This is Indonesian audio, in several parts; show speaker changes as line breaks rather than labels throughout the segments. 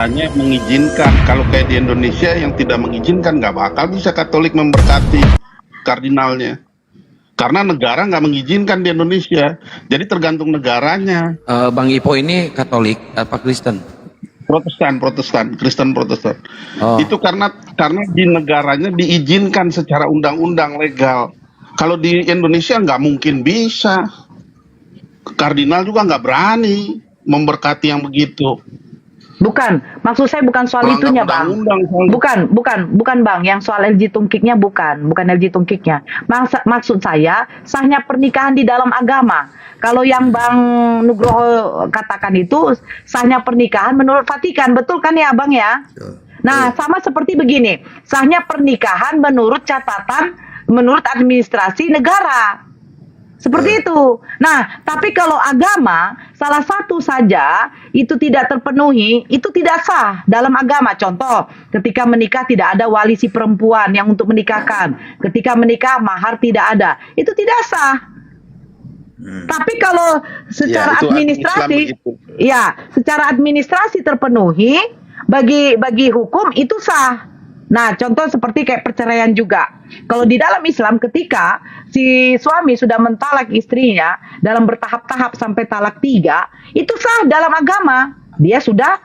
hanya mengizinkan. Kalau kayak di Indonesia yang tidak mengizinkan, nggak bakal bisa Katolik memberkati kardinalnya. Karena negara nggak mengizinkan di Indonesia. Jadi tergantung negaranya.
Bang Ipo ini Katolik apa Kristen?
Protestan, Kristen Protestan.
Oh.
Itu karena di negaranya diizinkan secara undang-undang legal. Kalau di Indonesia nggak mungkin bisa. Kardinal juga nggak berani memberkati yang begitu.
Bukan, maksud saya bukan soal
Melanggar
itunya, Bang.
undang-undang soalnya.
Bukan, Bang. Yang soal LG Tungkiknya bukan LG Tungkiknya. Maksud saya sahnya pernikahan di dalam agama. Kalau yang Bang Nugroho katakan itu sahnya pernikahan menurut Vatikan, betul kan ya, Bang ya? Nah, sama seperti begini, sahnya pernikahan menurut catatan, menurut administrasi negara. Seperti itu. Nah, tapi kalau agama, salah satu saja itu tidak terpenuhi, itu tidak sah dalam agama. Contoh, ketika menikah tidak ada wali si perempuan yang untuk menikahkan. Ketika menikah, mahar tidak ada. Itu tidak sah. Tapi kalau secara
itu
administrasi,
Islam begitu.
ya, secara administrasi terpenuhi, bagi hukum itu sah. Nah, contoh seperti kayak perceraian juga. Kalau di dalam Islam ketika si suami sudah mentalak istrinya dalam bertahap-tahap sampai talak 3, itu sah dalam agama. Dia sudah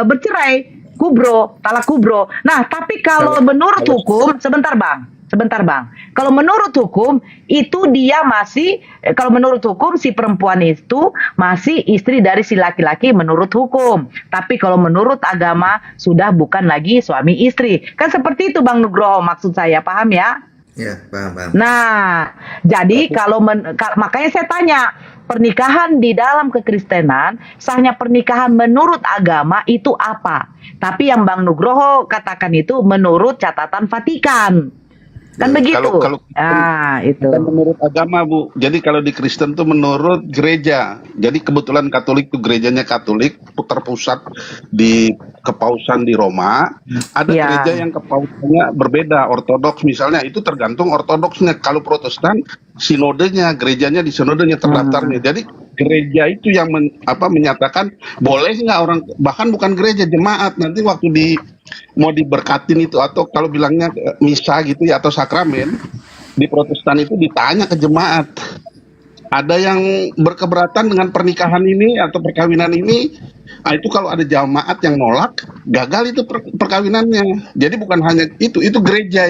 bercerai, kubro, talak kubro. Nah, tapi kalau menurut hukum, sebentar Bang. Kalau menurut hukum itu dia masih, kalau menurut hukum si perempuan itu masih istri dari si laki-laki menurut hukum. Tapi kalau menurut agama sudah bukan lagi suami istri. Kan seperti itu Bang Nugroho maksud saya, paham ya?
Ya, paham.
Nah, jadi makanya saya tanya, pernikahan di dalam kekristenan, sahnya pernikahan menurut agama itu apa? Tapi yang Bang Nugroho katakan itu menurut catatan Vatikan. Kan begitu.
Kalau
itu.
Bukan menurut agama, Bu. Jadi kalau di Kristen tuh menurut gereja. Jadi kebetulan Katolik tuh gerejanya Katolik, terpusat di kepausan di Roma. Ada gereja yang kepausannya berbeda, Ortodoks misalnya, itu tergantung ortodoksnya. Kalau Protestan, sinodenya, gerejanya di sinodenya terdaftarnya. Jadi gereja itu yang menyatakan boleh nggak orang, bahkan bukan gereja, jemaat nanti waktu mau diberkatin itu, atau kalau bilangnya misa gitu ya, atau sakramen di Protestan itu ditanya ke jemaat. Ada yang berkeberatan dengan pernikahan ini atau perkawinan ini, nah itu kalau ada jemaat yang nolak, gagal itu perkawinannya. Jadi bukan hanya itu gereja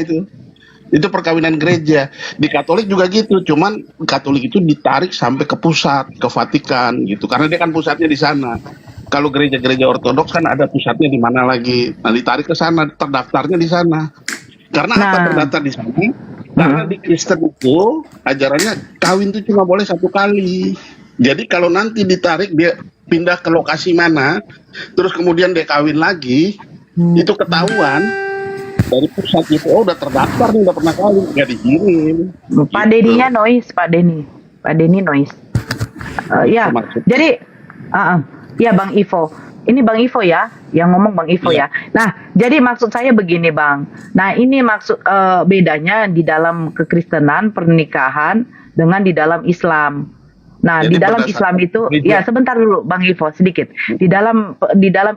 itu perkawinan gereja. Di Katolik juga gitu, cuman Katolik itu ditarik sampai ke pusat, ke Vatikan gitu, karena dia kan pusatnya di sana. Kalau gereja-gereja Ortodoks kan ada pusatnya di mana lagi, nah ditarik ke sana, terdaftarnya di sana. Karena apa terdaftar di sana? Karena di Kristen itu ajarannya kawin itu cuma boleh 1 kali. Jadi kalau nanti ditarik dia pindah ke lokasi mana, terus kemudian dia kawin lagi, itu ketahuan dari pusat itu, oh udah terdaftar nih, udah pernah kawin, nggak dikirim.
Pak Deninya noise, Pak Deni noise. Ya, jadi ya Bang Ivo. Ini Bang Ivo ya, yang ngomong Bang Ivo ya. Nah, jadi maksud saya begini Bang. Nah, ini maksud bedanya di dalam kekristenan pernikahan dengan di dalam Islam. Nah,
Jadi
di dalam Islam itu, ya sebentar dulu Bang Ivo sedikit. Di dalam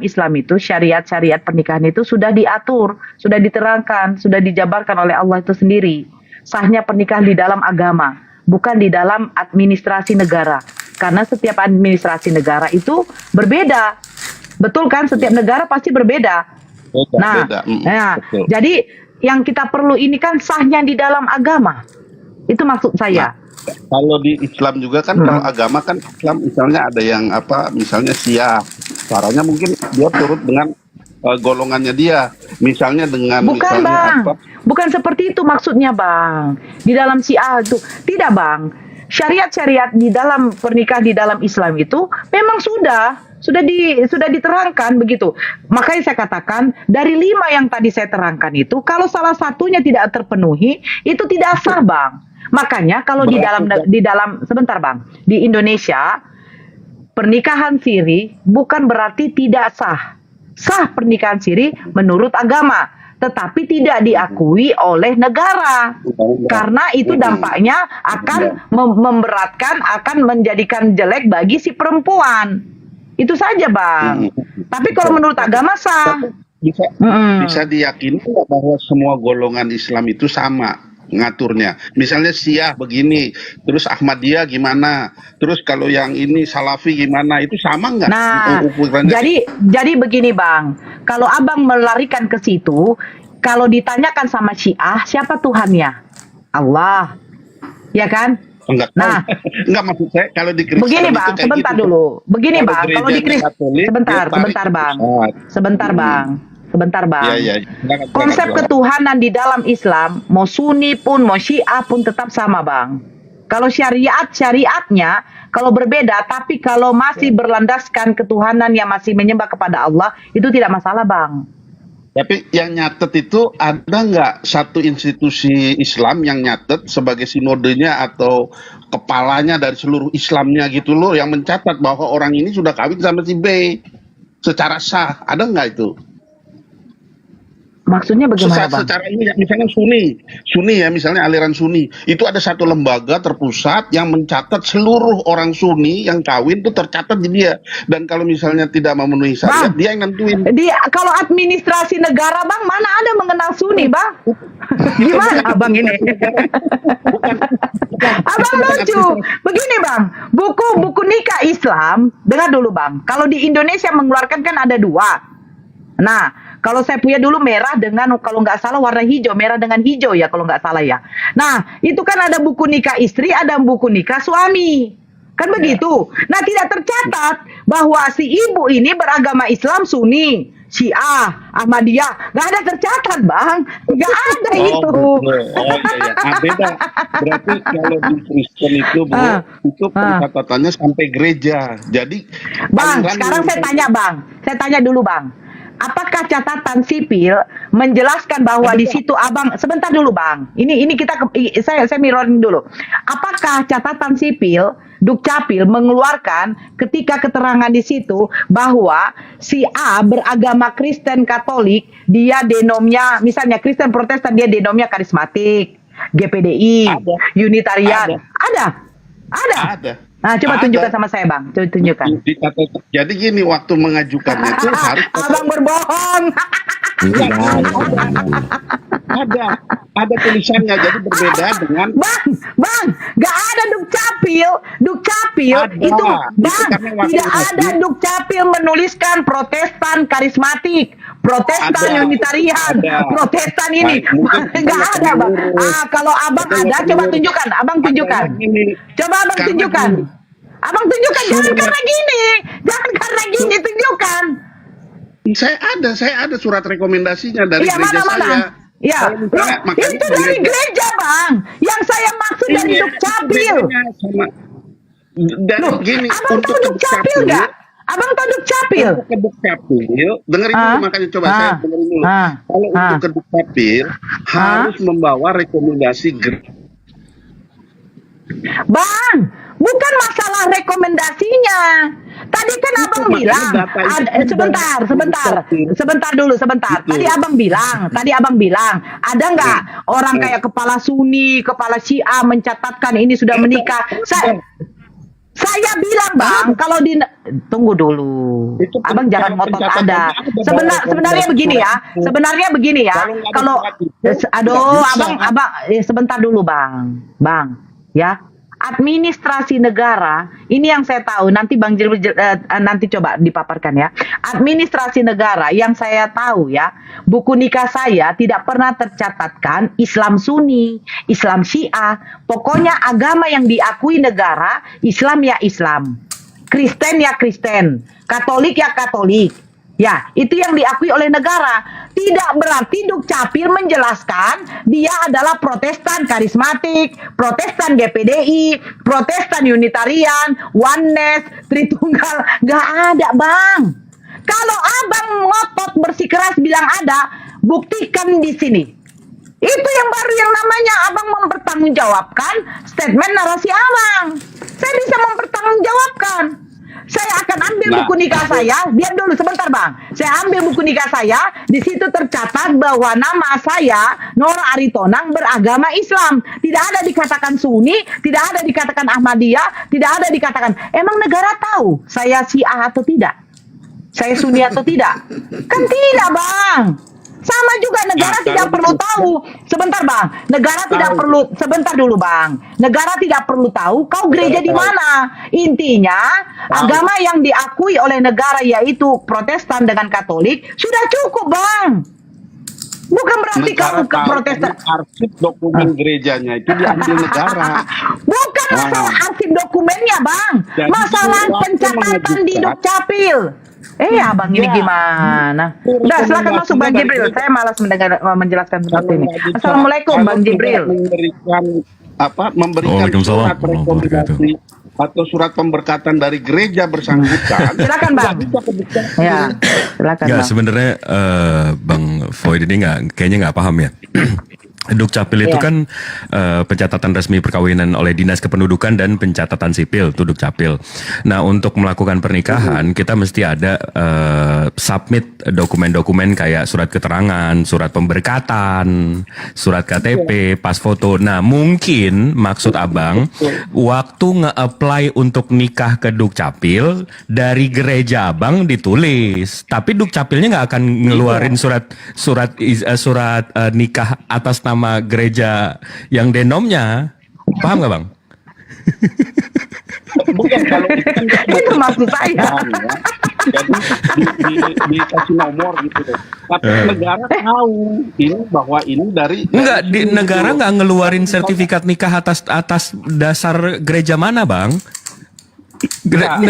Islam itu syariat-syariat pernikahan itu sudah diatur, sudah diterangkan, sudah dijabarkan oleh Allah itu sendiri. Sahnya pernikahan di dalam agama, bukan di dalam administrasi negara. Karena setiap administrasi negara itu berbeda. Betul kan? Setiap negara pasti berbeda. Beda. Jadi yang kita perlu ini kan sahnya di dalam agama. Itu maksud saya.
Kalau di Islam juga kan, kalau agama kan Islam misalnya ada yang misalnya Syiah, caranya mungkin dia turut dengan golongannya dia, misalnya dengan
bukan Bang, bukan seperti itu maksudnya Bang. Di dalam Syiah itu tidak Bang. Syariat-syariat di dalam pernikahan di dalam Islam itu memang sudah diterangkan begitu. Makanya saya katakan dari 5 yang tadi saya terangkan itu, kalau salah satunya tidak terpenuhi, itu tidak sah Bang. Makanya kalau di dalam sebentar Bang, di Indonesia pernikahan siri bukan berarti tidak sah. Sah pernikahan siri menurut agama, tetapi tidak diakui oleh negara. Karena itu dampaknya akan memberatkan, akan menjadikan jelek bagi si perempuan. Itu saja, Bang. Tapi kalau menurut agama sah.
Bisa
Mm-mm.
bisa diyakini nggak bahwa semua golongan Islam itu sama ngaturnya. Misalnya Syiah begini, terus Ahmadiyah gimana, terus kalau yang ini Salafi gimana, itu sama nggak
Nah,
ukurannya?
jadi begini, Bang. Kalau Abang melarikan ke situ, kalau ditanyakan sama Syiah, siapa Tuhannya? Allah. Ya kan?
Enggak tahu.
Nah,
Enggak, maksud saya kalau di Kristen
begini,
itu
Bang,
kayak
sebentar
gitu.
dulu. Begini,
Kalau
Bang, kalau di
gerejanya
Kristen,
Katolik,
sebentar,
dia tarik
sebentar,
ke
Bang.
pusat.
Sebentar, Bang. Sebentar,
Iya,
Bang.
iya. Silakan,
Konsep
silakan.
ketuhanan di dalam Islam, mau Sunni pun, mau Syiah pun tetap sama, Bang. Kalau syariatnya, kalau berbeda, tapi kalau masih berlandaskan ketuhanan yang masih menyembah kepada Allah, itu tidak masalah, Bang.
Tapi yang nyatet itu ada nggak satu institusi Islam yang nyatet sebagai sinodenya atau kepalanya dari seluruh Islamnya gitu loh, yang mencatat bahwa orang ini sudah kawin sama si B secara sah, ada nggak itu?
Maksudnya bagaimana, Bang?
Secara ini misalnya Sunni ya, misalnya aliran Sunni itu ada satu lembaga terpusat yang mencatat seluruh orang Sunni yang kawin itu tercatat di dia, dan kalau misalnya tidak memenuhi syariat,
Bang,
dia yang nentuin.
Kalau administrasi negara, Bang, mana ada mengenal Sunni, Bang? Gimana, Bang, ini? Abang lucu. Begini, Bang, buku nikah Islam, dengar dulu, Bang. Kalau di Indonesia mengeluarkan kan ada 2. Nah, kalau saya punya dulu merah dengan, kalau nggak salah warna hijau, merah dengan hijau ya, kalau nggak salah ya. Nah, itu kan ada buku nikah istri, ada buku nikah suami. Kan begitu. Nah, tidak tercatat bahwa si ibu ini beragama Islam Sunni, Syiah, Ahmadiyah. Nggak ada tercatat, Bang. Nggak ada itu.
Oh iya, ya. Beda. Berarti kalau di Kristen itu, Bu, itu pencatatannya sampai gereja. Jadi,
Bang,
aliran
sekarang
yang-
saya tanya, Bang. Saya tanya dulu, Bang. Apakah catatan sipil menjelaskan bahwa di situ Abang, sebentar dulu, Bang. Ini saya mirroring dulu. Apakah catatan sipil Dukcapil mengeluarkan ketika keterangan di situ bahwa si A beragama Kristen Katolik, dia denomnya misalnya Kristen Protestan, dia denomnya karismatik, GPDI,
Ada.
Unitarian. Ada.
Ada.
Nah, coba
Ada.
tunjukkan sama saya, Bang. Coba tunjukkan.
Jadi gini, waktu mengajukannya itu harus
Abang berbohong.
ada tulisannya, jadi berbeda dengan
Bang, nggak ada Dukcapil
Ada.
itu,
Itu
Bang,
karena waktu
tidak ada
itu-
Dukcapil menuliskan Protestan karismatik, Protestan
Ada.
Unitarian,
Ada.
Protestan ini,
Baik, mungkin
nggak
kita
ada, Bang.
keliru.
Kalau Abang
Kita
ada, coba
keliru.
tunjukkan, Abang tunjukkan,
Karena gini,
coba Abang
karena
tunjukkan,
gini.
Abang tunjukkan, jangan karena gini, tunjukkan.
Saya ada surat rekomendasinya dari
Iya,
gereja
mana?
saya.
Ya,
Kalau misalnya, makanya
itu dari gereja, Bang. Yang saya maksud dari
Iya,
Dukcapil.
bedanya sama dan
Loh,
gini,
Abang
untuk
tahu Dukcapil nggak? Abang tahu Dukcapil?
Untuk ke Dukcapil, dengerin dulu, makanya coba saya dengerin dulu. Kalau untuk ke Dukcapil harus membawa rekomendasi
Bang, bukan masalah rekomendasinya. Tadi kan Abang
makanya
bilang,
data itu
sebentar dulu. Tadi Abang bilang, ada nggak orang kayak kepala Sunni, kepala Syiah mencatatkan ini sudah menikah? Saya bilang, Bang, kalau tunggu dulu.
Itu
Abang jangan ngotot ada.
pencatatannya
Sebenarnya begini ya. Kalau Abang sebentar dulu, Bang. Bang, ya. Administrasi negara, ini yang saya tahu, nanti Bang Jil, nanti coba dipaparkan ya. Administrasi negara yang saya tahu ya, buku nikah saya tidak pernah tercatatkan Islam Sunni, Islam Syiah, pokoknya agama yang diakui negara, Islam ya Islam, Kristen ya Kristen, Katolik ya Katolik. Ya, itu yang diakui oleh negara. Tidak berarti Dukcapil menjelaskan dia adalah Protestan karismatik, Protestan GPDI, Protestan Unitarian, Oneness, Tritunggal. Nggak ada, Bang. Kalau Abang ngotot bersikeras bilang ada, buktikan di sini. Itu yang baru yang namanya Abang mempertanggungjawabkan statement narasi Abang. Saya bisa mempertanggungjawabkan. Saya akan ambil
Nah,
buku nikah saya. Diam dulu sebentar, Bang. Saya ambil buku nikah saya. Di situ tercatat bahwa nama saya Nora Aritonang beragama Islam. Tidak ada dikatakan Sunni, tidak ada dikatakan Ahmadiyah, tidak ada dikatakan. Emang negara tahu saya Syiah atau tidak? Saya Sunni atau tidak? Kan tidak, Bang. Sama juga negara
Nah,
tidak
kalau
perlu
gitu,
tahu. Sebentar, Bang. Negara tidak
tahu.
perlu, sebentar dulu, Bang. Negara tidak perlu tahu kau gereja di
tahu.
mana. Intinya, agama yang diakui oleh negara yaitu Protestan dengan Katolik sudah cukup, Bang. Bukan berarti
negara
kamu ke
tahu
Protestan.
karena arsip dokumen gerejanya itu diambil negara.
Bukan
Nah.
masalah arsip dokumennya, Bang.
Jadi,
Masalah
waktu
pencatatan di
mengajukan-
Dukcapil. Abang ini
Ya.
gimana? Udah, silakan masuk Bang Jibril. Saya malas menjelaskan seperti ini.
Kalau
Assalamualaikum Bang
tidak
Jibril.
memberikan
Waalaikumsalam
surat rekomendasi atau surat pemberkatan dari gereja bersangkutan.
Silakan, Bang.
nggak bisa kebuka.
Ya, silakan
Nggak,
Bang.
sebenarnya Bang Void ini kayaknya nggak paham ya. Dukcapil itu
Iya.
kan pencatatan resmi perkawinan oleh Dinas Kependudukan dan Pencatatan Sipil, itu Dukcapil. Nah, untuk melakukan pernikahan kita mesti ada submit dokumen-dokumen kayak surat keterangan, surat pemberkatan, surat KTP, pas foto. Nah, mungkin maksud Abang waktu nge-apply untuk nikah ke Dukcapil dari gereja Abang ditulis, tapi Dukcapilnya nggak akan ngeluarin surat nikah atas nama gereja yang denomnya. Paham nggak, Bang?
Bukan kalau itu kan
Itu maksud saya.
ya. Jadi dikasih nomor gitu. Tapi negara tahu ini bahwa ini dari
Enggak, di
sini
negara
gitu.
nggak ngeluarin sertifikat nikah atas dasar gereja mana, Bang?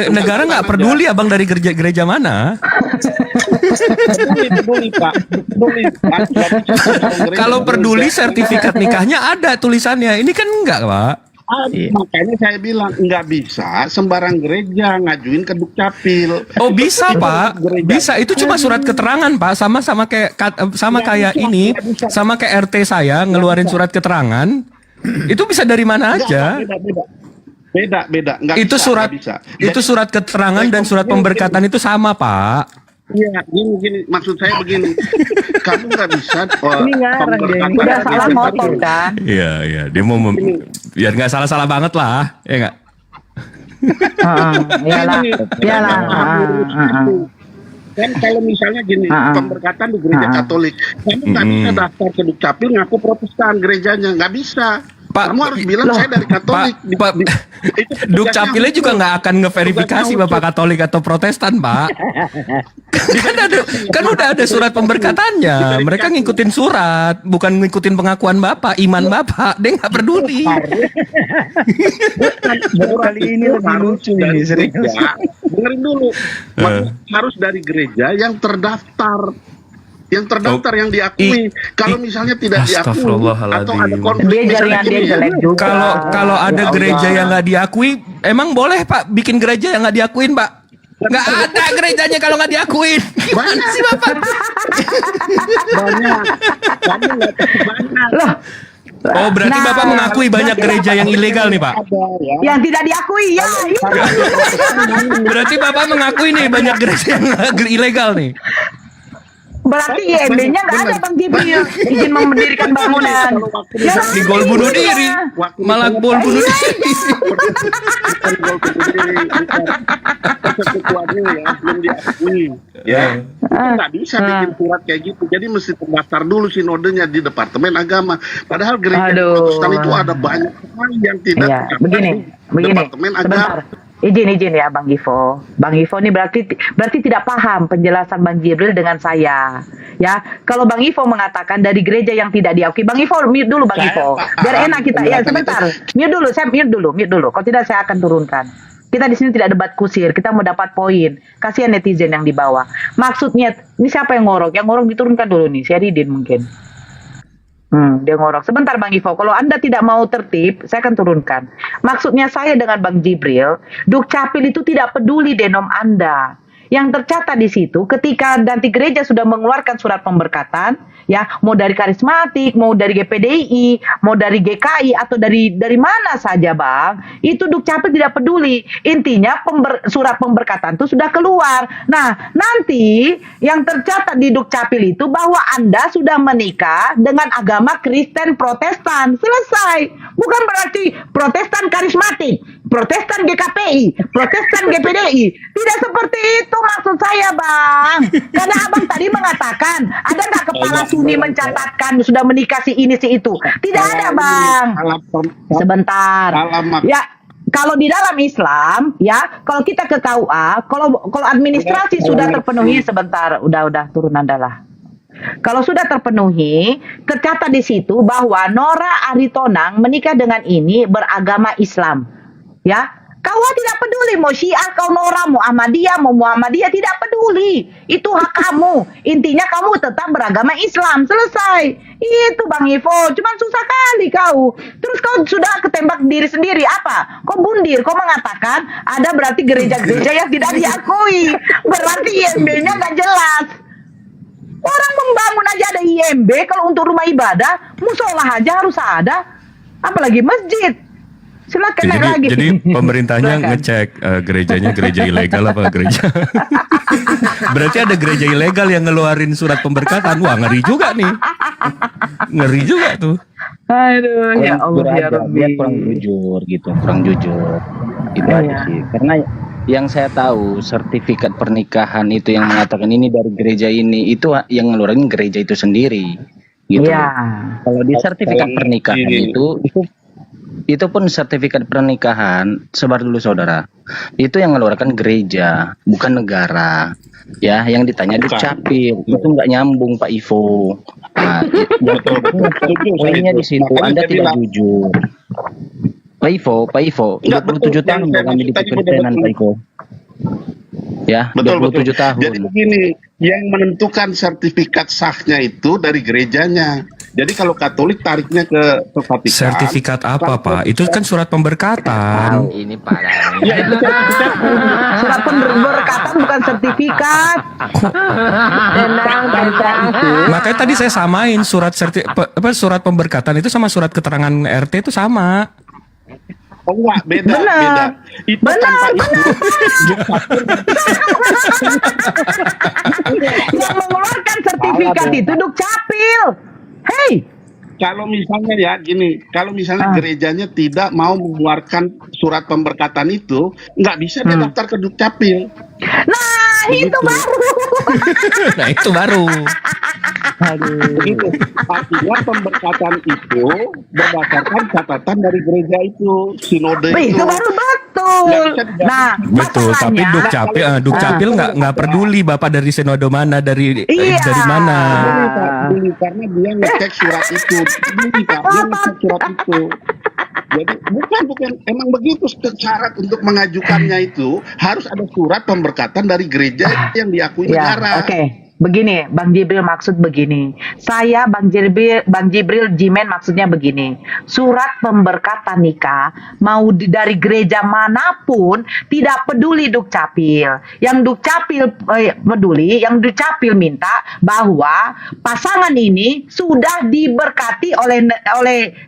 Negara nggak peduli Abang dari gereja mana.
Peduli, Pak. Peduli.
Kalau peduli sertifikat nikahnya ada tulisannya. Ini kan enggak, Pak.
Makanya saya bilang nggak bisa sembarang gereja ngajuin ke Dukcapil.
Oh, bisa, Pak. Bisa. Itu cuma surat keterangan, Pak. Sama kayak ini, sama kayak RT saya ngeluarin surat keterangan. Itu bisa dari mana aja.
Beda. Nggak
Itu
bisa,
surat
nggak bisa.
itu surat keterangan dan surat pemberkatan itu sama, Pak.
Iya, gini, maksud saya begini, kamu nggak bisa.
Ini ngarang dia ini. Udah salah motor kan?
Iya, dia mau biar nggak salah-salah banget lah, ya nggak?
Iyalah.
Kan kalau misalnya gini, pemberkatan di gereja Katolik, kamu nggak bisa daftar ke Dukcapil ngaku Protestan gerejanya, nggak bisa.
Pak,
Kamu harus bilang saya dari Katolik.
Pak,
Itu tugasnya
Dukcapilnya juga
hukum.
nggak akan ngeverifikasi
Tugasnya
Bapak Katolik atau Protestan, Pak. kan udah ada surat pemberkatannya. Mereka ngikutin surat, bukan ngikutin pengakuan Bapak, iman Bapak. Dia nggak peduli.
Baru
kali ini lebih lucu ini, serius.
Dengerin dulu. Harus dari gereja yang terdaftar. Yang terdaftar, yang diakui. Kalau misalnya tidak diakui
Astagfirullahaladzim.
atau ada konflik,
Dia
misalnya
jaringan dia
gini ya,
jelek juga.
Kalau ada
Ya
gereja
Allah.
yang nggak diakui, emang boleh Pak bikin gereja yang nggak diakuin, Pak? Nggak ada gerejanya kalau nggak diakuin. Gimana sih Bapak?
banyak. Kamu nggak tahu banyak.
Loh,
Oh, berarti
Nah,
Bapak mengakui banyak gereja yang ilegal nih, Pak?
Ada ya.
yang tidak diakui ya. Itu.
Berarti Bapak mengakui nih banyak gereja yang ilegal nih.
Berarti IMB-nya nggak ada Bang Jibril. Izin mendirikan bangunan. Ya,
Di gol bunuh diri. Malah gol bunuh diri.
Bukan gol putri, bukan persekutuannya ya, belum diakui. Ya, itu nggak bisa bikin surat kayak gitu. Jadi mesti terdaftar dulu sinodenya di Departemen Agama. Padahal gereja
Aduh.
Protestan itu ada banyak sekali yang tidak
Iya,
terdaftar
begini.
di Departemen
Sebentar.
Agama.
Izin ya Bang Givo. Bang Givo ini berarti tidak paham penjelasan Bang Jibril dengan saya. Ya, kalau Bang Givo mengatakan dari gereja yang tidak diakui, Bang Givo mute dulu Bang
Saya
Givo.
paham
Biar enak kita. Ya,
penjelasan
sebentar. Mute dulu. Kalau tidak saya akan turunkan. Kita di sini tidak debat kusir, kita mau dapat poin. Kasihan netizen yang di bawah. Maksudnya, ini siapa yang ngorok? Yang ngorok diturunkan dulu nih, Syaridin mungkin. Dia ngorok. Sebentar Bang Ivo, kalau Anda tidak mau tertib, saya akan turunkan. Maksudnya saya dengan Bang Jibril, Dukcapil itu tidak peduli denom Anda. yang tercatat di situ ketika nanti gereja sudah mengeluarkan surat pemberkatan, ya, mau dari karismatik, mau dari GPDI, mau dari GKI atau dari mana saja, Bang, itu Dukcapil tidak peduli. Intinya surat pemberkatan itu sudah keluar. Nah, nanti yang tercatat di Dukcapil itu bahwa Anda sudah menikah dengan agama Kristen Protestan. Selesai. Bukan berarti Protestan karismatik, Protestan GKPI, Protestan GPDI. Tidak seperti itu maksud saya, Bang. Karena Abang tadi mengatakan, ada nggak kepala Suni mencatatkan sudah menikah si ini si itu? Tidak ada, Bang. Sebentar. Ya, kalau di dalam Islam, ya, kalau kita ke KUA, kalau administrasi sudah terpenuhi, sebentar, udah turun Anda lah. Kalau sudah terpenuhi, tercatat di situ bahwa Nora Aritonang menikah dengan ini beragama Islam. Ya, KUA tidak peduli mau Syiah, kau Nora, mau Ahmadiyah, mau Muhammadiyah, tidak peduli. Itu hak kamu. Intinya kamu tetap beragama Islam. Selesai. Itu Bang Ivo. Cuman susah kali kau. Terus kau sudah ketembak diri sendiri. Apa? Kau bundir. Kau mengatakan ada berarti gereja-gereja yang tidak diakui. Berarti IMB-nya nggak jelas. Orang membangun aja ada IMB. Kalau untuk rumah ibadah, musola aja harus ada. Apalagi masjid. Silakan naik lagi.
Jadi pemerintahnya ngecek gerejanya gereja ilegal apa gereja. Berarti ada gereja ilegal yang ngeluarin surat pemberkatan. Wah, ngeri juga nih. Ngeri juga tuh.
Aduh, ya Allah ya Rabbi.
Dia kurang jujur gitu, kurang jujur. Itu aja sih. Karena yang saya tahu sertifikat pernikahan itu yang mengatakan ini dari gereja ini, itu yang ngeluarin gereja itu sendiri gitu.
Iya.
Kalau di sertifikat pernikahan itu pun sertifikat pernikahan, sebar dulu saudara, itu yang mengeluarkan gereja, bukan negara. Ya, yang ditanya Dukcapil, itu nggak nyambung Pak Ivo. Nah, poinnya di situ, Anda tidak jujur. Pak Ivo, 27 tahun kami di Kekritenan, Pak Ivo. Ya,
betul.
27 tahun.
Jadi begini, yang menentukan sertifikat sahnya itu dari gerejanya. Jadi kalau Katolik tariknya ke Vatikan.
Sertifikat apa, Pak? Itu kan surat pemberkatan.
Ini parah.
Ya, itu
Surat pemberkatan bukan sertifikat.
Makanya tadi saya samain surat pemberkatan itu sama surat keterangan RT itu sama.
Oh, enggak, beda. Itu
Benar. Yang mengeluarkan sertifikat itu Dukcapil. Hey,
kalau misalnya ya gini, kalau misalnya gerejanya tidak mau mengeluarkan surat pemberkatan itu, nggak bisa dia daftar ke Dukcapil.
nah itu baru.
Nah, itu baru.
Begitu. Artinya pemberkatan itu berdasarkan catatan dari gereja itu, sinode itu.
Itu baru betul. Nah,
Betul, tapi Dukcapil nggak peduli Bapak dari sinode mana, dari mana.
Peduli, karena dia ngecek surat itu. Peduli, Pak. Dia ngecek surat itu. Jadi bukan emang begitu syarat untuk mengajukannya itu harus ada surat pemberkatan dari gereja yang diakui negara.
Oke. Begini, Bang Jibril maksud begini. Saya Bang Jibril Jimen maksudnya begini. Surat pemberkatan nikah mau dari gereja manapun tidak peduli Dukcapil. Yang Dukcapil peduli, yang Dukcapil minta bahwa pasangan ini sudah diberkati oleh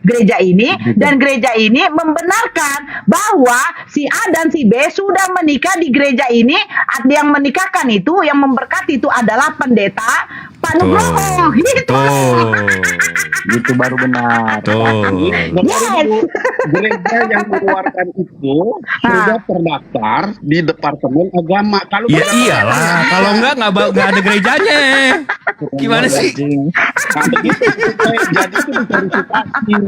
gereja ini dan gereja ini membenarkan bahwa si A dan si B sudah menikah di gereja ini. Yang menikahkan itu, yang memberkati itu adalah pendeta Pak Nugroho.
Itu baru benar.
Yes.
Gereja yang mengeluarkan itu sudah terdaftar di Departemen Agama. Kalau
Ya iyalah, kalau nggak ada gerejanya. Gimana sih?
nah, begitu, jadi itu diverifikasi.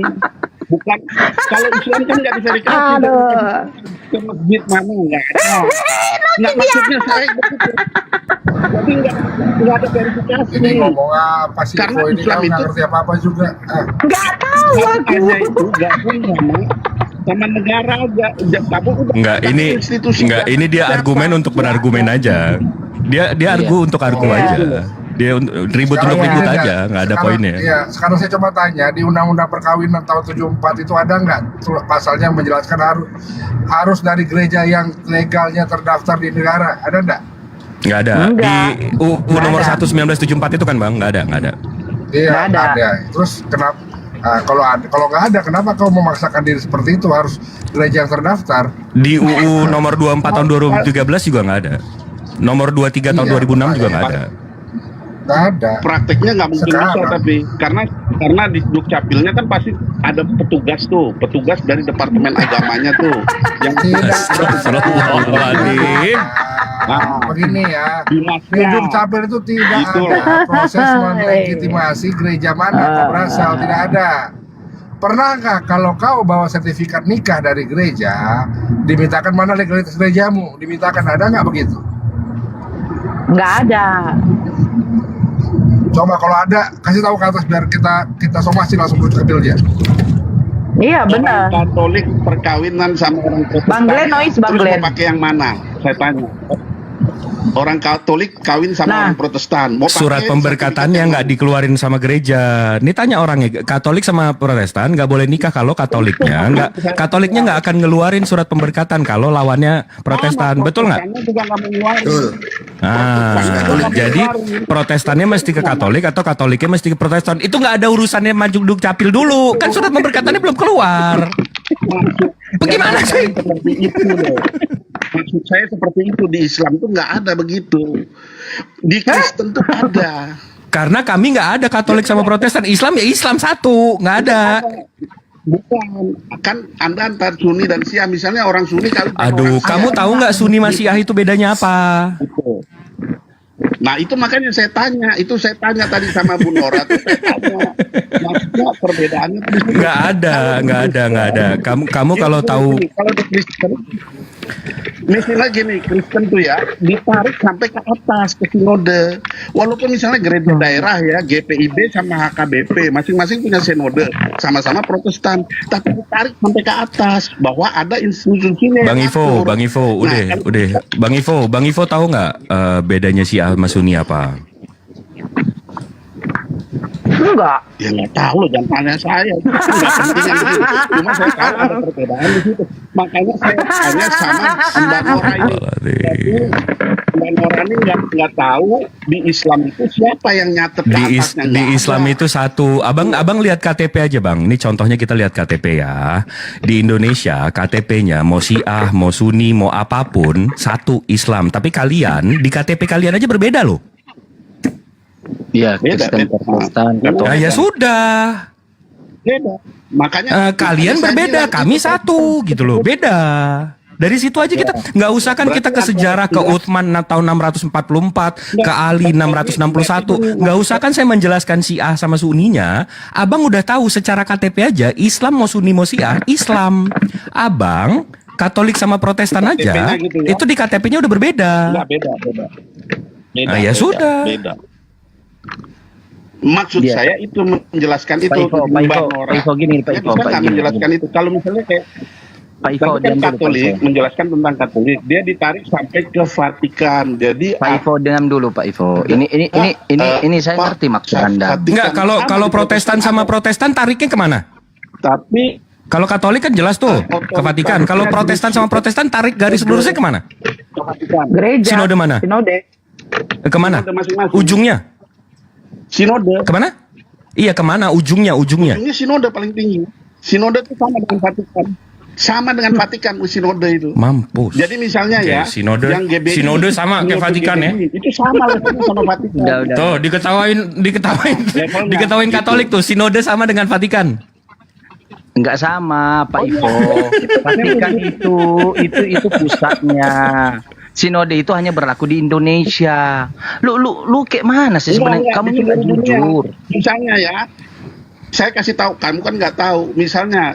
Bukan kalau Islam kan nggak diverifikasi. Ke masjid mana nggak ada. Nggak, maksudnya saya begitu. Jadi nggak ada verifikasi.
Ngomong apa sih?
Karena
Ini
Islam
kan nggak
itu
ngerti apa-apa juga.
Nggak tahu aku.
hanya itu gabung sama negara aja.
Ini dia argumen untuk berargumen aja. Dia argu untuk argu aja. Dia ribut aja, nggak ada poinnya.
Iya, sekarang saya coba tanya, di Undang-Undang Perkawinan tahun 74 itu ada nggak pasalnya menjelaskan harus dari gereja yang legalnya terdaftar di negara, ada nggak?
Nggak ada.
Enggak.
Di UU
Nggak
nomor
ada.
1 1974 itu kan Bang? Nggak ada.
Iya,
Nggak ada.
ada. Terus kenapa? Kalau nggak ada, kenapa kau memaksakan diri seperti itu harus gereja yang terdaftar?
Di UU nomor 24 tahun 2013 juga nggak ada. Nomor 23 tahun
Iya,
2006 juga nggak ada.
Nggak ada.
Prakteknya nggak mungkin bisa,
Sekarang.
tapi karena di Dukcapilnya kan pasti ada petugas dari departemen agamanya tuh yang
Tidak.
Astagfirullahaladzim.
Nah,
Begini ya,
dinasnya.
di Dukcapil itu tidak
Gitu
ada proses melegitimasi gereja mana kau berasal, tidak ada. Pernahkah kalau kau bawa sertifikat nikah dari gereja, dimintakan mana legalitas gerejamu? Dimintakan, ada nggak begitu?
Nggak ada.
Coba kalau ada, kasih tahu ke atas biar kita somasi langsung ke Dukcapilnya.
Iya benar.
Orang Katolik perkawinan sama orang Protestan.
Bang Glenn, noise, Bang
terus
Glenn.
mau pakai yang mana? Saya tanya. Orang Katolik kawin sama
Nah.
orang Protestan. Mau
Surat
pakai
pemberkatannya
sertifikat
nggak dikeluarin sama gereja. Ini tanya orangnya, Katolik sama Protestan nggak boleh nikah kalau Katoliknya nggak akan ngeluarin surat pemberkatan kalau lawannya Protestan, betul nggak?
Protestannya juga nggak mau ngeluarin.
Jadi Protestannya mesti ke Katolik atau Katoliknya mesti ke Protestan. Itu nggak ada urusannya maju Dukcapil dulu, kan surat pemberkatannya belum keluar. Bagaimana sih?
Seperti itu loh. Maksud saya seperti itu, di Islam tuh nggak ada begitu. Di Kristen tuh ada.
Karena kami nggak ada Katolik sama Protestan, Islam ya Islam satu, nggak ada.
Bukan, kan Anda antar Sunni dan Syiah, misalnya orang Sunni kali.
Aduh, kamu tahu nggak Sunni sama Syiah itu bedanya apa?
Nah itu makanya saya tanya tadi sama Bu Nora tuh saya tanya, maksudnya perbedaannya tuh di situ.
Nggak ada. Kamu kalau tahu
Kalau di Kristen, misalnya gini, Kristen tuh ya ditarik sampai ke atas ke sinode. Walaupun misalnya gereja daerah ya, GPIB sama HKBP masing-masing punya sinode, sama-sama Protestan, tapi ditarik sampai ke atas bahwa ada institusinya.
Bang Ivo,
Nah,
udah. Bang Ivo tahu nggak bedanya Syiah sama Sunni apa?
Enggak.
Ya nggak tahu loh, jangan tanya saya. Itu nggak penting yang begitu. Cuma saya tahu ada perbedaan di situ. Makanya saya tanya sama Mbak Nora ini. Jadi Mbak Nora ini nggak tahu di Islam itu siapa yang nyatet ke atasnya.
Di
Nggak
Islam
ada.
itu satu. Abang lihat KTP aja bang. Ini contohnya kita lihat KTP ya. Di Indonesia KTP-nya mau Syiah, mau Sunni, mau apapun satu Islam. Tapi kalian di KTP kalian aja berbeda loh.
Iya,
Beda,
Kristen,
beda.
Protestan, Katolik.
Nah ya sudah.
Beda. Makanya
Kalian
saya
berbeda,
bilang
kami
itu
satu gitu loh, beda. Dari situ aja kita nggak usah kan kita ke sejarah ke Utsman tahun 644, ke Ali 661, nggak usah kan saya menjelaskan Syiah sama Sunninya. Abang udah tahu secara KTP aja Islam mau Sunni mau Syiah Islam. Abang Katolik sama Protestan aja
KTP-nya gitu ya.
itu di KTP-nya udah berbeda.
Nggak, beda.
Ah, ya sudah.
Beda. Maksud
Iya.
saya itu menjelaskan
Pak
itu
Ivo,
Mbak Nora.
gini, Pak
Saya
Ivo,
bisa
Pak
nggak
gini,
menjelaskan itu. Kalau misalnya kayak
Pak Ivo,
tadi kan
diam dulu, Pak
Katolik
Ivo.
menjelaskan tentang Katolik, dia ditarik sampai ke Vatikan. Jadi
Pak Ivo, diam dulu, Pak Ivo. Ini saya
Pak,
ngerti maksud
Pak,
Anda.
Vatikan
Nggak,
sama
kalau
di
Protestan sama Protestan tariknya kemana?
Tapi
Kalau Katolik kan jelas tuh ke Vatikan. Kalau Protestan sama Protestan tarik garis lurusnya kemana?
ke Vatikan.
Gereja.
Sinode mana?
Sinode.
Kemana?
Sinode masing-masing.
Ujungnya?
Sinode.
Kemana? Iya kemana? Ujungnya?
Ini sinode paling tinggi. Sinode itu sama dengan Vatikan. Sama dengan Vatikan sinode itu.
Mampus.
Jadi misalnya
Oke,
ya,
sinode-
yang GBI,
sinode sama kayak
sinode
Vatikan ya?
GBI, itu sama levelnya sama Vatikan.
Udah.
Tuh diketawain Katolik tuh sinode sama dengan Vatikan.
Enggak sama, Pak Ivo. Vatikan itu pusatnya. Sinode itu hanya berlaku di Indonesia. Lu kayak mana sih sebenarnya?
Enggak,
Kamu
di
juga
seluruh dunia.
jujur.
Misalnya ya, saya kasih tahu, kamu kan nggak tahu. Misalnya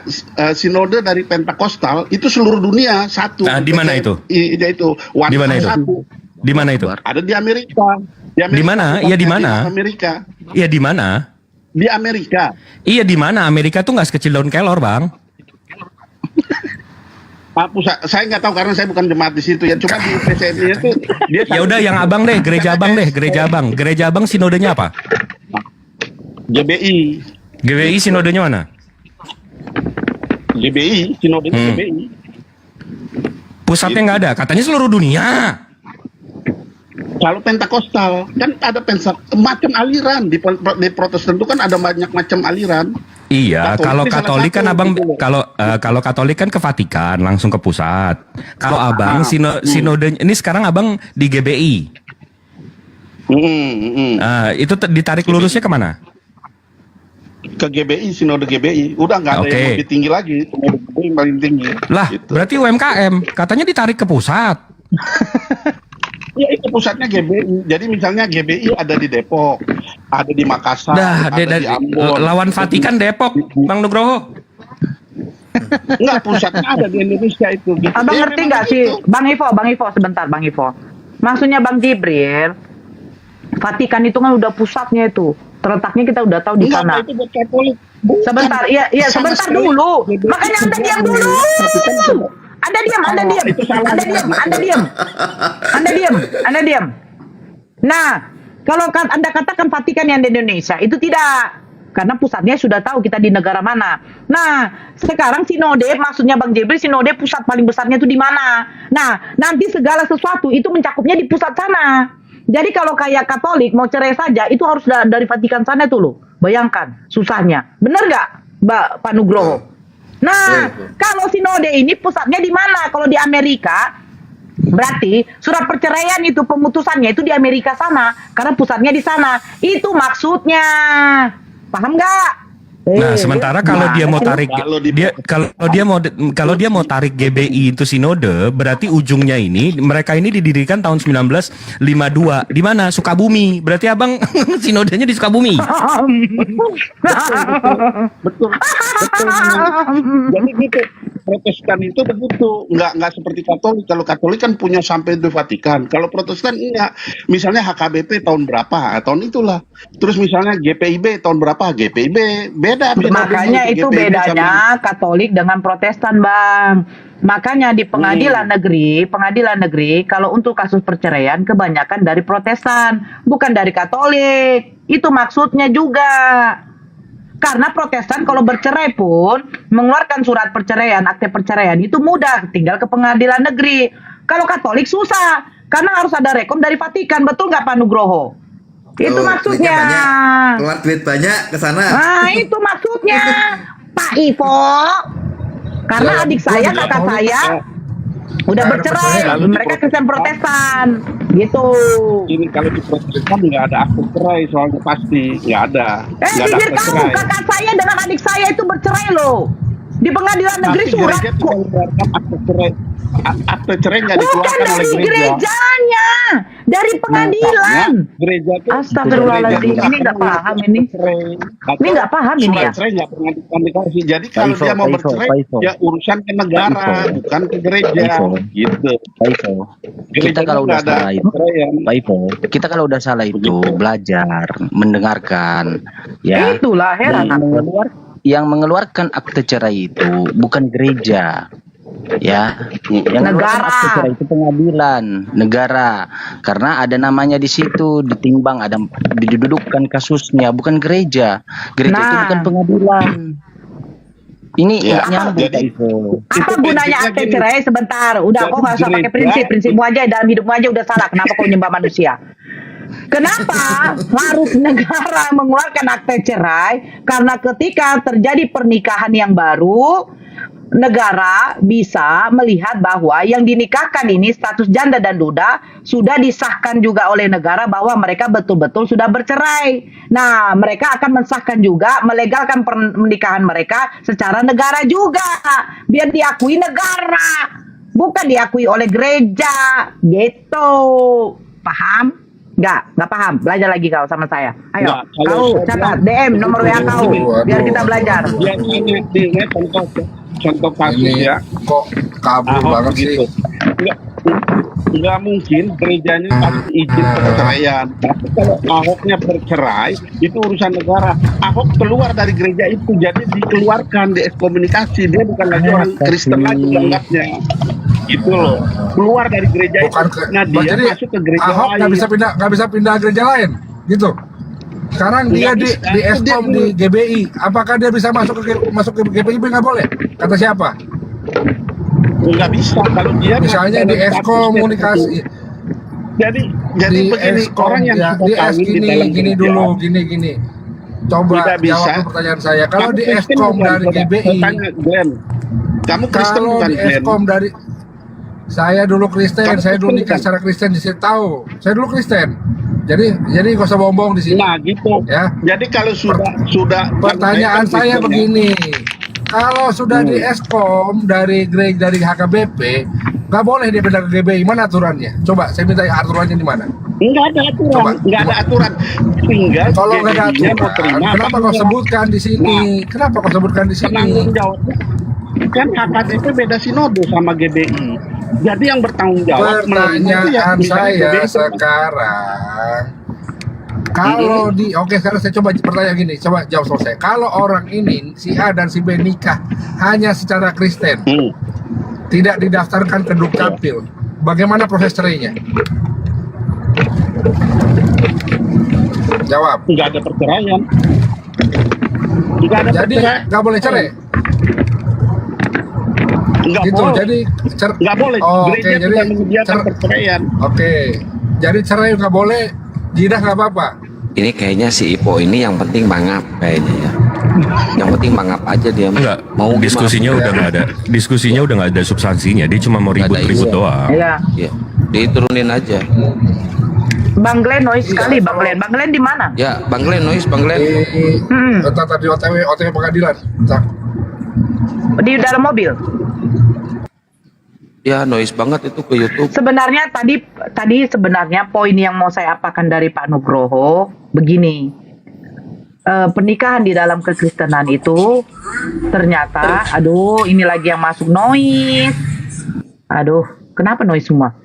sinode dari Pentakosta itu seluruh dunia satu.
Nah, di mana itu?
Itu one
Di mana itu?
satu.
Di mana itu?
Ada di Amerika.
Di mana? Iya, di mana?
Amerika.
Iya di mana?
Di Amerika.
Iya di mana? Amerika tuh nggak sekecil daun kelor bang.
Saya nggak tahu karena saya bukan jemaat di situ ya. Cuma di PCNI itu dia.
Ya udah yang abang deh, gereja abang sinodenya apa?
GBI.
GBI sinodenya mana?
GBI, sinodenya GBI.
Pusatnya nggak ada, katanya seluruh dunia.
Kalau Pentakostal kan ada macam aliran di Protestan itu kan ada banyak macam aliran.
Iya, kalau
ini salah
Katolik kan
satu,
abang
gitu loh.
kalau Katolik kan ke Vatikan langsung ke pusat. Kalau abang sinode ini sekarang abang di GBI. Itu ditarik lurusnya kemana?
Ke GBI, sinode GBI. Udah nggak ada
Oke.
yang lebih tinggi lagi. Sinode GBI yang paling tinggi.
Lah,
Gitu.
berarti UMKM katanya ditarik ke pusat.
Ya itu pusatnya GBI. Jadi misalnya GBI ada di Depok, ada di Makassar,
Dah,
ada di Ambon.
lawan Vatikan Depok, Bang Nugroho.
Enggak, pusatnya ada di Indonesia itu. Gitu.
Abang
Ya,
ngerti
memang
nggak sih,
begitu.
Bang Ivo, sebentar Bang Ivo. Maksudnya Bang Jibril, Vatikan itu kan udah pusatnya itu. Terletaknya kita udah tahu di
Enggak,
sana.
itu buat Katolik. Bukan.
Sebentar, iya
Sama
sebentar
sekali.
dulu.
GBI
Makanya Anda
itu
diam
jangan.
dulu.
Vatikan itu-
Anda diam.
Itu salah.
Anda diam. Nah, kalau Anda katakan Vatikan yang di Indonesia, itu tidak. Karena pusatnya sudah tahu kita di negara mana. Nah, sekarang sinode, maksudnya Bang Jibril, sinode pusat paling besarnya itu di mana? Nah, nanti segala sesuatu itu mencakupnya di pusat sana. Jadi kalau kayak Katolik mau cerai saja, itu harus dari Vatikan sana tuh loh. Bayangkan, susahnya. Bener nggak, Pak Nugroho? Nah, kalau sinode ini pusatnya di mana? Kalau di Amerika, berarti surat perceraian itu pemutusannya itu di Amerika sana, karena pusatnya di sana. Itu maksudnya, paham nggak?
Nah, sementara kalau dia mau tarik
Kalau di-
kalau dia mau tarik GBI itu sinode, berarti ujungnya ini mereka ini didirikan tahun 1952. Di mana? Sukabumi. Berarti Abang sinodenya di Sukabumi.
Betul. Jadi gitu. Protestan itu begitu, nggak seperti Katolik. Kalau Katolik kan punya sampai di Vatikan. Kalau Protestan enggak. Misalnya HKBP tahun berapa? Tahun itulah. Terus misalnya GPIB tahun berapa? GPIB beda.
Makanya itu
GPIB
bedanya Katolik dengan Protestan, Bang. Makanya di pengadilan negeri, kalau untuk kasus perceraian kebanyakan dari Protestan, bukan dari Katolik. Itu maksudnya juga. Karena Protestan kalau bercerai pun mengeluarkan surat perceraian, akte perceraian itu mudah, tinggal ke pengadilan negeri. Kalau Katolik susah, karena harus ada rekom dari Vatikan, betul nggak Pak Nugroho? Itu maksudnya.
Keluar duit banyak ke sana.
Nah, itu maksudnya Pak Ivo. Karena
Ya,
adik saya,
gua
kakak
juga
saya udah
Ada
bercerai,
perceraian.
mereka Kristen Protestan, gitu.
Ini kalau di Protestan nggak ada akte cerai, soalnya pasti nggak ada. Nggak ada
Bibir
akte
kamu,
cerai.
kakak saya dengan adik saya itu bercerai loh. Di pengadilan negeri
Tapi
surat
gereja
kok.
tidak mengeluarkan akte cerai. Akte cerai nggak
Bukan
dikeluarkan oleh
dari
gereja.
gerejanya, dari pengadilan.
Makanya gereja itu
Astagfirullahaladzim, ini nggak paham ini. Ini nggak paham ini ya.
Surat cerai nggak pernah dikasih. Jadi kalau dia mau bercerai, ya urusan ke negara, bukan ke gereja. Gitu.
Pak Ivo, kita kalau udah salah itu, Pak Ivo, kita kalau udah salah itu belajar, mendengarkan, ya.
Itulah heran aku.
Yang mengeluarkan akte cerai itu bukan gereja, ya. Yang
Negara.
mengeluarkan akte cerai itu pengadilan negara, karena ada namanya di situ, ditimbang, ada didudukkan kasusnya, bukan gereja. Gereja itu
Nah.
bukan pengadilan. Ini
Ya,
nggak nyambung,
jadi-
Pak Ivo.
Apa
Itu
gunanya
prinsipnya
akte
gini.
cerai? Sebentar, udah
Jadi
kok nggak usah pakai
gereja-
prinsipmu aja dalam hidupmu aja udah salah. Kenapa kau nyembah manusia? Kenapa harus negara mengeluarkan akte cerai? Karena ketika terjadi pernikahan yang baru, negara bisa melihat bahwa yang dinikahkan ini status janda dan duda sudah disahkan juga oleh negara bahwa mereka betul-betul sudah bercerai. Nah, mereka akan mensahkan juga, melegalkan pernikahan mereka secara negara juga, biar diakui negara, bukan diakui oleh gereja, gitu. Paham? Nggak paham. Belajar lagi kau sama saya. Ayo,
Nggak, kalau
kau
saya
catat
bilang-
DM nomor WA kau, biar kita belajar.
Biasanya ini contoh kasus
Ini
ya.
kok kabur
Ahok
banget sih.
begitu. Nggak mungkin gerejanya kasih izin perceraian. Tapi kalau Ahoknya bercerai, itu urusan negara. Ahok keluar dari gereja itu, jadi dikeluarkan, diekskomunikasi. Dia bukan lagi orang Kristen lagi dianggapnya. Gitu loh. Keluar dari gereja
Bukan
itu.
ke,
Nah, dia
jadi
masuk ke gereja
Ahok
lain.
nggak bisa pindah gereja lain, gitu. Sekarang dia
Nggak
di
bisa.
di Eskom
Dia-
di GBI, apakah dia bisa masuk ke GBI? Nggak boleh. Kata siapa?
Nggak bisa kalau dia
Misalnya di
dalam
Eskom
statusnya
komunikasi.
itu. Jadi jadi
di
begini,
Eskom
orang yang
ya,
sudah
di
kawin di
gini
dalam
gini
gereja,
dulu, gini. Coba
tidak bisa.
jawab dulu pertanyaan saya. Kalau
Kamu
di
Kristen
Eskom
bukan?
dari
Coba,
GBI,
saya tanya Glenn. Kamu Kristen
kalau
bukan,
di
Glenn?
Eskom dari saya dulu Kristen,
Kamu
saya dulu
Kristen
nikah
bukan?
secara Kristen, saya tahu. Saya dulu Kristen. Jadi gak usah bohong di sini.
Nah, gitu.
Ya.
Jadi kalau sudah
Pertanyaan
kan
saya
Kristen, ya.
begini, kalau sudah di Eskom dari gereja dari HKBP, nggak boleh dia pindah ke GBI, mana aturannya? Coba saya minta aturannya di mana?
Enggak ada aturan,
Coba.
enggak ada aturan. Tinggal
Kalau nggak ada
GBI-nya mau
aturan,
terima
kenapa
apa
kau
enggak?
sebutkan di sini? Kenapa kau sebutkan di sini?
Penanggung jawabnya kan HKBP beda sinodo sama GBI. Jadi yang bertanggung jawab menerima itu ya
Pertanyaan
misalnya
saya
GBI.
sekarang, kalau di sekarang saya coba pertanyaan gini, coba jawab sama saya. Kalau orang ini si A dan si B nikah hanya secara Kristen, tidak didaftarkan ke Dukcapil, bagaimana proses cerainya? Jawab.
Enggak ada perceraian. Enggak ada
Jadi
perceraian.
nggak boleh cerai.
Enggak
Gitu.
boleh.
Jadi
Enggak boleh.
Oh,
Gereja
jadi
tidak menyediakan perceraian.
Oke. Jadi cerai nggak boleh, jidah nggak apa-apa.
Ini kayaknya si Ipo ini yang penting mangap kayaknya ya. Yang penting mangap aja dia.
Enggak,
Mau gimana?
diskusinya udah nggak ada. Diskusinya udah nggak ada substansinya. Dia cuma mau
Nggak ada
ribut-ribut
isi.
doang.
Iya.
Ya, diturunin aja.
Bang Glenn noise sekali, Bang Glenn. Bang Glenn di mana?
Ya, Bang Glenn, noise Bang Glenn.
Tadi OTW pengadilan. Bentar.
Di dalam mobil.
Ya, noise banget itu ke YouTube.
Sebenarnya tadi sebenarnya poin yang mau saya apakan dari Pak Nugroho begini. Pernikahan di dalam kekristenan itu ternyata, aduh ini lagi yang masuk noise. Aduh, kenapa noise semua?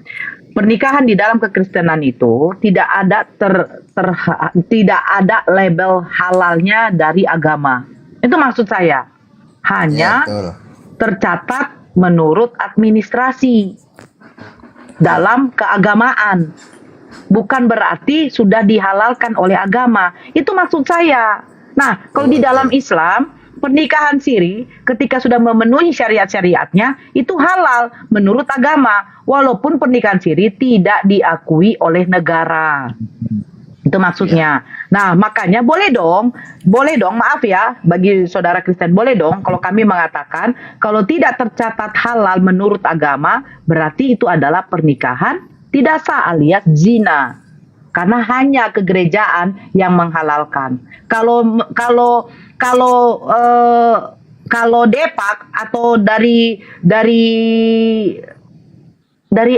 Pernikahan di dalam kekristenan itu tidak ada tidak ada label halalnya dari agama. Itu maksud saya. Hanya tercatat menurut administrasi dalam keagamaan. Bukan berarti sudah dihalalkan oleh agama. Itu maksud saya. Nah, kalau di dalam Islam, pernikahan siri ketika sudah memenuhi syariat-syariatnya, itu halal menurut agama. Walaupun pernikahan siri tidak diakui oleh negara. Itu maksudnya. Nah, makanya boleh dong, maaf ya, bagi saudara Kristen, boleh dong kalau kami mengatakan, kalau tidak tercatat halal menurut agama, berarti itu adalah pernikahan tidak sah alias zina. Karena hanya kegerejaan yang menghalalkan. Kalau depak atau dari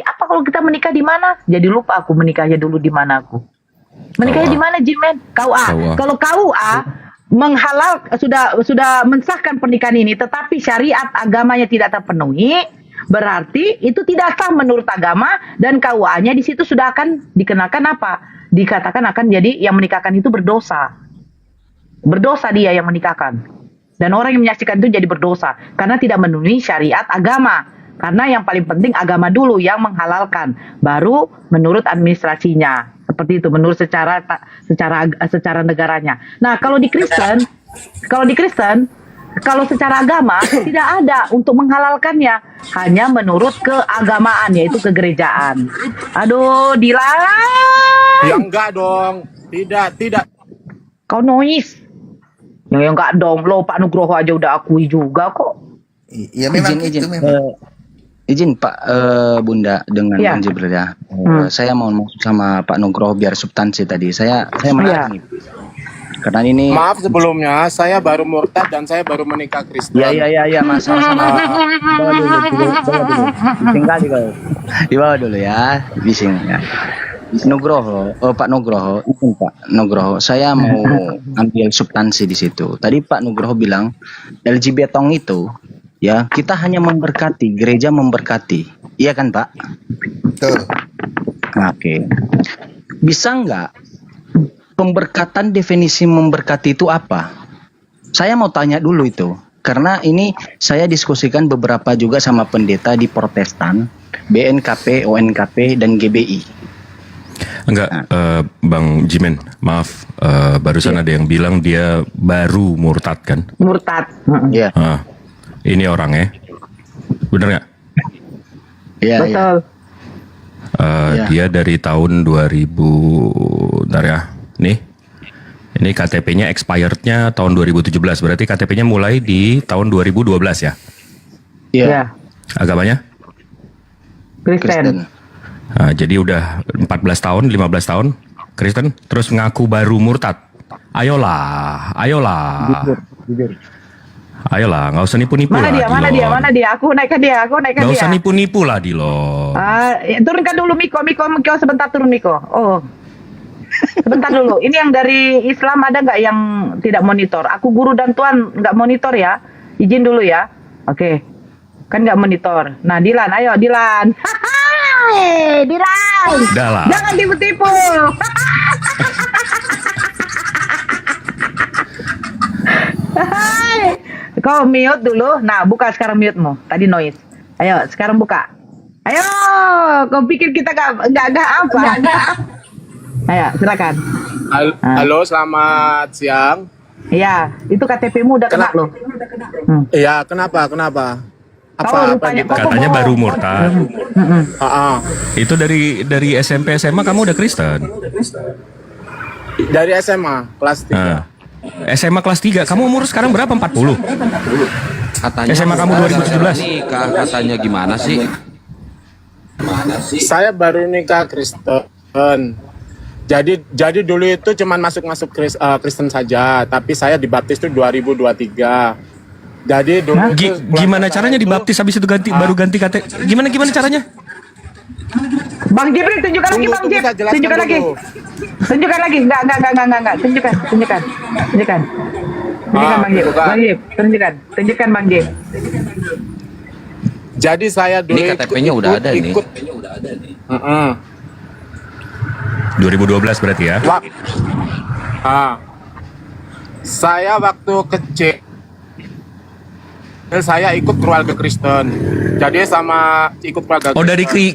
apa kalau kita menikah di mana? Jadi lupa aku menikahnya dulu di mana aku. Menikahnya di mana, Jimen? KUA. Kalau KUA menghalal sudah mensahkan pernikahan ini, tetapi syariat agamanya tidak terpenuhi, berarti itu tidak sah menurut agama dan KUA-nya di situ sudah akan dikenakan apa? Dikatakan akan jadi yang menikahkan itu berdosa. Berdosa dia yang menikahkan. Dan orang yang menyaksikan itu jadi berdosa karena tidak memenuhi syariat agama. Karena yang paling penting agama dulu yang menghalalkan, baru menurut administrasinya. Seperti itu menurut secara negaranya. Nah, kalau di Kristen, kalau secara agama tidak ada untuk menghalalkannya, hanya menurut keagamaan yaitu kegerejaan. Aduh, Dilan.
Ya enggak dong. Tidak.
Kau noise. Ya enggak dong, lo Pak Nugroho aja udah akui juga kok.
Iya memang itu memang.
Izin Pak Bunda dengan
Ya.
Bang Jibril ya. Saya mau masuk sama Pak Nugroho biar substansi tadi. Saya menarik nih. Karena ini
Maaf sebelumnya, saya baru murtad dan saya baru menikah Kristen.
ya Mas, sama-sama. Bawa dulu. Tinggal di bawah dulu ya, bising ya. Nugroho, Pak Nugroho, izin Pak Nugroho, saya mau ambil substansi di situ. Tadi Pak Nugroho bilang LGBT itu ya kita hanya memberkati, gereja memberkati, iya kan Pak?
Betul.
Oke. Bisa nggak pemberkatan, definisi memberkati itu apa? Saya mau tanya dulu itu. Karena ini saya diskusikan beberapa juga sama pendeta di Protestan, BNKP, ONKP, dan GBI.
Enggak, Bang Jimen, maaf, barusan ada yang bilang dia baru murtad kan?
Murtad.
Iya.
Ini orangnya, bener nggak?
Iya.
Betul.
Dia dari tahun 2000, bentar ya. Nih. Ini KTP-nya expired-nya tahun 2017. Berarti KTP-nya mulai di tahun 2012 ya?
Iya.
Agamanya?
Kristen.
Nah, jadi udah 14 tahun, 15 tahun Kristen, terus ngaku baru murtad. Ayolah. Ayolah, nggak usah nipu-nipu lah.
Mana dia? Aku naikkan dia.
Nggak usah nipu-nipu lah, Dilo.
Turunkan dulu Miko sebentar turun Miko. Oh. Sebentar dulu. Ini yang dari Islam ada nggak yang tidak monitor? Aku guru dan tuan nggak monitor ya. Izin dulu ya. Oke. Kan nggak monitor. Nah, Dilan, ayo Dilan. Dilan.
Udah lah.
Jangan tipu-tipu. Kau mute dulu. Nah, buka sekarang mute-mu. Tadi noise. Ayo, sekarang buka. Ayo, kau pikir kita nggak apa? Ayo, silakan.
Halo, selamat siang.
Iya, itu KTP-mu udah kena loh.
Iya, kenapa? Apa gitu?
Katanya baru murtad. Itu dari SMP SMA kamu udah Kristen?
Dari SMA kelas 3.
SMA kelas 3. Kamu umur sekarang berapa? 40?
Katanya
SMA kamu 2017.
nikah, katanya gimana sih?
Saya baru nikah Kristen. Jadi dulu itu cuman masuk Kristen saja, tapi saya dibaptis tuh 2023. Jadi dulu
Gimana caranya dibaptis habis itu baru ganti KTP? Gimana caranya?
Bang Jibril tunjukkan lagi Bang Jib. Tunjukkan lagi. Enggak. Tunjukkan Bang Jib. Tunjukkan Bang Jib.
Jadi saya dulu
Ini KTP-nya udah ada nih.
2012 berarti ya?
Saya waktu kecil saya ikut keluarga Kristen. Jadi sama ikut keluarga Kristen.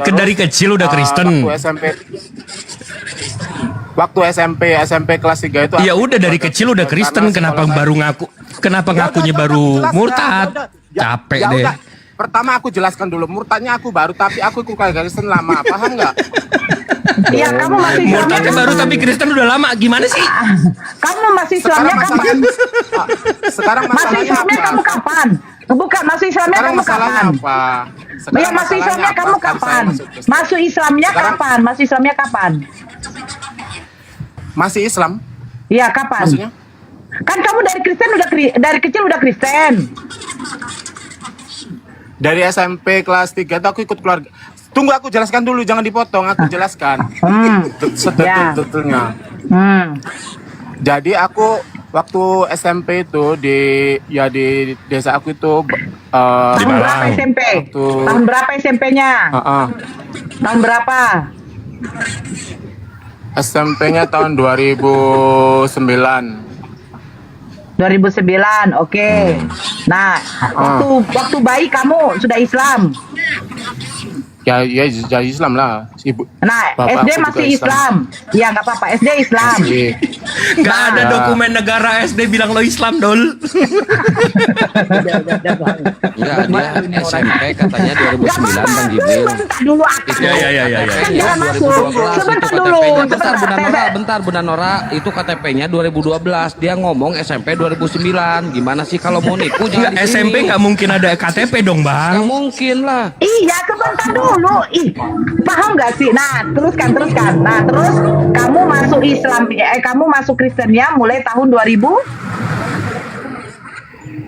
Oh, dari kecil udah Kristen.
Waktu SMP kelas 3 itu
Ya udah dari kecil udah Kristen, kenapa ngakunya baru murtad? Capek
ya
deh.
udah. Pertama aku jelaskan dulu, murtadnya aku baru, tapi aku ikut keluarga Kristen lama, paham nggak?
Iya, kamu masih
Murtadnya baru tapi Kristen udah lama, gimana sih?
Kamu masih Islamnya kapan?
Sekarang
Masih
masalahnya
Islamnya
apa?
kamu kapan? Bukan, masih Islamnya
Sekarang
kamu
masalahnya
kapan?
apa?
Ya, masih Islamnya kamu kapan? Masuk Islamnya kapan? Masih Islamnya kapan?
Masih Islam?
Iya, kapan?
Maksudnya?
Kan kamu dari kecil udah Kristen.
Dari SMP kelas 3 itu aku ikut keluarga. Tunggu aku jelaskan dulu, jangan dipotong, aku jelaskan. Sedetil-detilnya. Jadi aku waktu SMP itu di desa aku itu
Tahun berapa SMP? Tahun berapa SMP-nya? Tahun berapa?
SMP-nya tahun 2009.
2009, oke. Nah, waktu bayi kamu sudah Islam.
Ya jadi Islam lah. Ibu.
Nah,
Bapak
SD
aku
masih
juga
Islam. Iya, nggak apa-apa. SD Islam.
Nggak ada dokumen negara SD bilang lo Islam, Dol.
Enggak, dia SMP katanya 2009 Bang Jibril.
Sebentar dulu apa?
Ya.
Kan jangan masuk.
2012
Sebentar
itu
dulu.
KTP-nya. Bentar Bunda Nora, itu KTP-nya 2012. Dia ngomong SMP 2009. Gimana sih kalau mau nipu jangan di sini.
SMP nggak mungkin ada KTP dong, Bang.
Nggak mungkin lah.
Iya, sebentar dulu. Paham nggak sih? Nah, teruskan. Nah, terus kamu masuk Islam, kamu masuk Kristennya mulai tahun 2000?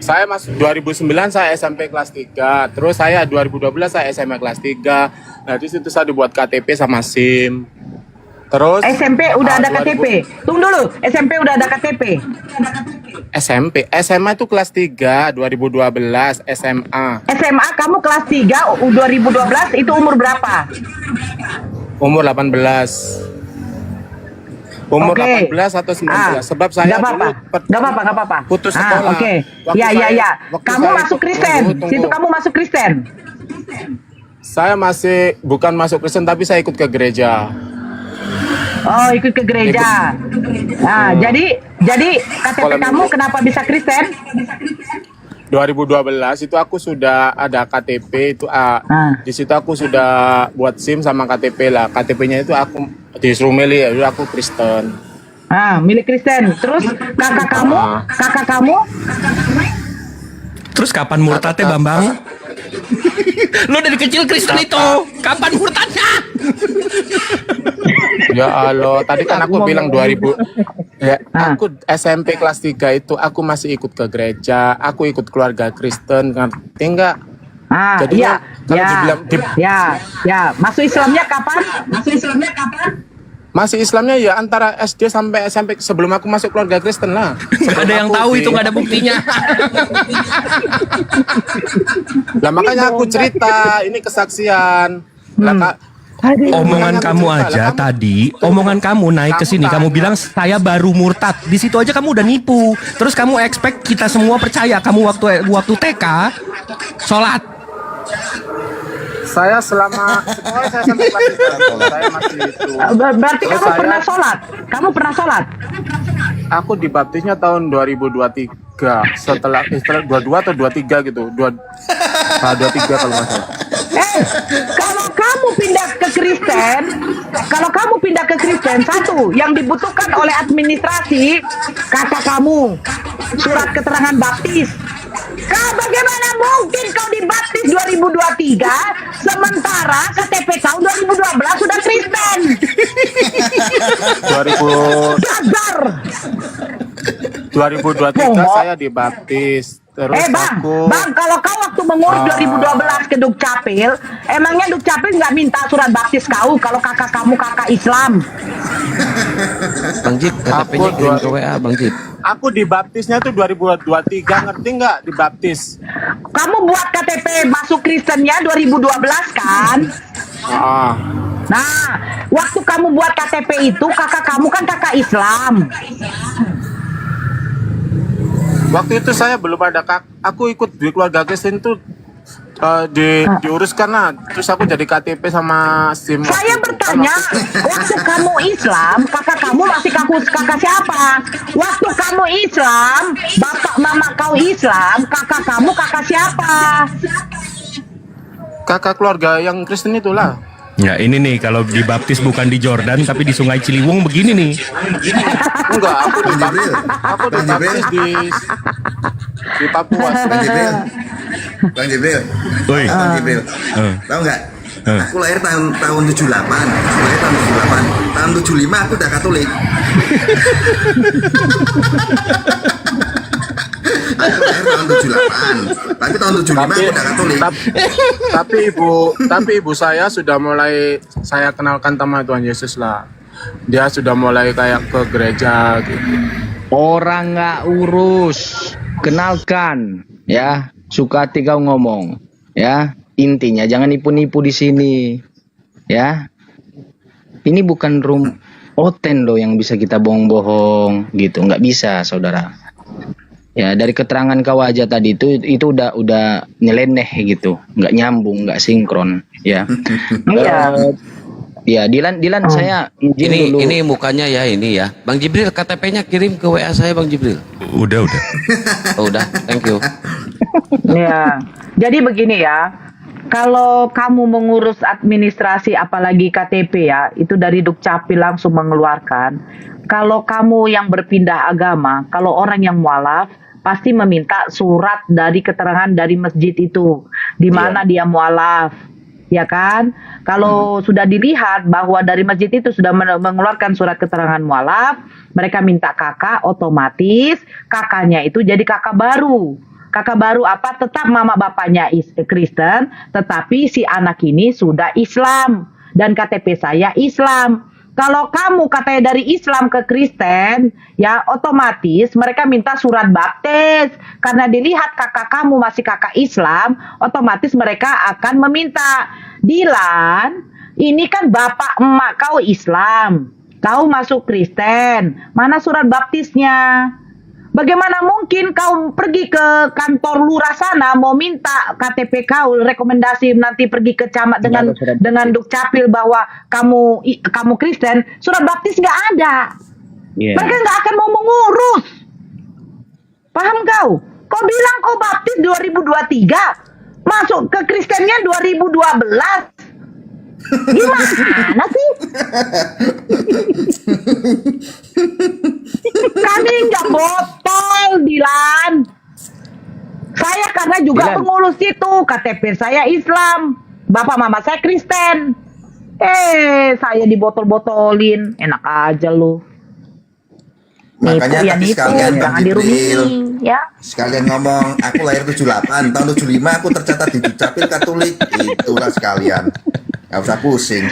Saya masuk 2009 saya SMP kelas 3. Terus saya 2012 saya SMA kelas 3. Nah, di situ saya dibuat KTP sama SIM. Terus
SMP udah ada KTP. Tunggu dulu, SMP udah ada KTP.
SMA itu kelas 3 2012 SMA.
SMA kamu kelas 3 2012 itu umur berapa?
Umur 18. Umur 18 atau 19. Sebab saya dulu
Nggak apa-apa.
putus sekolah.
Oke.
Waktu
Ya.
waktu
Kamu
saya
masuk
ikut-
Kristen.
tunggu.
Situ kamu masuk Kristen.
Saya masih bukan masuk Kristen tapi saya ikut ke gereja.
Oh, ikut ke gereja. Nah, jadi KTP kamu kenapa bisa Kristen?
2012 itu aku sudah ada KTP itu di situ aku sudah buat SIM sama KTP lah. KTP-nya itu aku disuruh milih ya, aku Kristen.
Milik Kristen. Terus kakak kamu?
Terus kapan murtadnya Bambang? Lo dari kecil Kristen itu, kapan murtadnya?
Ya Allah, tadi kan aku bilang 2000. Ya, aku SMP kelas 3 itu aku masih ikut ke gereja, aku ikut keluarga Kristen, ngerti enggak? Jadi
Masuk Islamnya kapan?
Masih Islamnya ya antara SD sampai SMP sebelum aku masuk keluarga Kristen lah.
Gak ada yang tahu itu, gak ada buktinya.
Lah makanya aku cerita, ini kesaksian.
Omongan kamu aja tadi, omongan kamu naik ke sini, kamu bilang saya baru murtad. Di situ aja kamu udah nipu. Terus kamu expect kita semua percaya kamu waktu TK sholat.
Saya selama sekolah saya sampai kelas 3, saya masih itu.
Berarti kamu pernah sholat? Kamu pernah sholat?
Aku dibaptisnya tahun 2023. Setelah 22 atau 23 gitu. 23 kalau nggak salah.
Kalau kamu pindah ke Kristen, satu yang dibutuhkan oleh administrasi kakak kamu surat keterangan baptis. Bagaimana mungkin kau dibaptis 2023 sementara KTP kau 2012 sudah Kristen?
2023 saya dibaptis. Terus
Bang, kalau kau waktu mengurus 2012 ke Dukcapil, emangnya Dukcapil nggak minta surat baptis kau kalau kakak kamu kakak Islam?
Bang Jip, KTP-nya kirim ke WA Bang Jip.
Aku dibaptisnya tuh 2023, ngerti nggak dibaptis?
Kamu buat KTP masuk Kristennya 2012 kan? Nah, waktu kamu buat KTP itu kakak kamu kan kakak Islam.
Waktu itu saya belum ada aku ikut di keluarga Kristen tuh diuruskan lah. Terus aku jadi KTP sama SIM.
Saya bertanya, waktu kamu Islam, kakak kamu masih kakak siapa? Waktu kamu Islam, bapak mama kau Islam, kakak kamu kakak siapa?
Kakak keluarga yang Kristen itulah.
Ya ini nih kalau dibaptis bukan di Jordan tapi di Sungai Ciliwung begini nih.
Enggak, aku dibaptis di Papua.
Bang Jibril.
Oi.
Bang Jibril. Tahu nggak? Aku lahir tahun 78. Lahir tahun 78. Tahun 75 aku udah Katolik. Aku lahir tahun 78. Tapi tahun 75 aku udah Katolik.
Tapi ibu saya sudah mulai saya kenalkan sama Tuhan Yesus lah. Dia sudah mulai kayak ke gereja gitu.
Orang nggak urus, kenalkan ya. Suka hati kau ngomong ya. Intinya jangan nipu-nipu di sini ya. Ini bukan room oten loh yang bisa kita bohong-bohong gitu, nggak bisa saudara. Ya dari keterangan kau aja tadi itu udah nyeleneh gitu, nggak nyambung, nggak sinkron ya. Ya Dilan saya izin dulu.
Ini mukanya ya ini ya. Bang Jibril KTP-nya kirim ke WA saya Bang Jibril.
Udah.
Oh, udah, thank you.
Ya, jadi begini ya. Kalau kamu mengurus administrasi apalagi KTP ya, itu dari Dukcapil langsung mengeluarkan. Kalau kamu yang berpindah agama, kalau orang yang mualaf pasti meminta surat dari keterangan dari masjid itu, di mana dia mualaf. Ya kan, kalau sudah dilihat bahwa dari masjid itu sudah mengeluarkan surat keterangan mualaf, mereka minta kakak, otomatis kakaknya itu jadi kakak baru. Kakak baru apa? Tetap mama bapaknya Kristen, tetapi si anak ini sudah Islam dan KTP saya Islam. Kalau kamu katanya dari Islam ke Kristen, ya otomatis mereka minta surat baptis. Karena dilihat kakak kamu masih kakak Islam, otomatis mereka akan meminta, Dilan, ini kan bapak emak kau Islam, kau masuk Kristen, mana surat baptisnya? Bagaimana mungkin kau pergi ke kantor lurah sana mau minta KTP kau, rekomendasi nanti pergi ke camat dengan Dukcapil bahwa kamu Kristen, surat baptis nggak ada. Mereka nggak akan mau mengurus. Paham kau? Kau bilang kau baptis 2023, masuk ke Kristennya 2012. Gimana sih? Kami nggak botol, Dilan. Saya karena juga
Dilan.
pengurus itu, KTP saya Islam, bapak mama saya Kristen. Saya dibotol-botolin, enak aja lu.
Makanya
Nipu ya
tadi
nipu,
sekalian Bang
jangan
Jibril
dirumini, ya.
sekalian ngomong aku lahir 78 tahun 75 aku tercatat di Dukcapil Katolik, itulah sekalian, nggak usah pusing.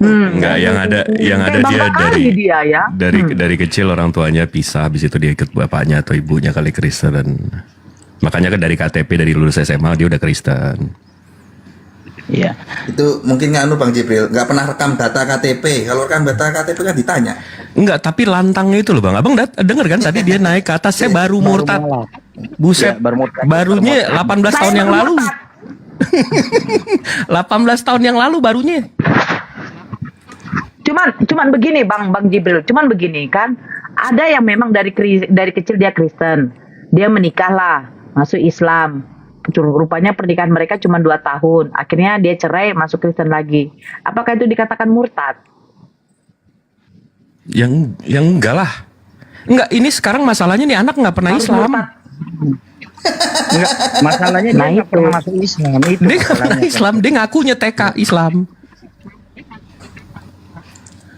Enggak, yang ada dia
Bangga kali dia ya.
dari kecil orang tuanya pisah, habis itu dia ikut bapaknya atau ibunya kali Kristen, dan makanya kan dari KTP dari lulus SMA dia udah Kristen.
Iya.
Itu mungkin nganu Bang Jibril nggak pernah rekam data KTP. Kalau rekam data KTP kan ditanya.
Enggak, tapi lantangnya itu loh Bang. Abang denger kan tadi dia naik ke atas, saya baru murtad. Buset,
Ya, baru murtad.
barunya 18 tahun yang lalu. 18 tahun yang lalu barunya.
Cuman begini Bang Jibril, cuman begini kan, ada yang memang dari kecil dia Kristen, dia menikahlah, masuk Islam. Rupanya pernikahan mereka cuma 2 tahun, akhirnya dia cerai masuk Kristen lagi. Apakah itu dikatakan murtad?
Yang enggak lah. Enggak, ini sekarang masalahnya nih anak nggak pernah
Harus
Islam.
murtad.
Enggak, masalahnya dia
Nah,
nggak
itu.
pernah masuk Islam itu.
Dia nggak pernah Islam, dia ngakunya TK Islam.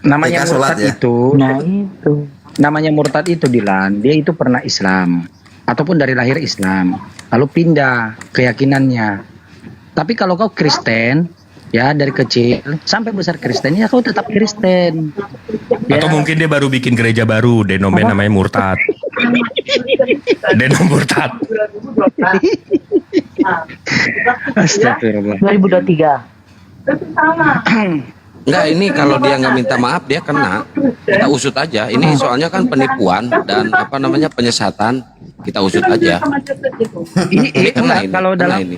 Namanya
TK sholat
murtad
ya?
itu,
Nah itu.
namanya murtad itu Dilan, dia itu pernah Islam ataupun dari lahir Islam, lalu pindah keyakinannya. Tapi kalau kau Kristen, ya dari kecil sampai besar Kristen, ya kau tetap Kristen. Ya.
Atau mungkin dia baru bikin gereja baru, denomen namanya murtad. Denom murtad.
Astagfirullah.
2023.
Enggak, ini kalau dia nggak minta maaf dia kena. Kita usut aja. Ini soalnya kan penipuan dan penyesatan. Kita usut aja. Ini kena
Enggak,
ini.
kalau
kena
dalam
ini.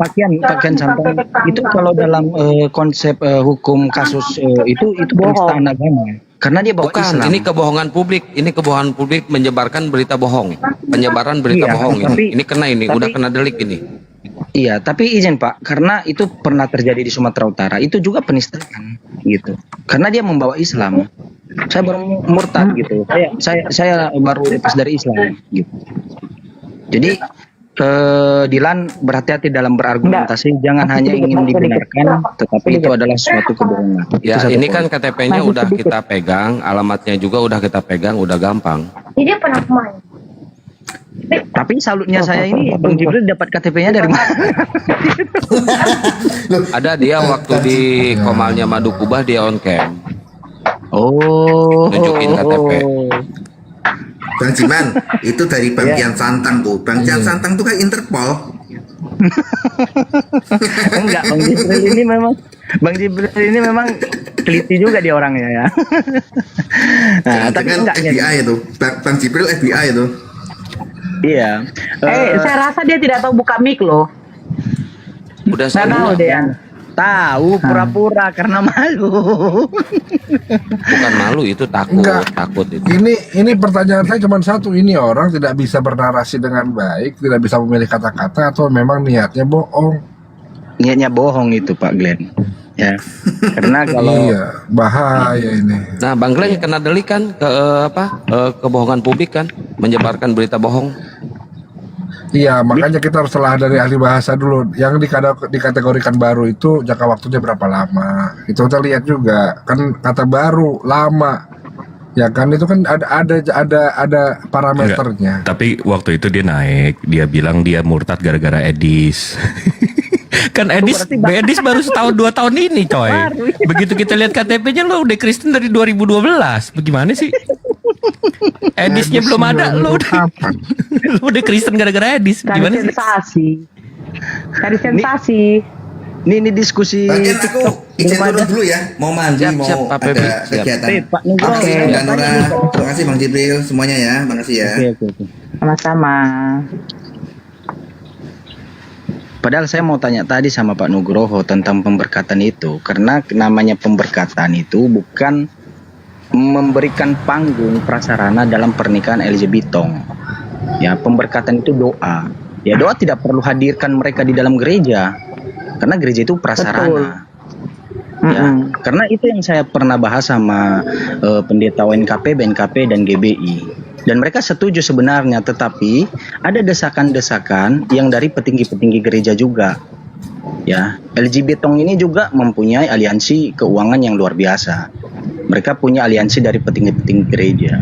pakaian santai itu kalau dalam konsep hukum kasus itu penistaan agama. Karena dia bawa
Bukan,
Islam.
ini kebohongan publik. Ini kebohongan publik menyebarkan berita bohong. Penyebaran berita
Iya,
bohong
tapi-
ini. Ini kena ini, udah kena delik ini.
Iya, tapi izin Pak, karena itu pernah terjadi di Sumatera Utara, itu juga penistaan gitu. Karena dia membawa Islam. Saya baru murtad gitu. Saya baru lepas dari Islam gitu. Jadi Dilan berhati-hati dalam berargumentasi, jangan hanya ingin dibenarkan, tetapi itu adalah suatu kebohongan.
Ya,
Itu satu
ini
poin.
kan KTP-nya udah kita pegang, alamatnya juga udah kita pegang, udah gampang.
Jadi pernah main.
Tapi salutnya saya ini Bang Jibril dapat KTP-nya dari mana?
Ada dia waktu di Komalnya Madu Kubah dia on cam.
Oh,
Nunjukin KTP.
Bang Jiman, itu dari Bang Kian Santang tuh. Bang Kian Santang tuh kan Interpol.
Enggak, Bang Jibril ini memang teliti juga dia orangnya ya. Nah, tapi
Dengan
enggak ya.
FBI itu. Bang Jibril FBI itu.
Iya.
Saya rasa dia tidak tahu buka mic loh.
Udah
Nggak
saya
tahu
bilang,
dia.
Tahu pura-pura karena malu.
bukan malu itu takut,
Enggak.
takut itu.
Ini pertanyaan saya cuma satu, ini orang tidak bisa bernarasi dengan baik, tidak bisa memilih kata-kata, atau memang niatnya bohong?
Niatnya bohong itu Pak Glenn. Ya. Karena kalau
Iya, bahaya ini.
Nah, Bang Glenn kena delik kan kebohongan publik kan, menyebarkan berita bohong.
Iya, makanya kita harus telah dari ahli bahasa dulu. Yang dikategorikan baru itu jangka waktunya berapa lama? Itu kita lihat juga. Kan kata baru, lama. Ya kan itu kan ada parameternya.
Tapi waktu itu dia naik, dia bilang dia murtad gara-gara Edis. Kan Edis baru setahun 2 tahun ini coy. Begitu kita lihat KTP-nya lo udah Kristen dari 2012. Bagaimana sih? Edisnya belum ada, lo udah Kristen gara-gara Edis.
Cari
Gimana sih?
sensasi. Cari sensasi.
ini diskusi
Bagian aku izin turun dulu ya. Mau mandi,
Siap,
mau
siap, Pak
ada
Febri, siap.
kegiatan.
Pak Nugroho.
Oke, Mbak Nora. Terima kasih Bang Jibril semuanya ya. Terima kasih ya.
Oke.
Sama-sama.
Padahal saya mau tanya tadi sama Pak Nugroho tentang pemberkatan itu, karena namanya pemberkatan itu bukan memberikan panggung prasarana dalam pernikahan LGBT. Ya, pemberkatan itu doa. Ya, doa tidak perlu hadirkan mereka di dalam gereja. Karena gereja itu prasarana. Ya, karena itu yang saya pernah bahas sama pendeta ONKP, BNKP, dan GBI. Dan mereka setuju sebenarnya, tetapi ada desakan-desakan yang dari petinggi-petinggi gereja juga. Ya, LGBT Tong ini juga mempunyai aliansi keuangan yang luar biasa. Mereka punya aliansi dari petinggi-petinggi gereja.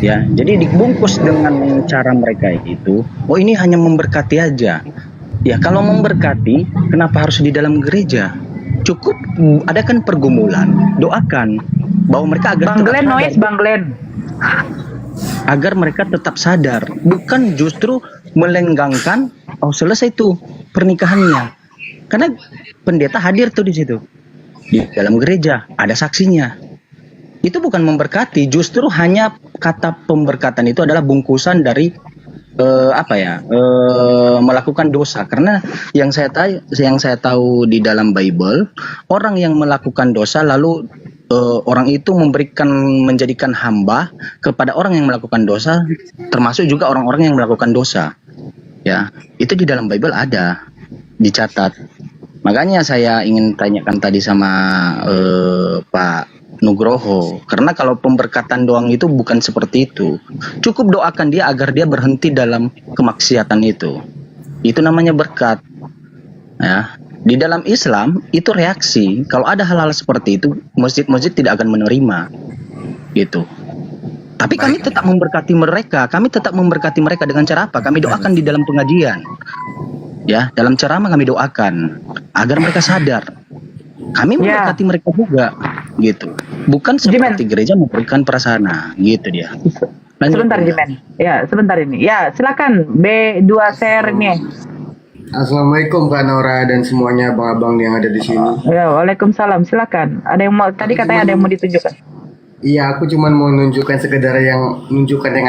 Ya, jadi dibungkus dengan cara mereka itu, oh ini hanya memberkati aja. Ya, kalau memberkati, kenapa harus di dalam gereja? Cukup adakan pergumulan, doakan bahwa mereka agar
Bang Glenn, noise Bang Glenn.
agar mereka tetap sadar, bukan justru melenggangkan, oh selesai tuh pernikahannya. Karena pendeta hadir tuh di situ. Di dalam gereja ada saksinya. Itu bukan memberkati, justru hanya kata pemberkatan itu adalah bungkusan dari melakukan dosa. Karena yang saya tahu di dalam Bible, orang yang melakukan dosa lalu orang itu menjadikan hamba kepada orang yang melakukan dosa, termasuk juga orang-orang yang melakukan dosa. Ya, itu di dalam Bible ada, dicatat. Makanya saya ingin tanyakan tadi sama Pak Nugroho, karena kalau pemberkatan doang itu bukan seperti itu. Cukup doakan dia agar dia berhenti dalam kemaksiatan itu. Itu namanya berkat. Ya, di dalam Islam itu reaksi. Kalau ada hal-hal seperti itu, masjid-masjid tidak akan menerima. Gitu. Tapi kami tetap memberkati mereka. Kami tetap memberkati mereka dengan cara apa? Kami doakan di dalam pengajian. Ya, dalam ceramah kami doakan agar mereka sadar. Kami memberkati mereka juga, gitu. Bukan seperti gereja memberikan prasarana, gitu dia. Lanjut.
Sebentar Jimen. Ya, sebentar ini. Ya, silakan B2 share nih.
Assalamualaikum Kak Nora dan semuanya abang-abang yang ada di sini.
Ya, waalaikumsalam. Silakan. Ada yang mau tadi katanya ada yang mau ditunjukkan.
Iya, aku cuma mau nunjukkan sekedar yang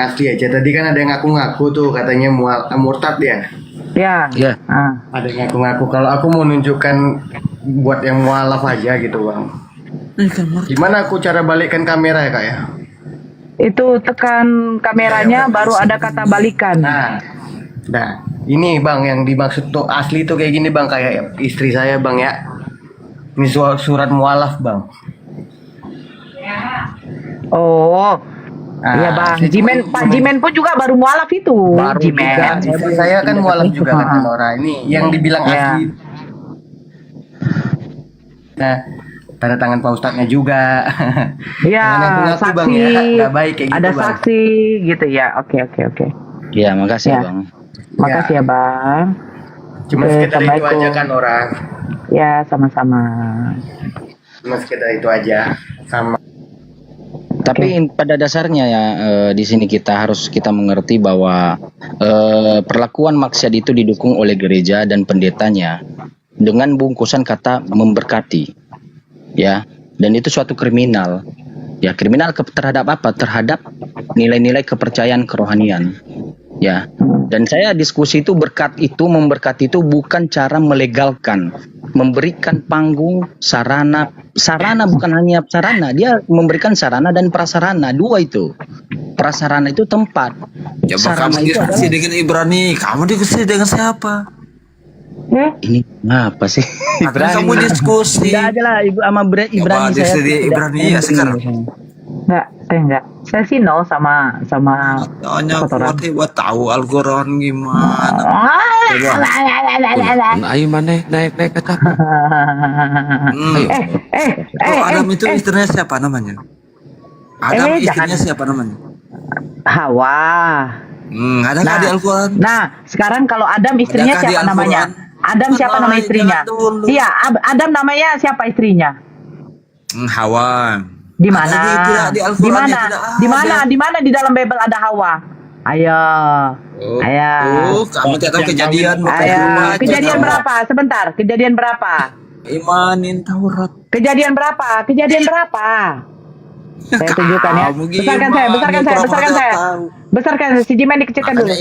asli aja. Tadi kan ada yang ngaku-ngaku tuh katanya murtad ya.
Ya.
Ya.
Ada yang ngaku-ngaku. Kalau aku mau nunjukkan buat yang mualaf aja gitu bang. Gimana aku cara balikkan kamera ya kak ya?
Itu tekan kameranya baru ada kata balikan.
Nah, ini bang yang dimaksud tuh asli tuh kayak gini bang, kayak istri saya bang ya. Ini surat mualaf bang.
Oh. Iya bang, Pak Jimen pun juga baru mualaf itu.
Baru juga. Istri saya kan mualaf juga kan Nora. Ini yang dibilang asli. Nah, tanda tangan Pak Ustadznya juga.
Iya, saksi.
Bang, ya. Nggak baik kayak
ada
gitu, bang.
saksi gitu ya. Oke.
Ya, makasih
Ya.
bang.
Makasih ya bang.
Cuma sekedar itu aja kan Nora.
Ya, sama-sama.
Cuma sekedar itu aja. Sama.
Tapi pada dasarnya ya di sini kita mengerti bahwa perlakuan maksiat itu didukung oleh gereja dan pendetanya dengan bungkusan kata memberkati, ya, dan itu suatu kriminal, ya, kriminal terhadap apa? Terhadap nilai-nilai kepercayaan kerohanian, ya. Dan saya diskusi itu memberkati itu bukan cara melegalkan, memberikan panggung, sarana bukan hanya sarana, dia memberikan sarana dan prasarana, dua itu. Prasarana itu tempat.
Ya kamu diskusi dengan Ibrani, kamu diskusi dengan siapa?
Ini apa sih?
Ibrani. Kamu diskusi.
Tidak ada lah ibu sama Ibrani.
Ya, saya Ibrani ya sekarang.
Enggak. Saya sih no sama
Soalnya buat tahu Al-Quran gimana.
Ayo mana naik ke atas.
Adam itu istrinya siapa namanya? Adam istrinya siapa namanya?
Hawa.
Ada nggak di Al-Quran?
Nah, sekarang kalau Adam istrinya
Adakah
siapa namanya? Adam siapa nama istrinya? Iya, Adam namanya siapa istrinya?
Hawa.
Di mana? Di mana di dalam Bible ada Hawa? Ayo.
Kamu tidak tahu kejadian.
Kejadian berapa? Sebentar. Kejadian berapa?
Imanin Taurat.
Kejadian berapa? Saya tunjukkan ya. Besarkan saya. Besarkan si Jimen dikecilkan dulu.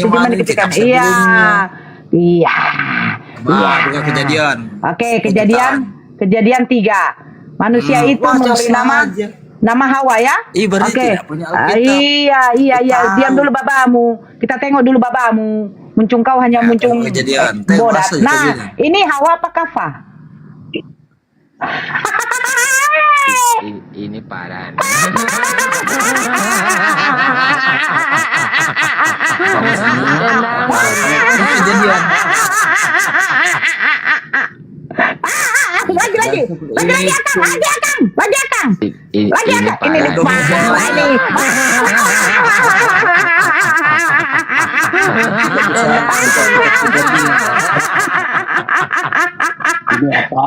Iya.
Bukan kejadian.
Oke, kejadian 3. Manusia itu memberi nama Nama Hawa ya?
Berarti
Oke.
tidak punya Alkitab.
Iya. Diam dulu babamu. Kita tengok dulu babamu. Muncung kau hanya muncung
Kejadian. Tengok
bodas.
saja
Nah,
kejadian.
ini Hawa apa Kafah?
Ini parah.
Kejadian.
Lagi Akang. Ini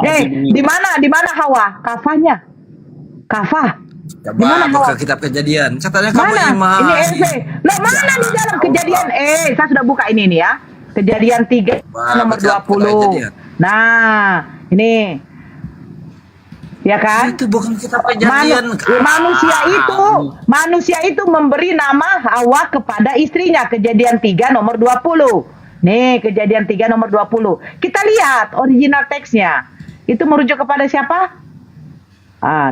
nih. Di mana Hawa? Kafahnya. Kafah.
Coba buka kitab Kejadian. Katanya kamu
Mana?
iman.
Ini RC. Loh, mana di dalam Kejadian? Saya sudah buka ini nih ya. Kejadian 3 nomor
baca
20.
Kejadian.
Nah, ini. Ya kan?
Itu bukan kitab Kejadian.
Manusia itu memberi nama Hawa kepada istrinya. Kejadian 3 nomor 20. Nih, Kejadian 3 nomor 20. Kita lihat original teksnya. Itu merujuk kepada siapa?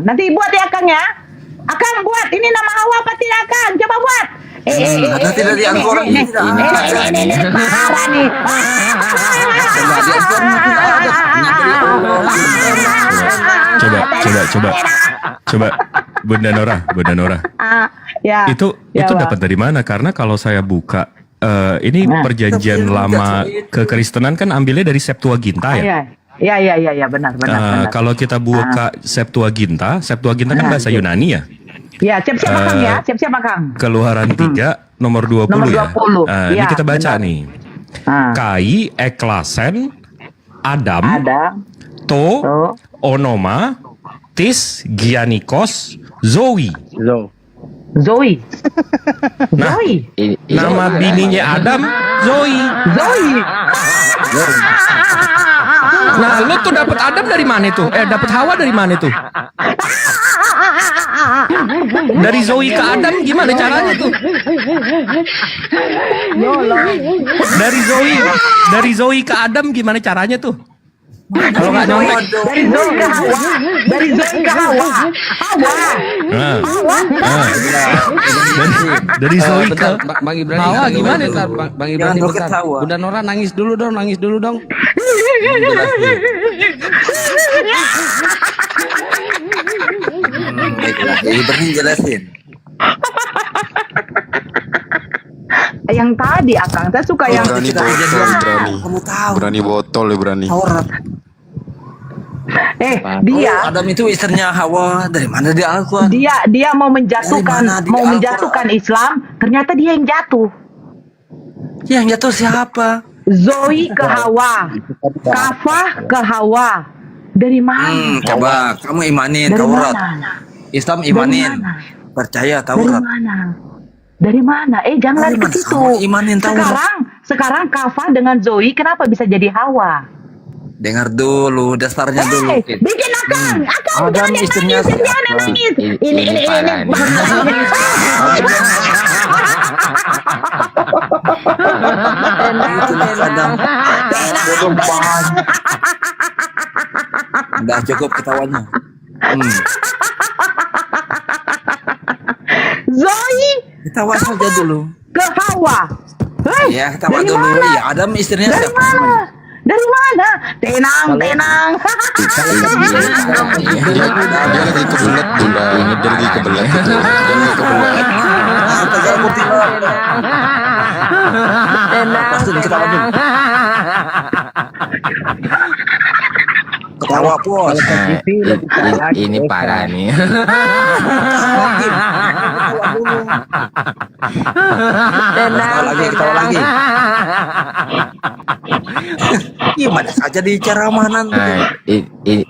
Nanti buat ya Akang ya. Akang buat. Ini nama Hawa apa tidak Akang? Coba buat.
Ada tidak di Al-Quran?
Ini parah nih.
Coba Bunda Nora.
Ya.
Itu
Bang.
dapat dari mana? Karena kalau saya buka ini perjanjian lama kekristenan kan ambilnya dari Septuaginta ya.
Iya, benar.
Kalau kita buka Septuaginta kan bahasa Yunani ya.
Ya, siap-siap Akang ya. Siap-siap Akang.
Keluaran 3 nomor 20
Nomor
ya.
20.
Ini
Ya,
kita baca
benar.
nih. Kai, Eklasen, Adam, To, Onoma, Tis, Gianikos, Zoe.
Zoe.
Nah, nama bininya Adam, Zoe. Nah, lu tuh dapat Adam dari mana itu? Dapat Hawa dari mana itu? Dari Zoe ke Adam gimana caranya tuh? Dari Zoe ke Adam gimana caranya tuh? Kalau nggak nyontek.
Dari Zoe ke Hawa.
Dari Zoe ke
Bang Ibrani.
Hawa gimana
bentar, Bang Ibrani
Jangan
bentar.
ketawa.
Bunda Nora nangis dulu dong.
Baiklah, Ibrani jelasin.
Yang tadi Akang, saya suka yang
Kamu tahu.
Berani botol ya berani.
Taurat.
dia
Adam itu istrinya Hawa. Dari mana dia Al-Quran?
dia mau
Dari mana
menjatuhkan
di Al-Quran?
Islam, ternyata dia yang jatuh.
Yang jatuh siapa?
Zoe ke Hawa, Kafah ke Hawa. Dari mana?
Coba kamu imanin
Dari
Taurat.
mana?
Islam imanin.
Dari mana?
Percaya
Dari
Taurat.
mana? Dari mana? Jangan
Dari
lari ke
mana
situ.
kamu imanin Taurat?
Sekarang Kafah dengan Zoe kenapa bisa jadi Hawa?
Dengar dulu dasarnya dulu.
Bikin Akang
Adam
jangan
istrinya
nangis,
siapa?
jangan nangis. Ini.
Itulah Adam. Udah cukup ketawanya.
Zoe
Ketawa saja dulu.
ke Hawa.
Ya, ketawa
dari
dulu.
mana?
Ya, Adam istrinya
Dari
siapa?
mana? Dari mana? Tenang.
Dia lagi kebelet Bunda. Dia lagi kebelet itu.
Pasti ketawa dulu. Ketawa bos.
Ini parah nih.
Ketawa lagi. Gimana saja di ceramah nanti.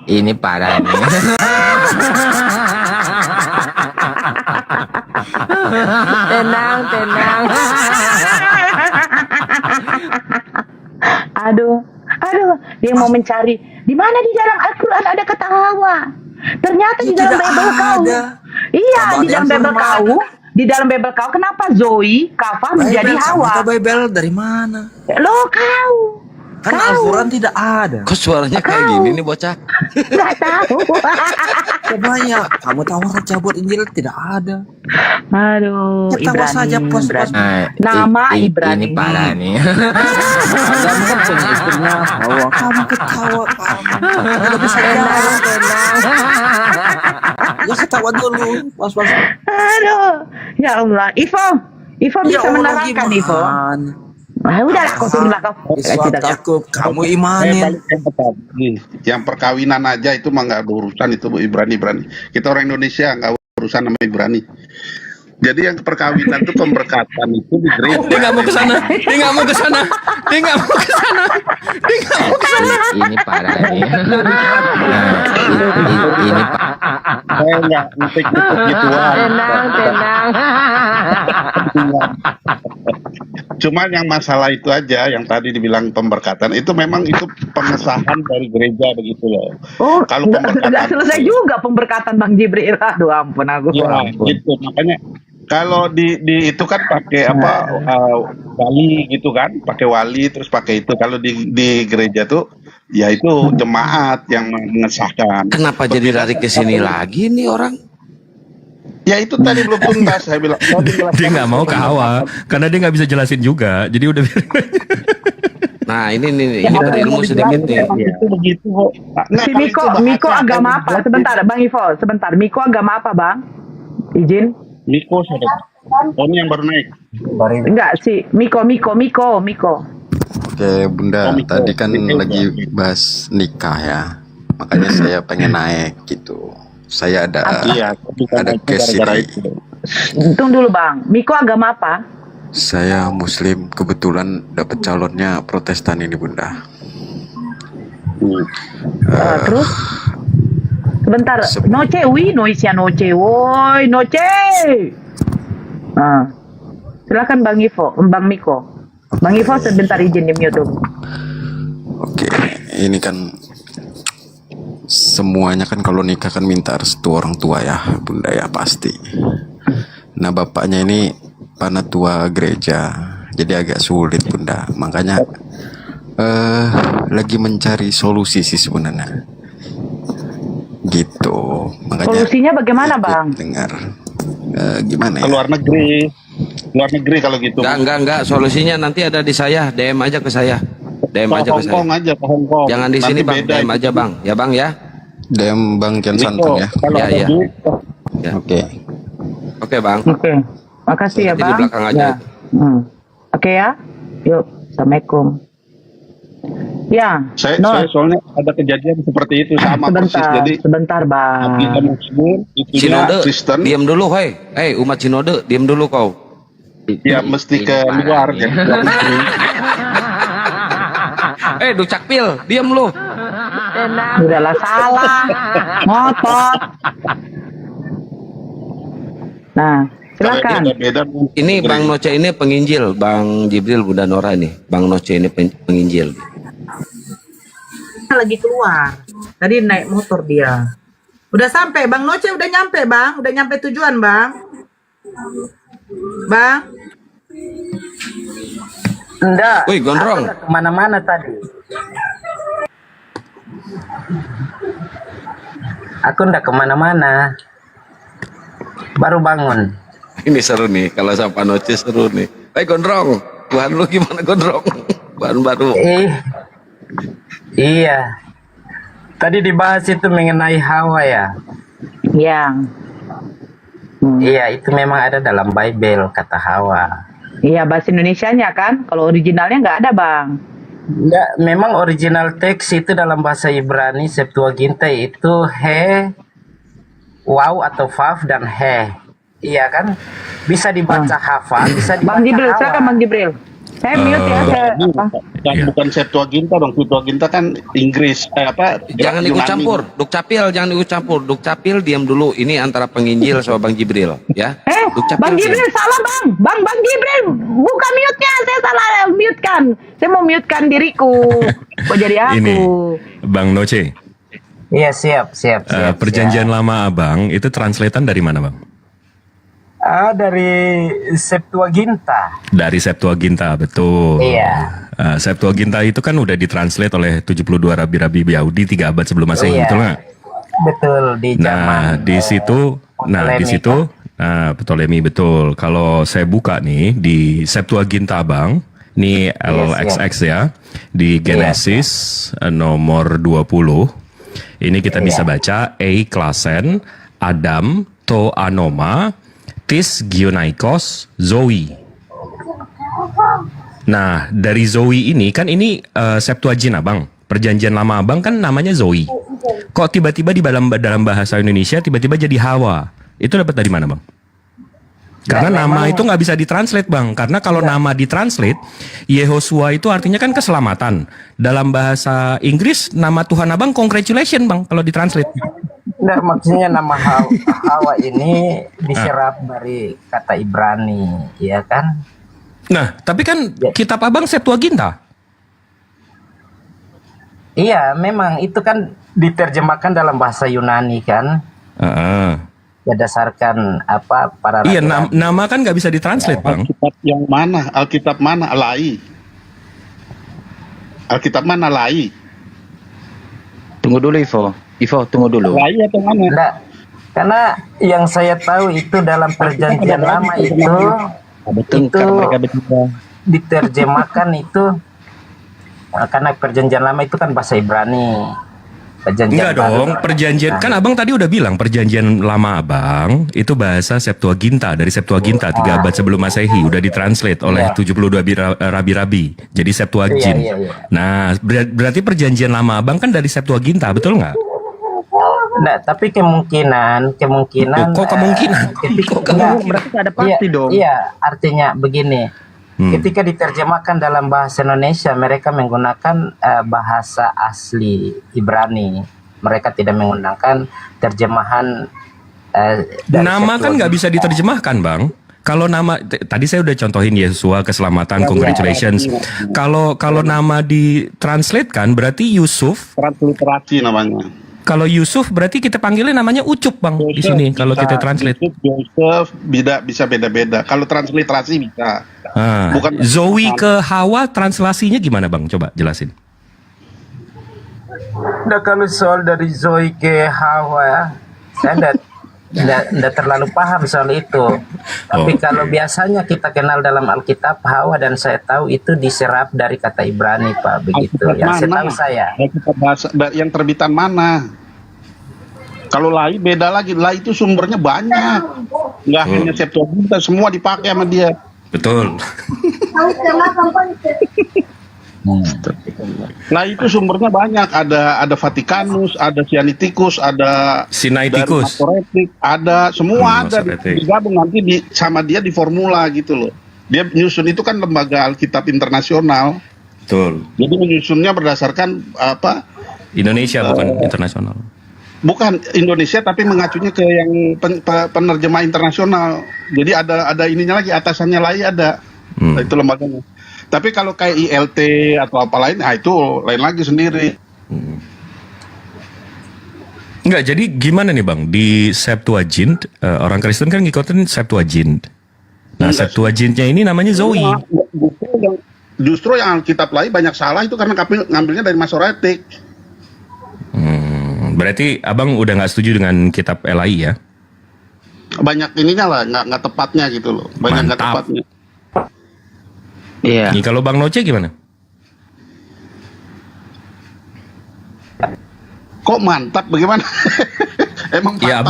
Ini parah nih.
Tenang. Aduh, dia mau mencari di mana di dalam Al-Quran ada kata Hawa. Ternyata di dalam
Tidak
Bible kau.
ada.
Iya,
Coba
di dalam Bible
Al-Quran
kau. Di dalam Bible kau kenapa Zoe, Kafah menjadi
Bible,
Hawa?
Kita Bible dari mana?
Lo kau.
Kan Al-Quran tidak ada.
Kok suaranya kayak gini nih bocah?
Nggak tahu.
Coba kamu Taurat cabut Injil tidak ada.
Aduh,
Ketawa
Ibrani.
saja pos.
Nama Ibrani.
Ini parah nih.
Kamu kan punya istrinya Hawa. Kamu ketawa kamu. Udah bisa jalan. Ya ketawa dulu. Pas.
Aduh, ya Allah. Ivo
Ya
bisa
Allah,
menerangkan Ivo.
gimana?
Udahlah, kau turunlah kau.
Takut kamu imanin.
Yang perkawinan aja itu mah nggak berurusan itu Bu, Ibrani. Kita orang Indonesia nggak urusan sama Ibrani. Jadi yang perkawinan itu pemberkatan itu di gereja.
Dia nggak mau ke sana. Dia nggak mau ke sana.
Ini parah nih. Ini
Saya nggak ngetik gituan.
Tenang.
Cuman yang masalah itu aja, yang tadi dibilang pemberkatan itu memang itu pengesahan dari gereja begitu loh.
Oh,
Kalau
nggak selesai juga pemberkatan Bang Jibril. Aduh, ampun aku.
Ya, gitu. Makanya kalau di itu kan pakai apa wali gitu kan, pakai wali terus pakai itu. Kalau di gereja tuh ya itu jemaat yang mengesahkan.
Kenapa jadi lari ke sini lagi nih orang?
Ya itu tadi belum tuntas saya bilang.
Dia nggak mau ke Hawa karena dia nggak bisa jelasin juga. Jadi udah
Nah ini berilmu sedikit nih.
Itu begitu kok.
Si Miko agama apa? Sebentar, Bang Ivo, sebentar. Miko agama apa, Bang? Izin?
Miko saudara. Oh ini yang baru naik.
Enggak sih, Miko.
Oke Bunda, tadi kan lagi bahas nikah ya. Makanya saya pengen naik gitu. Saya ada case ini.
Tunggu dulu, Bang. Miko agama apa?
Saya Muslim, kebetulan dapat calonnya Protestan ini Bunda.
Terus? Sebentar. Noce, woi, Noce. Silakan Bang Miko. Bang Ivo sebentar izin di mute dulu.
Oke, ini kan semuanya kan kalau nikah kan minta restu orang tua ya Bunda ya pasti. Nah bapaknya ini panatua gereja, jadi agak sulit Bunda. Makanya lagi mencari solusi sih sebenarnya. Gitu. Makanya
solusinya bagaimana Bang?
Dengar gimana ya?
Luar negeri kalau gitu.
Enggak. Solusinya nanti ada di saya. DM aja ke saya. DM aja ke saya.
Hongkong aja ke Hongkong.
Jangan di sini Bang. DM aja Bang. Ya Bang ya.
DM Bang Kian Santang ya.
Ya. Oke Bang.
Oke. Makasih ya
Nanti
Bang.
di belakang aja.
Ya. Oke ya. Yuk, Assalamualaikum. Ya.
Saya soalnya ada kejadian seperti itu sama persis. Jadi
sebentar Bang.
kita Muslim,
Sinode,
Kristen.
diam dulu, hei umat Sinode, diam dulu kau.
Ya mesti ke luar ya.
Dukcapil, diam lu.
Udahlah salah. Ngotot. Nah, silakan.
Ini Bang Noce ini penginjil, Bang Jibril Bunda Nora ini. Bang Noce ini penginjil.
Lagi keluar. Tadi naik motor dia. Udah sampai, Bang Noce udah nyampe, Bang. Udah nyampe tujuan, Bang. Bang.
Enggak.
Wih, gondrong.
Kemana-mana tadi. Aku enggak kemana-mana. Baru bangun.
Ini seru nih, kalau sama Noce seru nih. Gondrong. Tuhan lu gimana Gondrong? Baru.
Iya. Tadi dibahas itu mengenai Hawa ya.
Iya.
Iya, itu memang ada dalam Bible kata Hawa.
Iya, bahasa Indonesianya kan. Kalau originalnya nggak ada, Bang.
Enggak, memang original teks itu dalam bahasa Ibrani Septuaginta itu he, waw atau vav dan he. Iya kan? Bisa dibaca hafa, bisa dibaca
Bang Jibril,
Hawa.
silakan Bang Jibril. Saya mute ya.
Bukan Septuaginta dong, Septuaginta kan Inggris.
Jangan ikut campur, Dukcapil jangan ikut campur. Dukcapil diam dulu. Ini antara penginjil sama Bang Jibril, ya.
Bang Jibril salah Bang. Bang Jibril buka mute-nya, saya salah mute-kan. Saya mau mute-kan diriku. Kok jadi aku?
Ini Bang Noce.
Iya siap.
Perjanjian lama Abang itu translatean dari mana Bang?
Dari Septuaginta.
Dari Septuaginta, betul.
Iya.
Septuaginta itu kan udah ditranslate oleh 72 rabi-rabi Yahudi 3 abad sebelum Masehi,
Iya.
betul nggak?
Betul, di zaman
Di situ,
Ptolemy,
Ptolemy, betul. Kalau saya buka nih di Septuaginta Bang, ini LXX ya, di Genesis nomor 20. Ini kita bisa baca Klasen, Adam, To Anoma, Tis Gionaikos, Zoe. Nah, dari Zoe ini kan ini Septuagint Abang. Perjanjian Lama Abang kan namanya Zoe. Kok tiba-tiba di dalam bahasa Indonesia tiba-tiba jadi Hawa? Itu dapat dari mana, Bang? Karena nama itu nggak bisa ditranslate, Bang. Karena kalau nama ditranslate, Yehosua itu artinya kan keselamatan. Dalam bahasa Inggris, nama Tuhan Abang congratulation, Bang, kalau ditranslate.
Nah, maksudnya nama Hawa ini diserap dari kata Ibrani, ya kan?
Nah, tapi kan kitab Abang Septuaginta.
Iya, memang itu kan diterjemahkan dalam bahasa Yunani kan? Berdasarkan apa para
Iya, nama kan nggak bisa ditranslate, Bang.
Alkitab yang mana? Alkitab mana? Lai. Alkitab mana? Lai.
Tunggu dulu Ivo, tunggu dulu.
Lai atau mana?
Enggak. Karena yang saya tahu itu dalam perjanjian lama itu diterjemahkan itu karena perjanjian lama itu kan bahasa Ibrani.
Enggak dong, perjanjian kan Abang tadi udah bilang perjanjian lama Abang itu bahasa Septuaginta, dari Septuaginta 3 abad sebelum Masehi udah ditranslate oleh 72 rabi-rabi. Jadi Septuagint. Nah, berarti perjanjian lama Abang kan dari Septuaginta, betul nggak?
Nah, tapi kemungkinan
kok kemungkinan?
Berarti ada pasti dong. Iya, artinya begini. Ketika diterjemahkan dalam bahasa Indonesia, mereka menggunakan bahasa asli Ibrani. Mereka tidak menggunakan terjemahan.
Nama kan nggak bisa diterjemahkan, Bang. Kalau nama tadi saya udah contohin Yesua keselamatan, congratulations. Kalau nama ditranslate kan berarti Yusuf.
Transliterasi namanya.
Kalau Yusuf berarti kita panggilnya namanya Ucup, Bang, Yusuf, di sini kalau kita translate.
Yusuf bisa beda-beda. Kalau transliterasi bisa.
Bukan Zoe ke Hawa translasinya gimana, Bang? Coba jelasin.
Nah, kalau soal dari Zoe ke Hawa, saya tidak terlalu paham soal itu. Tapi kalau biasanya kita kenal dalam Alkitab, Hawa dan saya tahu itu diserap dari kata Ibrani, Pak, begitu. Yang setahu saya.
Yang terbitan mana? Kalau Lai beda lagi. Lai itu sumbernya banyak. Nggak hanya Septuaginta, semua dipakai sama dia.
Betul.
Nah itu sumbernya banyak, ada Vatikanus, ada Sinaiticus, ada
Sinaiticus,
ada semua ada digabung nanti sama dia di formula gitu loh. Dia menyusun itu kan lembaga Alkitab internasional.
Betul.
Jadi menyusunnya berdasarkan apa?
Indonesia bukan internasional.
Bukan Indonesia tapi mengacunya ke yang penerjemah internasional. Jadi ada ininya lagi, atasannya lagi ada. Itu lembaganya. Tapi kalau kayak ILT atau apa lain, itu lain lagi sendiri.
Enggak, jadi gimana nih Bang? Di Septuagint, orang Kristen kan ngikutin Septuagint. Nah, Septuagintnya ini namanya Zoe.
Justru yang Alkitab lain banyak salah itu karena ngambilnya dari Masoretik.
Berarti Abang udah nggak setuju dengan kitab LAI ya?
Banyak ininya lah, nggak tepatnya gitu loh. Banyak nggak tepatnya.
Iya.
Nih, kalau Bang Noce gimana?
Kok mantap bagaimana? Emang
ya,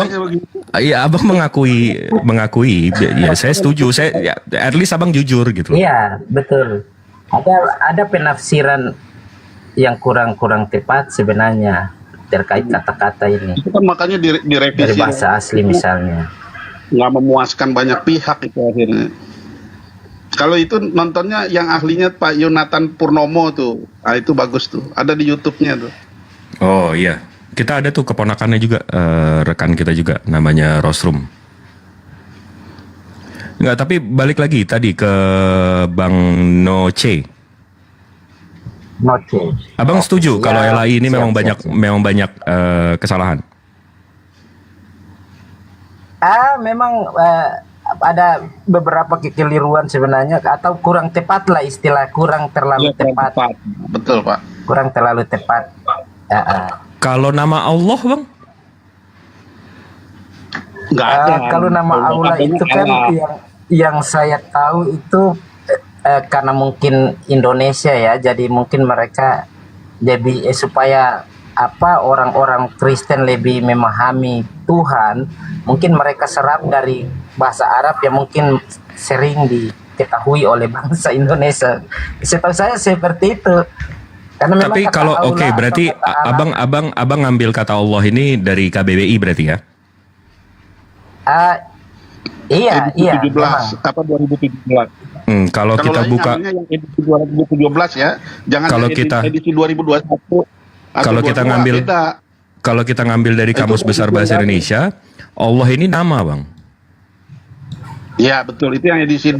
Abang mengakui. Ya saya setuju. Saya at least Abang jujur gitu.
Iya, betul. Ada penafsiran yang kurang tepat sebenarnya terkait kata-kata ini.
Itu kan makanya direvisi
dari bahasa asli misalnya.
Nggak memuaskan banyak pihak itu akhirnya. Kalau itu nontonnya yang ahlinya Pak Yonatan Purnomo tuh, itu bagus tuh, ada di YouTube-nya tuh.
Oh iya, kita ada tuh keponakannya juga, rekan kita juga, namanya Rosrum. Enggak, tapi balik lagi tadi ke Bang Noce. Abang setuju kalau LAI ini memang banyak
Memang ada beberapa kekeliruan sebenarnya, atau kurang tepat lah istilah, kurang terlalu tepat.
Betul, Pak.
Kurang terlalu tepat.
Kalau nama Allah, Bang?
Nggak ada.
Kalau nama Allah itu kan yang saya tahu itu karena mungkin Indonesia ya, jadi mungkin mereka jadi supaya orang-orang Kristen lebih memahami Tuhan, mungkin mereka serap dari bahasa Arab yang mungkin sering diketahui oleh bangsa Indonesia. Setahu saya seperti itu. Karena
Tapi kalau berarti abang ngambil kata Allah ini dari KBBI berarti ya?
Iya.
2017 apa 2017?
Kalau kita buka
yang edisi 2017 ya, jangan
kalau
edisi 2021.
Kalau kita ngambil dari Kamus Besar Bahasa Indonesia, Allah ini nama, Bang.
Ya betul, itu yang edisi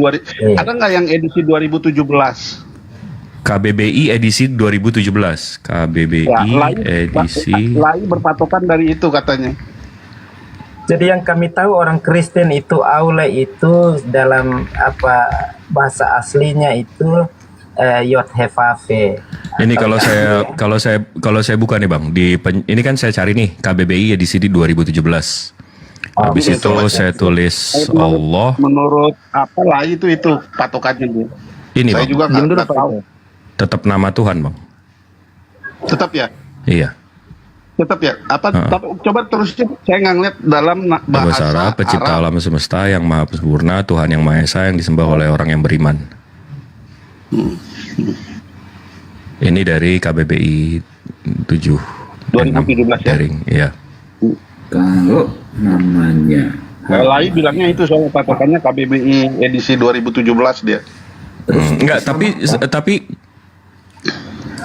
Ada nggak yang edisi 2017?
KBBI edisi 2017. KBBI edisi.
Lain berpatokan dari itu katanya.
Jadi yang kami tahu orang Kristen itu aula itu dalam bahasa aslinya itu Yod Hevafe.
Ini kalau saya buka nih, Bang, ini kan saya cari nih KBBI edisi di 2017. Habis itu saya tulis Allah.
Menurut lah itu patokannya dia.
Ini,
saya
Bang.
juga nggak tahu.
Tetap nama Tuhan, Bang.
Tetap ya.
Iya.
Tetap ya. Coba terus, saya nggak ngeliat dalam bahasa
Arab, pencipta alam semesta yang maha sempurna, Tuhan yang maha esa yang disembah oleh orang yang beriman. Ini dari KBBI
2017
daring, ya.
Kalau namanya
lain bilangnya itu soal patokannya KBBI edisi 2017 dia.
Enggak, tapi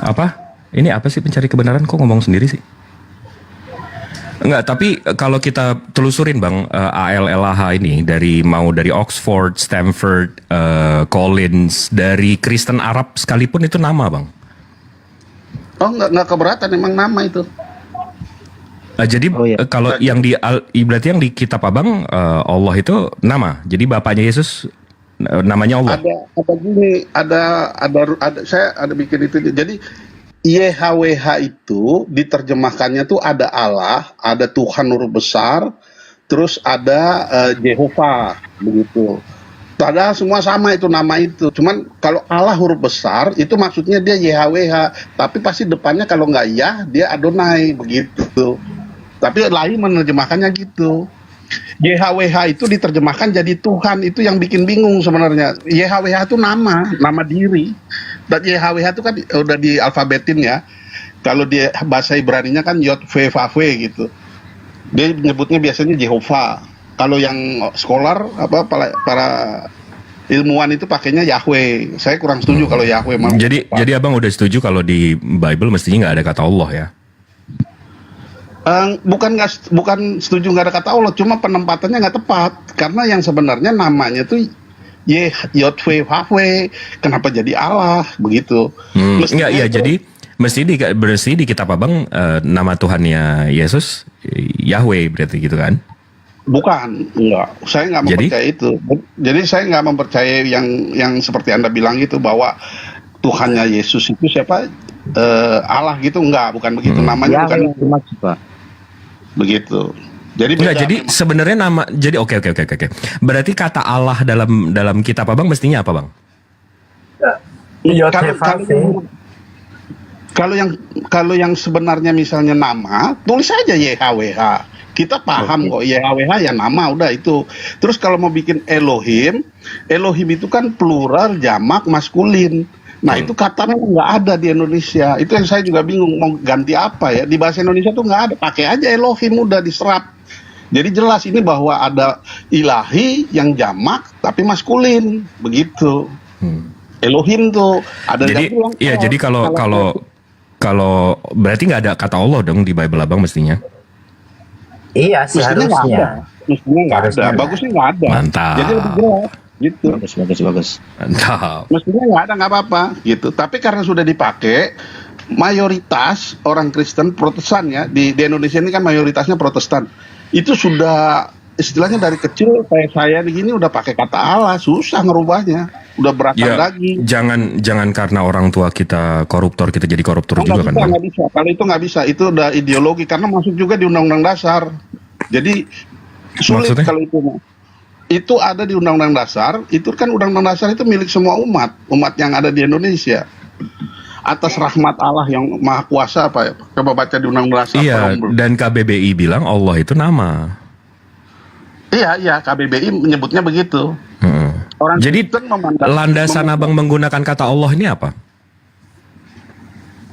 apa? Ini apa sih pencari kebenaran kok ngomong sendiri sih? Enggak, tapi kalau kita telusurin, Bang, ALLAH ini dari Oxford, Stanford, Collins, dari Kristen Arab sekalipun itu nama, Bang.
Oh, nggak keberatan, emang nama itu.
Jadi kalau yang berarti yang di kitab Abang Allah itu nama. Jadi bapaknya Yesus namanya Allah. Saya ada bikin itu. Jadi YHWH itu diterjemahkannya tuh ada Allah, ada Tuhan huruf besar, terus ada Jehovah begitu. Padahal semua sama itu nama itu. Cuman kalau Allah huruf besar itu maksudnya dia YHWH, tapi pasti depannya kalau nggak ya dia Adonai begitu. Tapi lain menerjemahkannya gitu. YHWH itu diterjemahkan jadi Tuhan, itu yang bikin bingung sebenarnya. YHWH itu nama diri. Dan YHWH itu kan udah di alfabetin ya. Kalau di bahasa Ibraninya kan Yod Ve Vav Ve gitu. Dia nyebutnya biasanya Jehovah. Kalau yang scholar para ilmuwan itu pakainya Yahweh. Saya kurang setuju kalau Yahweh. Jadi Abang udah setuju kalau di Bible mestinya nggak ada kata Allah ya?
Bukan setuju nggak ada kata Allah, cuma penempatannya nggak tepat karena yang sebenarnya namanya tuh Yod Ve Vav Ve, kenapa jadi Allah begitu?
Jadi mesti di kitab Abang nama Tuhannya Yesus Yahweh berarti gitu kan?
Bukan, enggak. Saya nggak mempercaya itu. Jadi saya nggak mempercaya yang seperti Anda bilang itu bahwa Tuhannya Yesus itu siapa? Allah gitu, bukan begitu namanya.
Ya,
bukan Pak. Begitu.
Jadi sebenarnya nama oke. Berarti kata Allah dalam kitab Abang mestinya apa, Bang?
Kalau yang sebenarnya misalnya nama, tulis aja YHWH. Kita paham kok YHWH ya nama udah itu. Terus kalau mau bikin Elohim itu kan plural, jamak, maskulin. Nah itu katanya nggak ada di Indonesia. Itu yang saya juga bingung mau ganti apa ya. Di bahasa Indonesia tuh nggak ada. Pakai aja Elohim udah diserap. Jadi jelas ini bahwa ada ilahi yang jamak tapi maskulin begitu. Elohim tuh ada.
Jadi kalau berarti nggak ada kata Allah dong di Bible Abang mestinya.
Iya seharusnya.
Mestinya nggak ada. Bagusnya nggak ada.
Mantap.
Jadi lebih jelas. Gitu.
Bagus.
Mantap.
Mestinya nggak apa-apa gitu. Tapi karena sudah dipakai, mayoritas orang Kristen Protestan ya di Indonesia ini kan mayoritasnya Protestan. Itu sudah istilahnya dari kecil kayak saya begini udah pakai kata Allah, susah ngerubahnya. Udah berakar
Ya,
lagi.
jangan karena orang tua kita koruptor kita jadi koruptor juga kan, Bang?
Nggak bisa. Kalau itu nggak bisa, itu udah ideologi karena masuk juga di Undang-Undang Dasar. Jadi sulit
Maksudnya?
kalau itu. Itu ada di Undang-Undang Dasar. Itu kan Undang-Undang Dasar itu milik semua umat yang ada di Indonesia. Atas rahmat Allah yang Maha Kuasa apa ya? Coba baca di Undang-Undang Dasar.
Iya,
tolong, Bro.
dan KBBI bilang Allah itu nama.
Iya, KBBI menyebutnya begitu. Orang
Jadi
Kristen
landasan abang menggunakan kata Allah ini apa?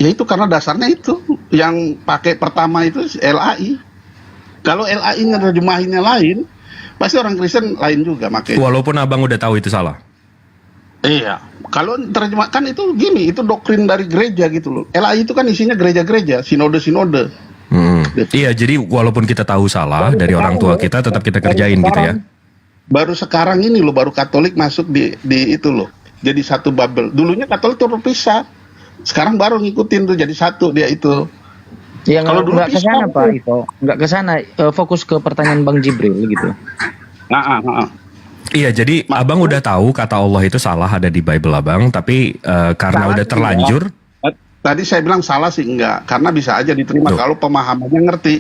Ya itu karena dasarnya itu yang pakai pertama itu LAI. Kalau LAI nerjemahinnya lain, pasti orang Kristen lain juga makanya.
Walaupun abang udah tahu itu salah.
Iya, kalau terjemahkan itu gini, itu doktrin dari gereja gitu loh. LAI itu kan isinya gereja-gereja, sinode-sinode.
Iya, jadi walaupun kita tahu salah dari orang tua kita, tetap kita kerjain gitu ya.
Baru sekarang ini loh, baru Katolik masuk di itu loh. Jadi satu bubble. Dulunya Katolik tuh berpisah. Sekarang baru ngikutin tuh jadi satu dia itu.
Yang
Kalau dulu
nggak ke sana Pak Ivo, nggak ke sana, fokus ke pertanyaan Bang Jibril gitu.
Iya, jadi abang udah tahu kata Allah itu salah ada di Bible abang, tapi karena
Salah
udah
sih
terlanjur.
enggak. Tadi saya bilang salah sih enggak, karena bisa aja diterima kalau pemahamannya ngerti.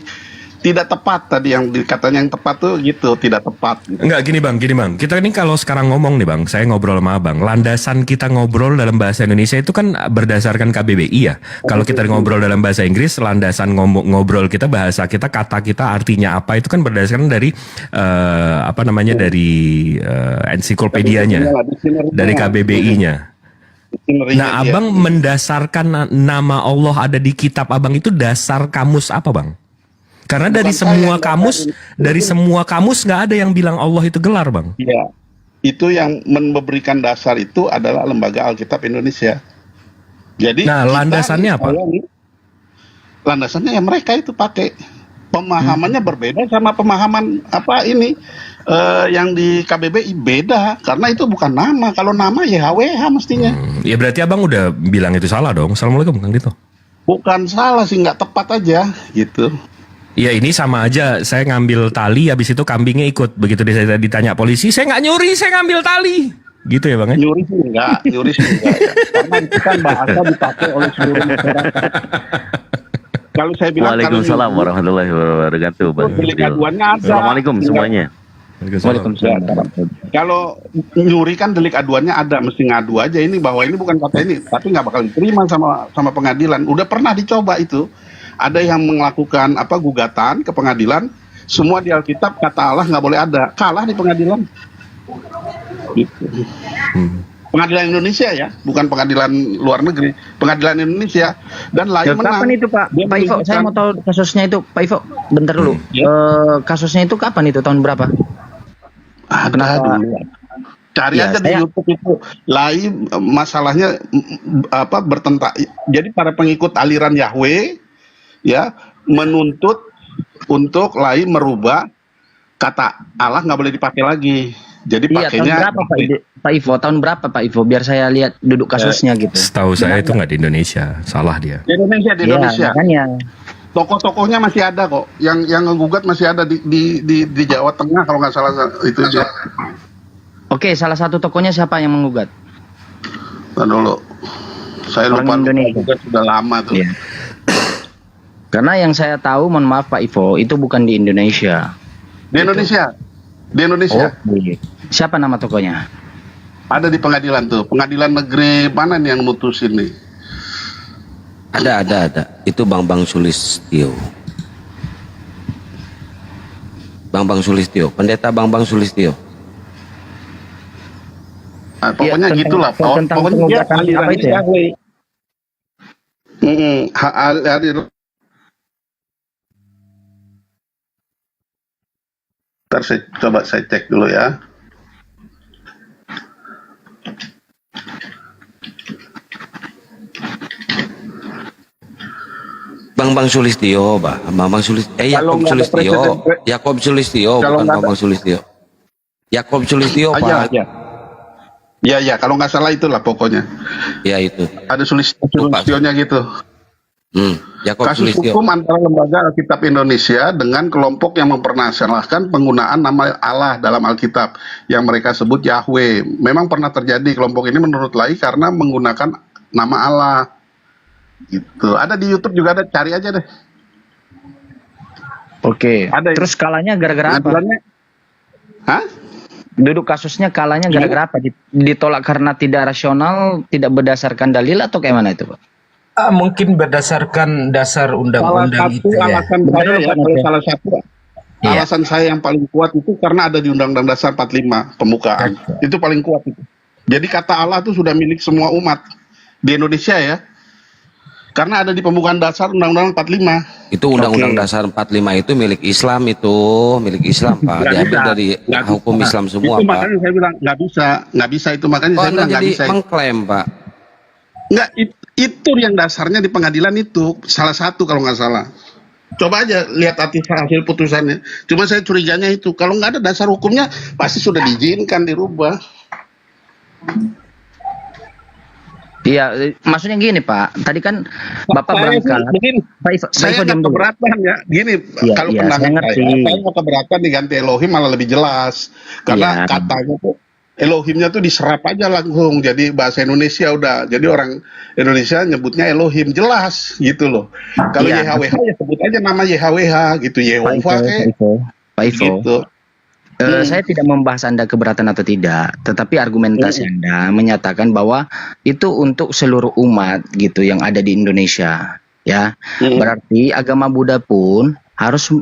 Tidak tepat tadi yang dikatanya yang tepat tuh gitu, tidak tepat. Gitu.
Enggak, gini bang. Kita ini kalau sekarang ngomong nih bang, saya ngobrol sama abang. Landasan kita ngobrol dalam bahasa Indonesia itu kan berdasarkan KBBI ya. Kalau kita ngobrol dalam bahasa Inggris, landasan ngobrol kita, bahasa kita, kata kita artinya apa itu kan berdasarkan dari dari ensiklopedianya, dari KBBI-nya. Nah, abang mendasarkan nama Allah ada di kitab abang itu dasar kamus apa bang? Karena dari semua kamus nggak ada yang bilang Allah itu gelar bang.
Iya, itu yang memberikan dasar itu adalah Lembaga Alkitab Indonesia. Jadi,
nah landasannya apa?
Landasannya ya mereka itu pakai pemahamannya berbeda sama pemahaman yang di KBBI beda karena itu bukan nama. Kalau nama ya YHWH mestinya.
Ya berarti abang udah bilang itu salah dong. Assalamualaikum Kang Dito.
Bukan salah sih, nggak tepat aja gitu.
Ya ini sama aja, saya ngambil tali, habis itu kambingnya ikut. Begitu saya ditanya polisi, saya nggak nyuri, saya ngambil tali. Gitu ya bang ya?
Nyuri sih enggak ya. Karena itu kan bahasa dipakai oleh seluruh masyarakat. Kalau saya bilang
Waalaikumsalam warahmatullahi wabarakatuh.
delik aduannya ada.
Assalamualaikum semuanya.
Waalaikumsalam. Kalau nyuri kan delik aduannya ada, mesti ngadu aja ini bahwa ini bukan kata ini, tapi nggak bakal diterima sama pengadilan. Udah pernah dicoba itu. Ada yang melakukan gugatan ke pengadilan, semua di Alkitab kata Allah nggak boleh ada, kalah di pengadilan. Gitu. Pengadilan Indonesia ya, bukan pengadilan luar negeri, pengadilan Indonesia dan lain menang.
Kapan itu Pak? Pak Ivo, saya mau tahu kasusnya itu, Pak Ivo. Bentar dulu. Kasusnya itu kapan itu, tahun berapa?
Ada dulu. Cari aja di YouTube itu. Lain masalahnya bertentang. Jadi para pengikut aliran Yahweh ya menuntut untuk lain merubah kata Allah nggak boleh dipakai lagi. Jadi pakainya.
Tahun berapa Pak Ivo? Tahun berapa Pak Ivo? Biar saya lihat duduk kasusnya gitu.
Setahu saya itu nggak di Indonesia, salah dia.
Di Indonesia.
Makanya.
Tokoh-tokohnya masih ada kok. Yang ngegugat masih ada di Jawa Tengah kalau nggak salah itu aja.
Oke, salah satu tokohnya siapa yang menggugat?
Dulu. Saya lupa juga sudah lama tuh.
Iya. Karena yang saya tahu, mohon maaf Pak Ivo, itu bukan di Indonesia.
Di Indonesia.
Oh, siapa nama tokonya?
Ada di pengadilan tuh. Pengadilan negeri mana nih yang mutusin nih?
Ada. Itu Bang Sulistyo. Bang Sulistyo, pendeta Bang Sulistyo.
Nah, pokoknya gitulah. Pokoknya dia aliran itu ya. Ntar coba saya cek dulu ya.
Bang Sulistyo, Bang Sulistyo. Yakob Sulistyo, bukan Bang Sulistyo. Yakob Sulistyo, Pak.
Iya, kalau nggak salah itulah pokoknya.
Ya itu.
Ada Sulistyo-nya gitu.
Yakob
Kasus
Sulistyo.
hukum antara lembaga Alkitab Indonesia dengan kelompok yang mempermasalahkan penggunaan nama Allah dalam Alkitab yang mereka sebut Yahweh. Memang pernah terjadi kelompok ini menurut Lai karena menggunakan nama Allah. Gitu. Ada di YouTube juga ada, cari aja deh.
Oke.
Ada ya?
Terus kalanya gara-gara apa?
Pengadilannya. Hah?
Duduk kasusnya kalanya gara-gara apa? Ditolak karena tidak rasional, tidak berdasarkan dalil atau kayak mana itu, Pak?
Mungkin berdasarkan dasar
Salah
undang-undang
satu
itu ya.
alasan saya ya, kalau salah satu
Iya.
alasan saya yang paling kuat itu karena ada di Undang-Undang Dasar 45 pembukaan. Itu paling kuat itu. Jadi kata Allah itu sudah milik semua umat di Indonesia ya. Karena ada di pembukaan dasar Undang-Undang 45.
Itu Undang-Undang Dasar 45 itu milik Islam, itu milik Islam, Pak.
Nggak
Diambil
bisa.
dari
Nggak
hukum
bisa.
Islam semua,
Itu
Pak.
makanya saya bilang nggak bisa itu makanya
Oh,
saya
Anda
bilang nggak
jadi
bisa.
mengklaim, Pak.
Nggak, itu yang dasarnya di pengadilan itu salah satu kalau nggak salah. Coba aja lihat hasil putusannya. Cuma saya curiganya itu kalau nggak ada dasar hukumnya pasti sudah diizinkan dirubah.
Iya, maksudnya gini Pak. Tadi kan Bapak
Saya sih
berangkat.
begini, saya nggak keberatan ya. Gini,
Iya,
kalau
iya,
pendapat
saya ngerti.
saya mau keberatan diganti Elohim malah lebih jelas. Karena
Iya.
katanya tuh Elohimnya tuh diserap aja langsung. Jadi bahasa Indonesia udah. Jadi orang Indonesia nyebutnya Elohim jelas gitu loh. Kalau
Iya.
YHWH ya sebut aja nama YHWH gitu. Yehovah kayak
Pak Ivo.
gitu.
Saya tidak membahas Anda keberatan atau tidak, tetapi argumentasi Anda menyatakan bahwa itu untuk seluruh umat gitu yang ada di Indonesia, ya. Berarti agama Buddha pun harus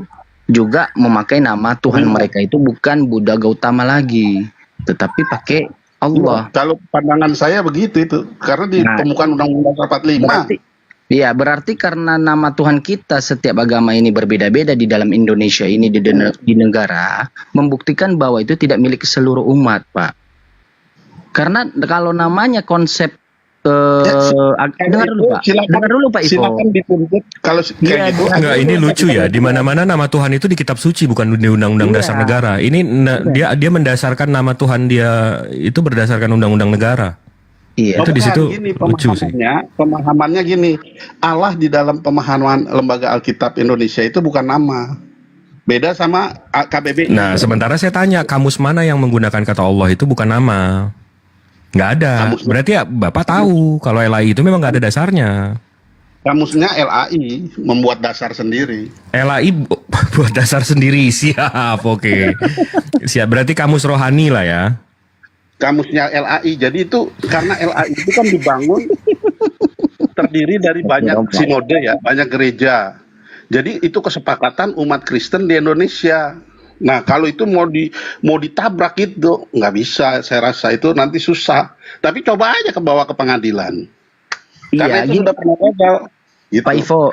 juga memakai nama Tuhan mereka itu bukan Buddha Gautama lagi, tetapi pakai Allah.
Kalau pandangan saya begitu itu. Karena di pembukaan Undang-Undang 45.
Berarti karena nama Tuhan kita setiap agama ini berbeda-beda di dalam Indonesia ini di negara, membuktikan bahwa itu tidak milik seluruh umat, Pak. Karena kalau namanya konsep dengar dulu Pak, dengar dulu Pak Ivo.
Silakan dituntut kalau kayak gitu.
Enggak, ini lucu ya. Di mana-mana nama Tuhan itu di kitab suci, bukan di Undang-Undang Dasar Negara. Ini dia mendasarkan nama Tuhan dia itu berdasarkan Undang-Undang Negara.
Iya.
Itu di situ
Gini,
lucu sih.
pemahamannya gini, Allah di dalam pemahaman Lembaga Alkitab Indonesia itu bukan nama. Beda sama KBBI.
Nah, sementara saya tanya, kamus mana yang menggunakan kata Allah itu bukan nama? Nggak ada. Berarti ya Bapak tahu kalau LAI itu memang nggak ada dasarnya.
Kamusnya LAI membuat dasar sendiri.
LAI buat dasar sendiri, siap, oke. Siap, berarti kamus rohani lah ya.
Kamusnya LAI. Jadi itu karena LAI itu kan dibangun terdiri dari banyak sinode ya, banyak gereja. Jadi itu kesepakatan umat Kristen di Indonesia. Nah, kalau itu mau ditabrak itu nggak bisa, saya rasa itu nanti susah. Tapi coba aja bawa ke pengadilan. Karena itu sudah pernah gagal. Gitu.
Pak Ivo,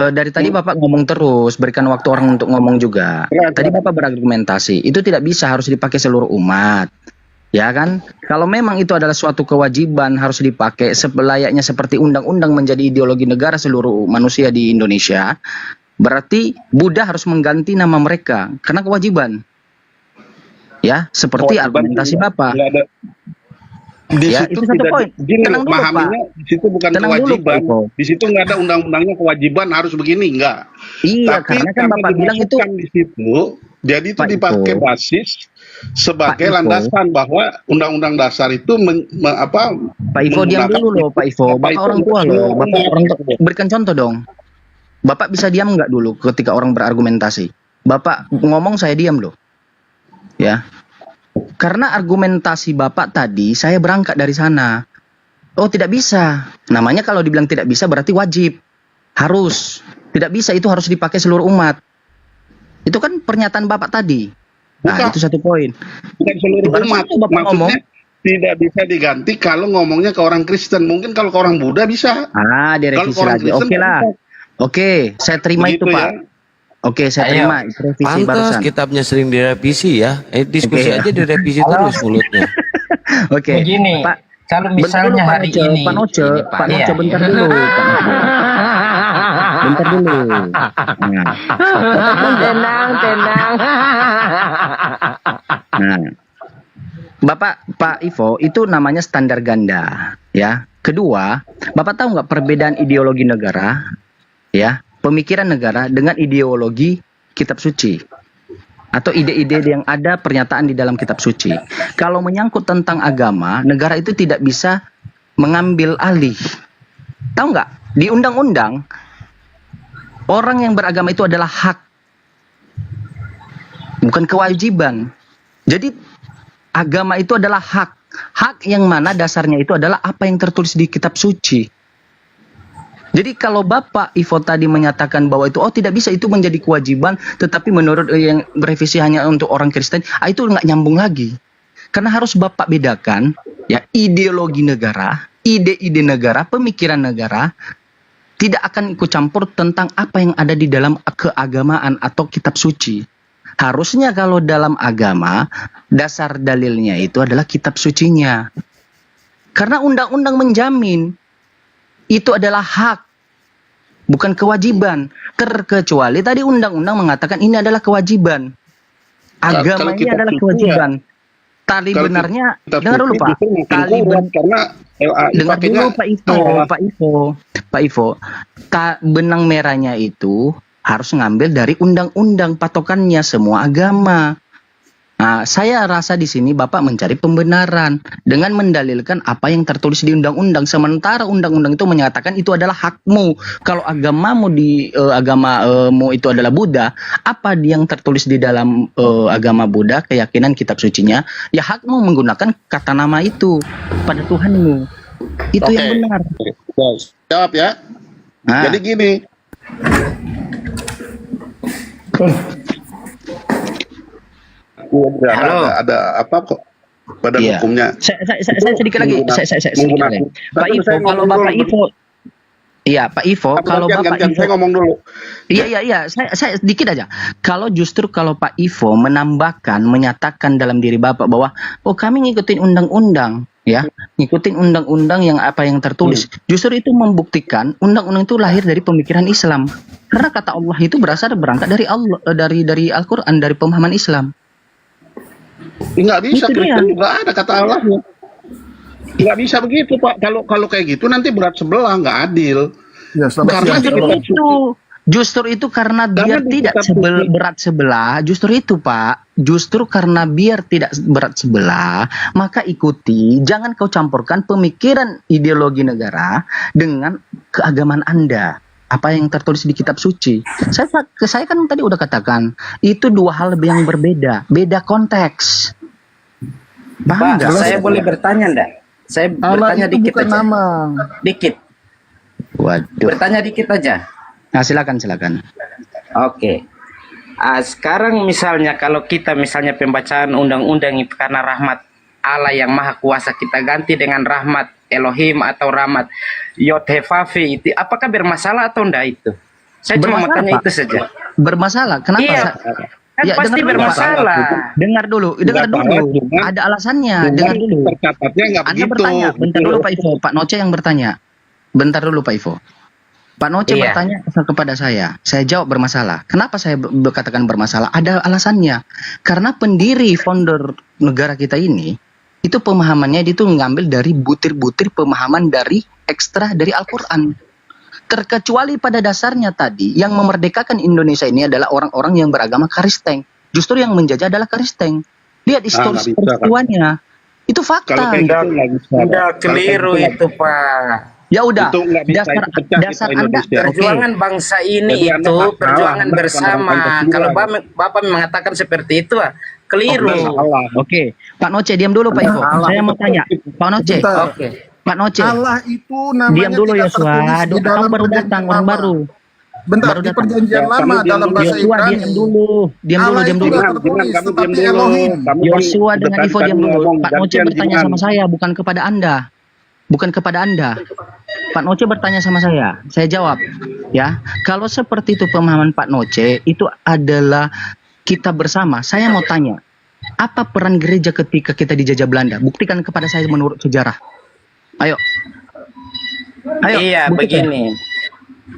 dari tadi Bapak ngomong terus, berikan waktu orang untuk ngomong juga. Tadi Bapak berargumentasi, itu tidak bisa harus dipakai seluruh umat. Ya kan? Kalau memang itu adalah suatu kewajiban harus dipakai selayaknya seperti undang-undang menjadi ideologi negara seluruh manusia di Indonesia, berarti Buddha harus mengganti nama mereka karena kewajiban. Ya, seperti argumentasi Bapak.
Di
Ya,
situ
itu satu
tidak
poin.
gini,
Tenang dulu,
memahaminya
Pak.
di situ bukan
Tenang dulu,
kewajiban.
Pak Iko.
Di situ nggak ada undang-undangnya kewajiban harus begini, enggak.
Iya,
Tapi
karena kan Bapak bilang itu
di situ, jadi itu
Pak Iko.
dipakai basis sebagai
Pak Iko.
landasan bahwa undang-undang dasar itu
Pak Ivo diam dulu loh, Pak Ivo. Bapak orang tua loh. Bapak orang tua. Berikan contoh dong. Bapak bisa diam nggak dulu ketika orang berargumentasi? Bapak ngomong saya diam loh. Ya. Karena argumentasi Bapak tadi saya berangkat dari sana. Oh, tidak bisa. Namanya kalau dibilang tidak bisa berarti wajib. Harus. Tidak bisa, itu harus dipakai seluruh umat. Itu kan pernyataan Bapak tadi. Nah,
Bukan.
itu satu poin.
Bukan seluruh
Baru
umat.
satu Bapak ngomong.
Maksudnya tidak bisa diganti kalau ngomongnya ke orang Kristen. Mungkin kalau ke orang Buddha bisa.
Direvisi
Kalau orang
lagi.
Kristen
Oke lah.
nggak bisa.
Oke, saya terima
Begitu
itu,
ya.
Pak. Oke, saya terima itu revisi
Pantas
barusan.
kitabnya sering direvisi ya. Diskusi
Oke, ya.
aja direvisi terus mulutnya.
Oke.
Begini,
Pak,
kalau
bentar dulu,
misalnya
Pak
hari
Noce,
ini,
Pak Noce,
ini,
Pak
iya.
Noce, bentar dulu, Pak Noce. Bentar dulu. Nah,
tenang.
nah. Pak Ivo, itu namanya standar ganda, ya. Kedua, Bapak tahu nggak perbedaan ideologi negara ya, pemikiran negara dengan ideologi kitab suci atau ide-ide yang ada pernyataan di dalam kitab suci. Kalau menyangkut tentang agama, negara itu tidak bisa mengambil alih. Tahu nggak? Di undang-undang, orang yang beragama itu adalah hak, bukan kewajiban. Jadi agama itu adalah hak. Hak yang mana dasarnya itu adalah apa yang tertulis di kitab suci. Jadi kalau Bapak Ivo tadi menyatakan bahwa itu tidak bisa, itu menjadi kewajiban, tetapi menurut yang berevisi hanya untuk orang Kristen, itu nggak nyambung lagi. Karena harus Bapak bedakan ya, ideologi negara, ide-ide negara, pemikiran negara tidak akan ikut campur tentang apa yang ada di dalam keagamaan atau kitab suci. Harusnya kalau dalam agama, dasar dalilnya itu adalah kitab sucinya. Karena undang-undang menjamin itu adalah hak, bukan kewajiban. Terkecuali tadi undang-undang mengatakan ini adalah kewajiban. Agama ini adalah kewajiban. Tali benarnya, dengar dulu Pak. Tali dengar dulu Pak Ivo. Benang merahnya itu harus ngambil dari undang-undang, patokannya semua agama. Nah, saya rasa di sini Bapak mencari pembenaran dengan mendalilkan apa yang tertulis di undang-undang. Sementara undang-undang itu menyatakan itu adalah hakmu. Kalau agamamu agamamu itu adalah Buddha, apa yang tertulis di dalam agama Buddha, keyakinan kitab sucinya, ya hakmu menggunakan kata nama itu pada Tuhanmu. Itu yang benar.
Jawab ya. Jadi gini. Ada apa kok pada hukumnya?
Saya sedikit lagi. Pak Ivo, kalau Bapak Ivo, Pak Ivo, kalau Bapak Ivo,
saya ngomong dulu.
Iya, saya sedikit aja. Kalau Pak Ivo menambahkan, menyatakan dalam diri Bapak bahwa kami ngikutin undang-undang, ya, ngikutin undang-undang yang apa yang tertulis. Justru itu membuktikan undang-undang itu lahir dari pemikiran Islam. Karena kata Allah itu berangkat dari Allah, dari Al-Quran, dari pemahaman Islam.
Nggak bisa, Kristen juga ada kata Allahnya. Nggak bisa begitu Pak. Kalau kayak gitu nanti berat sebelah, nggak adil. Ya,
justru itu karena biar tidak berat sebelah. Justru itu Pak. Justru karena biar tidak berat sebelah, maka ikuti. Jangan kau campurkan pemikiran ideologi negara dengan keagamaan Anda. Apa yang tertulis di kitab suci. Saya kan tadi udah katakan, itu dua hal yang berbeda, beda konteks.
Pak, saya boleh bertanya enggak? Saya bertanya dikit aja. Dikit.
Waduh.
Bertanya dikit aja.
Nah, silakan.
Oke. Sekarang misalnya kalau kita misalnya pembacaan undang-undang itu karena rahmat Allah yang Maha Kuasa, kita ganti dengan rahmat Elohim atau rahmat Yod-Heh-Vav-He, itu apakah bermasalah atau enggak itu? Saya cuma mau tanya itu saja.
Bermasalah. Kenapa?
Iya. Ya, pasti bermasalah.
Dengar dulu. Ada alasannya. Dengar dulu. Anda bertanya. Bentar dulu Pak Ivo. Pak Noce yang bertanya. Bentar dulu Pak Ivo. Pak Noce bertanya kepada saya. Saya jawab bermasalah. Kenapa saya berkatakan bermasalah? Ada alasannya. Karena pendiri founder negara kita ini, itu pemahamannya itu ngambil dari butir-butir pemahaman dari ekstra dari Al-Quran. Terkecuali pada dasarnya tadi, yang memerdekakan Indonesia ini adalah orang-orang yang beragama Kristen. Justru yang menjajah adalah Kristen. Lihat historis peristiwanya. Itu fakta.
Udah keliru itu Pak.
Ya udah, dasar Anda
perjuangan bangsa ini itu perjuangan bersama. Kalau Bapak mengatakan seperti itu, keliru.
Oke. Pak Noce, diam dulu Pak Ivo. Saya mau tanya, Pak Noce. Pak Noce.
Allah itu namanya
diam dulu Yosua. Kamu baru datang, orang baru.
Bentar, di perjanjian lama dalam bahasa Ibrani.
Diam dulu. Yosua dengan Ivo diam dulu. Pak Noce bertanya sama saya, bukan kepada Anda. Pak Noce bertanya sama saya jawab. Ya, kalau seperti itu pemahaman Pak Noce, itu adalah kita bersama. Saya mau tanya, apa peran gereja ketika kita dijajah Belanda? Buktikan kepada saya menurut sejarah. Ayo.
Iya, begini.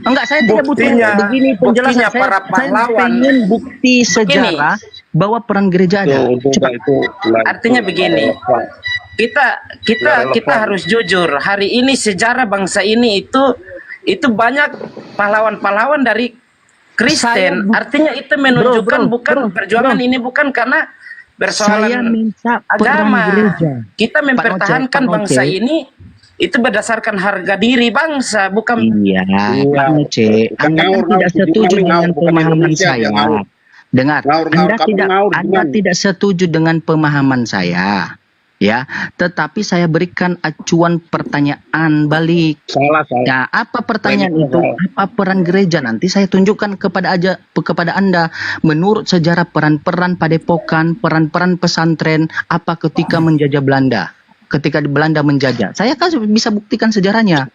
Enggak, saya tidak butuh begini penjelasan. Saya pengen bukti sejarah bahwa peran gereja ada.
Artinya begini. Kita harus jujur. Hari ini sejarah bangsa ini itu itu banyak pahlawan-pahlawan dari Kristen. Artinya itu menunjukkan bukan perjuangan ini bukan karena
Saya
persoalan
minta peran
agama.
gereja.
Kita
Pak
mempertahankan
Noce.
bangsa ini itu berdasarkan harga diri bangsa, bukan
Iya, Pak Noce, Anda kan tidak setuju dengan pemahaman saya. Dengar, Anda tidak setuju dengan pemahaman saya, ya. Tetapi saya berikan acuan pertanyaan balik. Ya, apa pertanyaan itu? Apa peran gereja? Nanti saya tunjukkan kepada Anda. Menurut sejarah peran-peran padepokan, peran-peran pesantren, apa ketika menjajah Belanda? Ketika Belanda menjajah, saya kan bisa buktikan sejarahnya.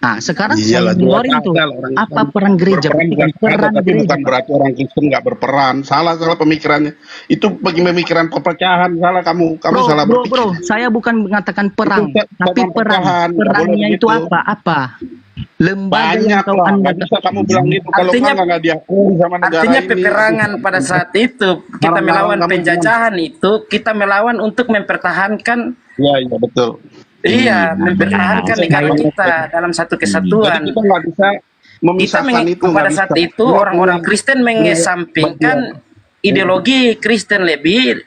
Nah, sekarang saya keluarin tuh apa peran gereja?
Peran tapi bukan berarti orang Kristen nggak berperan. Salah pemikirannya. Itu bagi pemikiran perpecahan. Salah kamu salah berpikir.
Bro, saya bukan mengatakan perang, tapi
perpecahan.
perannya itu apa? Lembaga yang kau Anda
bisa kamu bilang itu kalau nggak diakui sama negara
artinya
ini.
peperangan pada saat itu kita melawan penjajahan itu kita melawan untuk mempertahankan
Iya betul.
Iya, mempertahankan negara kita dalam satu kesatuan.
Jadi kita nggak bisa memisahkan itu.
Pada saat itu orang-orang Kristen mengesampingkan ideologi Kristen lebih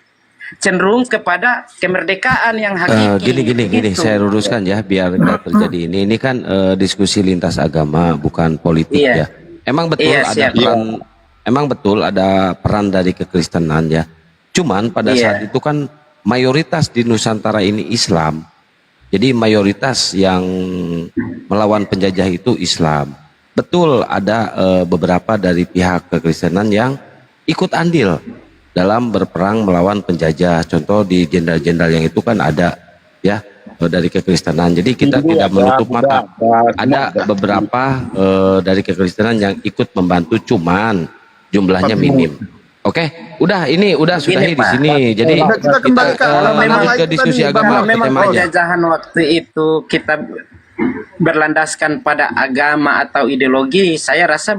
cenderung kepada kemerdekaan yang hakiki.
Gini, saya luruskan ya biar nggak terjadi ini. Ini kan diskusi lintas agama, bukan politik ya. Emang betul ada peran, emang betul ada peran dari kekristenan ya. Cuman pada saat itu kan mayoritas di Nusantara ini Islam. Jadi mayoritas yang melawan penjajah itu Islam. Betul ada beberapa dari pihak kekristenan yang ikut andil dalam berperang melawan penjajah. Contoh di jenderal-jenderal yang itu kan ada ya dari kekristenan. Jadi kita tidak menutup mata. Ada beberapa dari kekristenan yang ikut membantu, cuman jumlahnya minim. Oke, udah ini udah sudahi di sini. Jadi kita lanjut ke diskusi agama.
Memang penjajahan waktu itu kita berlandaskan pada agama atau ideologi, saya rasa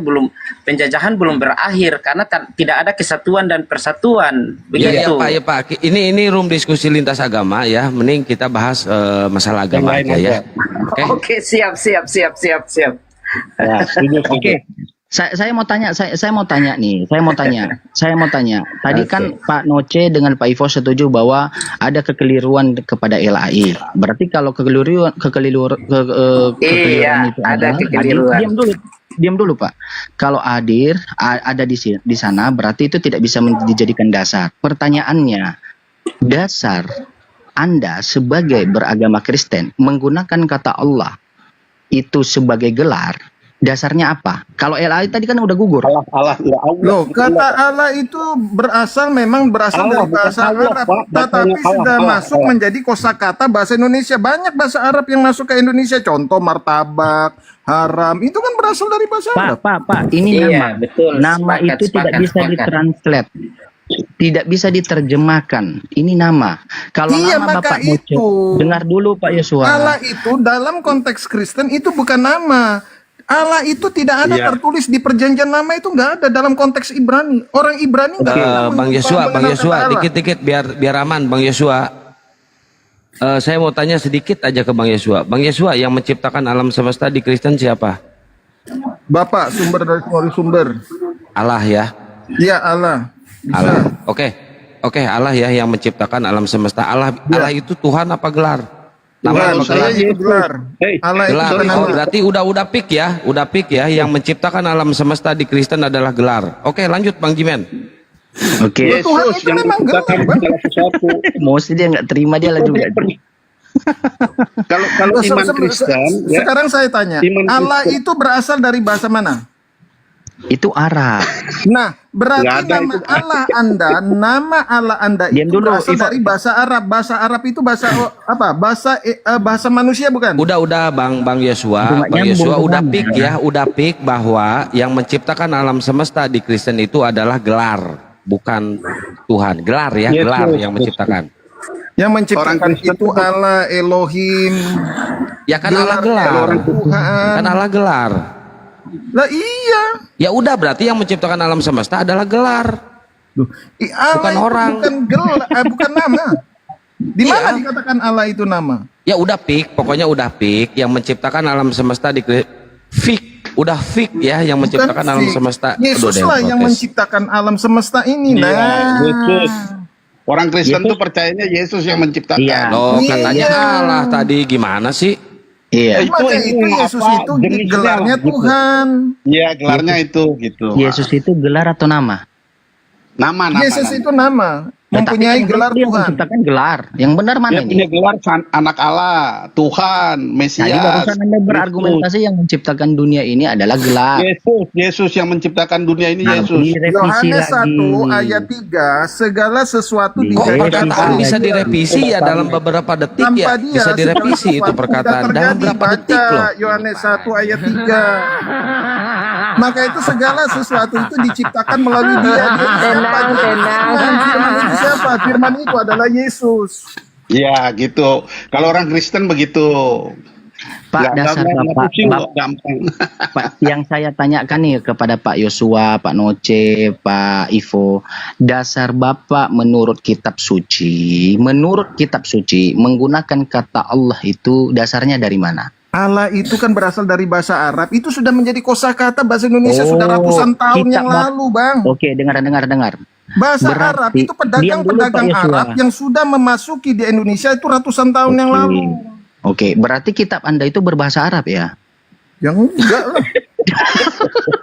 penjajahan belum berakhir karena tidak ada kesatuan dan persatuan. Begitu.
Ya Pak. Ini room diskusi lintas agama ya. Mending kita bahas masalah agama aja ya.
Oke, siap.
Oke. Saya mau tanya nih. Tadi kan Pak Noce dengan Pak Ivo setuju bahwa ada kekeliruan kepada LAI. Berarti kalau kekeliruan itu
ada kekeliruan.
Diam dulu Pak. Kalau hadir ada di sana, berarti itu tidak bisa dijadikan dasar. Pertanyaannya, dasar Anda sebagai beragama Kristen menggunakan kata Allah itu sebagai gelar. Dasarnya apa? Kalau LAI tadi kan udah gugur.
Loh, kata Allah itu berasal dari bahasa Arab, tetapi sudah masuk menjadi kosakata bahasa Indonesia. Banyak bahasa Arab yang masuk ke Indonesia. Contoh martabak, haram, itu kan berasal dari bahasa Arab.
Pak, ini nama.
Betul,
nama itu tidak bisa ditranslate. Tidak bisa diterjemahkan. Ini nama. Kalau nama Bapak Noce, dengar dulu Pak Yosua.
Allah itu dalam konteks Kristen itu bukan nama. Allah itu tidak ada tertulis di perjanjian lama, itu nggak ada dalam konteks Ibrani. Orang Ibrani nggak ada.
Bang Yosua, dikit-dikit biar aman Bang Yosua. Saya mau tanya sedikit aja ke Bang Yosua. Bang Yosua, yang menciptakan alam semesta di Kristen siapa?
Bapak, sumber dari semua sumber.
Allah ya.
Iya, Allah.
Allah. Oke, Allah ya yang menciptakan alam semesta. Allah itu Tuhan apa gelar? Nama
gelar.
Oh, berarti udah pick ya yang menciptakan alam semesta di Kristen adalah gelar. Oke, lanjut Bang Jimen.
Oke.
Tuhan itu memang gelar.
Mesti dia nggak terima, dia lah juga.
Kalau iman Kristen,
sekarang saya tanya, Allah itu berasal dari bahasa mana?
Itu Arab.
Nah, berarti nama Allah Anda itu berasal dari bahasa Arab. Bahasa Arab itu bahasa apa? Bahasa manusia bukan?
Udah Bang Yosua. Bang Yosua udah pick bahwa yang menciptakan alam semesta di Kristen itu adalah gelar, bukan Tuhan. Gelar ya, gelar yang menciptakan.
Yang menciptakan itu Allah, Elohim.
Ya kan Allah gelar. Kan Allah gelar.
Lah iya.
Ya udah, berarti yang menciptakan alam semesta adalah gelar. Bukan orang.
Bukan nama. Di mana dikatakan Allah itu nama?
Ya udah pokoknya udah yang menciptakan alam semesta di udah fix ya yang
Bukan
menciptakan alam
fik.
semesta.
Yesus
Aduh,
lah
ada
yang
protes.
menciptakan alam semesta ini.
Iya,
Nah,
Yesus. Orang Kristen
Yesus.
tuh percayanya Yesus yang menciptakan.
Iya.
Loh,
Iya.
katanya Allah tadi gimana sih?
Iya.
maka itu Yesus
apa,
itu
jenisnya
gelarnya
lah, gitu.
Tuhan.
Iya, gelarnya itu gitu.
Yesus itu gelar atau nama?
Nama.
Yesus itu nama,
Tetapi
mempunyai
kan
gelar
dia
Tuhan.
menciptakan gelar. Yang benar mana
Dia punya
ini?
gelar anak Allah, Tuhan,
Tadi
Mesias.
barusan Anda berargumentasi yang menciptakan dunia ini adalah gelar.
Yesus yang menciptakan dunia ini,
Nah,
Yesus.
direvisi
Yohanes
lagi.
1 ayat 3, segala sesuatu di
Kok
Direvisi
perkataan
lagi.
bisa direvisi ya dalam beberapa detik
tanpa
ya?
dia
Bisa direvisi
segala
itu
sesuatu
perkataan
tidak
dalam
terjadi.
berapa detik
Baca
loh?
Yohanes 1 ayat 3. Maka itu segala sesuatu itu diciptakan melalui dia. Dia itu siapa? Firman itu siapa? Firman itu adalah Yesus.
Iya, gitu. Kalau orang Kristen begitu.
Pak, dasar Bapak,
gampang.
Pak, yang saya tanyakan nih kepada Pak Yosua, Pak Noce, Pak Ivo, dasar Bapak menurut kitab suci menggunakan kata Allah itu dasarnya dari mana?
Allah itu kan berasal dari bahasa Arab. Itu sudah menjadi kosakata bahasa Indonesia sudah ratusan tahun yang lalu, Bang.
Oke, dengar.
Bahasa
Berarti-
Arab itu
diam dulu,
pedagang-pedagang
Pak Yosua.
Arab yang sudah memasuki di Indonesia itu ratusan tahun yang lalu.
Oke, berarti kitab Anda itu berbahasa Arab ya?
Yang enggak lah.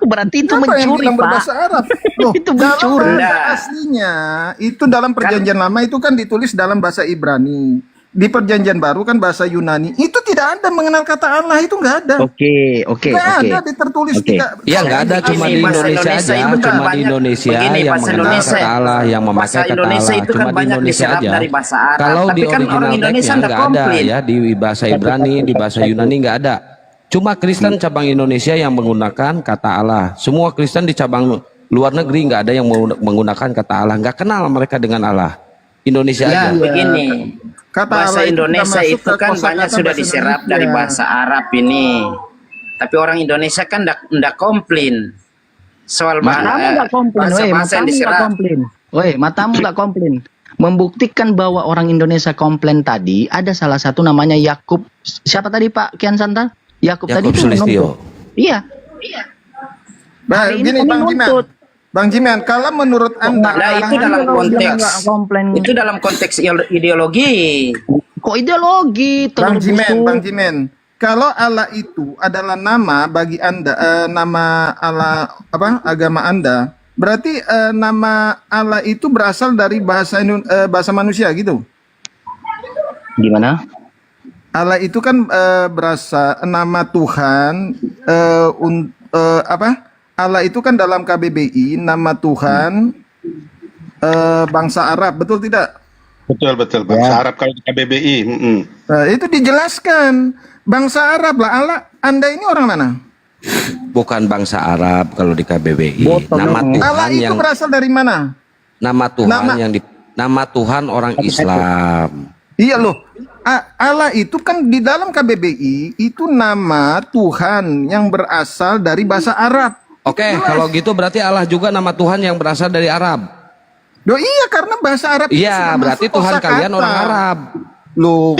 Berarti itu
Siapa yang
mencuri,
bilang
Pak.
berbahasa Arab? Loh,
Itu
dalam
mencuri.
bahasa aslinya itu dalam perjanjian lama itu kan ditulis dalam bahasa Ibrani. Di perjanjian baru kan bahasa Yunani. Itu tidak ada mengenal kata Allah, itu nggak ada.
Oke.
Nggak ada tertulis tidak.
Ya nggak ada, cuma di
bahasa
Indonesia
Indonesia
aja,
itu kan
cuma di
banyak.
Indonesia
Begini,
yang
bahasa
mengenal
Indonesia.
kata Allah, yang memakai
Bahasa
kata
Indonesia
Allah,
itu
cuma
kan
di
banyak
Indonesia
diserap
aja.
dari bahasa Arab.
Kalau
Tapi
di
kan orang
original
Indonesia
text-nya
nggak
nggak ada
komplain.
ya, di bahasa Ibrani, di bahasa Yunani nggak ada. Cuma Kristen cabang Indonesia yang menggunakan kata Allah. Semua Kristen di cabang luar negeri nggak ada yang menggunakan kata Allah. Nggak kenal mereka dengan Allah. Indonesia
Ya,
aja.
begini.
Kata
Bahasa
Allah itu
Indonesia
sudah masuk
itu
ke
kan
kosakata
banyak sudah
bahasa
diserap
Indonesia.
dari bahasa Arab ini. Tapi orang Indonesia kan ndak komplain soal
Matamu nggak komplain,
bahasa-bahasa yang
matamu nggak
diserap.
komplain. Matamu nggak komplain. Membuktikan bahwa orang Indonesia komplain tadi, ada salah satu namanya Yakub. Siapa tadi Pak Kian Santa? Yakub tadi
Yakub
itu
Sulistyo.
menuntut. Iya.
Nah,
Hari ini
gini
kami
Bang Jiman.
nuntut.
Bang Jiman, kalau menurut Anda
Nah, itu dalam konteks ideologi.
Kok ideologi?
Bang
Terlalu
Jimen,
busuk.
kalau Allah itu adalah nama bagi Anda, nama Allah agama Anda, berarti nama Allah itu berasal dari bahasa manusia gitu.
Gimana?
Allah itu kan berasal nama Tuhan Allah itu kan dalam KBBI nama Tuhan bangsa Arab, betul tidak?
Betul. Bangsa Arab kalau di KBBI.
Nah, itu dijelaskan bangsa Arab lah. Allah, Anda ini orang mana?
Bukan bangsa Arab kalau di KBBI. Nama Tuhan
Allah itu
yang
berasal dari mana?
nama Tuhan nama Tuhan orang Islam.
Iya loh. Allah itu kan di dalam KBBI itu nama Tuhan yang berasal dari bahasa Arab.
Oke, kalau gitu berarti Allah juga nama Tuhan yang berasal dari Arab.
Loh iya, karena bahasa Arab itu
Iya,
sudah
berarti
masuk
Tuhan
kosakata.
kalian orang Arab.
Loh,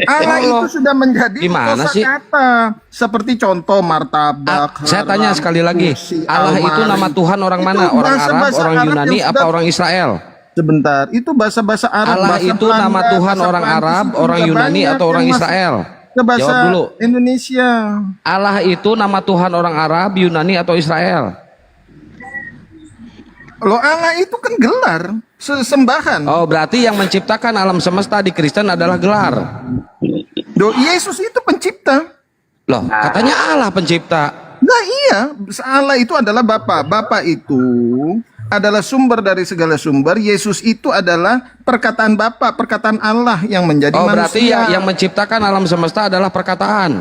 Allah
Allah.
itu sudah menjadi
Gimana sih?
kosakata. Seperti contoh martabak.
Saya tanya
harap,
sekali lagi,
kursi,
Allah itu
almari.
nama Tuhan orang
Itu
mana? Orang
bahasa-bahasa
Arab, orang
Arab
Yunani,
yang
apa
sudah-
orang Israel?
Sebentar, itu bahasa-bahasa Arab.
Allah
bahasa
itu
Belanda,
nama Tuhan
bahasa
orang
Prancis
Arab,
itu
orang
juga
Yunani,
banyak
atau orang
yang masuk
Israel?
ke bahasa
Jawab dulu.
Indonesia.
Allah itu nama Tuhan orang Arab, Yunani, atau Israel?
Loh, Allah itu kan gelar sesembahan.
Oh, berarti yang menciptakan alam semesta di Kristen adalah gelar.
Loh, Yesus itu pencipta.
Loh, katanya Allah pencipta.
Nah iya, Allah itu adalah Bapa. Bapa itu adalah sumber dari segala sumber. Yesus itu adalah perkataan Bapa, perkataan Allah yang menjadi
Oh, berarti
manusia.
yang menciptakan alam semesta adalah perkataan.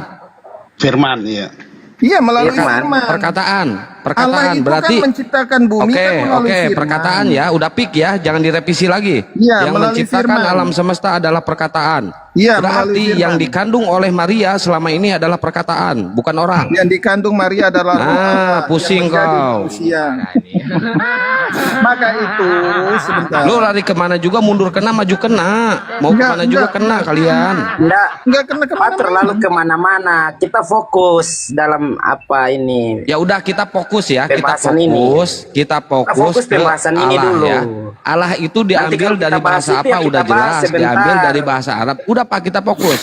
Firman, iya.
Iya, melalui
Firman,
firman.
perkataan. perkataan
itu
berarti
kan menciptakan bumi
oke,
kan melalui
oke,
firman.
perkataan ya, udah pik ya, jangan direvisi lagi.
Iya,
Yang
melalui
menciptakan
firman.
alam semesta adalah perkataan.
Iya,
Berarti
melalui firman.
yang dikandung oleh Maria selama ini adalah perkataan, bukan orang.
Yang dikandung Maria adalah roh Allah
pusing
yang menjadi
kau.
manusia. Maka itu sebentar.
Lu lari kemana juga, mundur kena, maju kena. Mau kemana juga kena kalian.
Enggak
kena
Pak, terlalu kemana-mana. Kita fokus dalam apa ini.
Ya udah kita fokus ya,
Pembahasan
kita fokus
fokus
ke
pembahasan ini
Allah
dulu.
ya. Allah itu
Nanti
diambil
kalau kita
dari
bahas
bahasa
itu
apa
ya
udah
kita bahas
jelas,
sebentar.
diambil dari bahasa Arab. Udah Pak, kita fokus.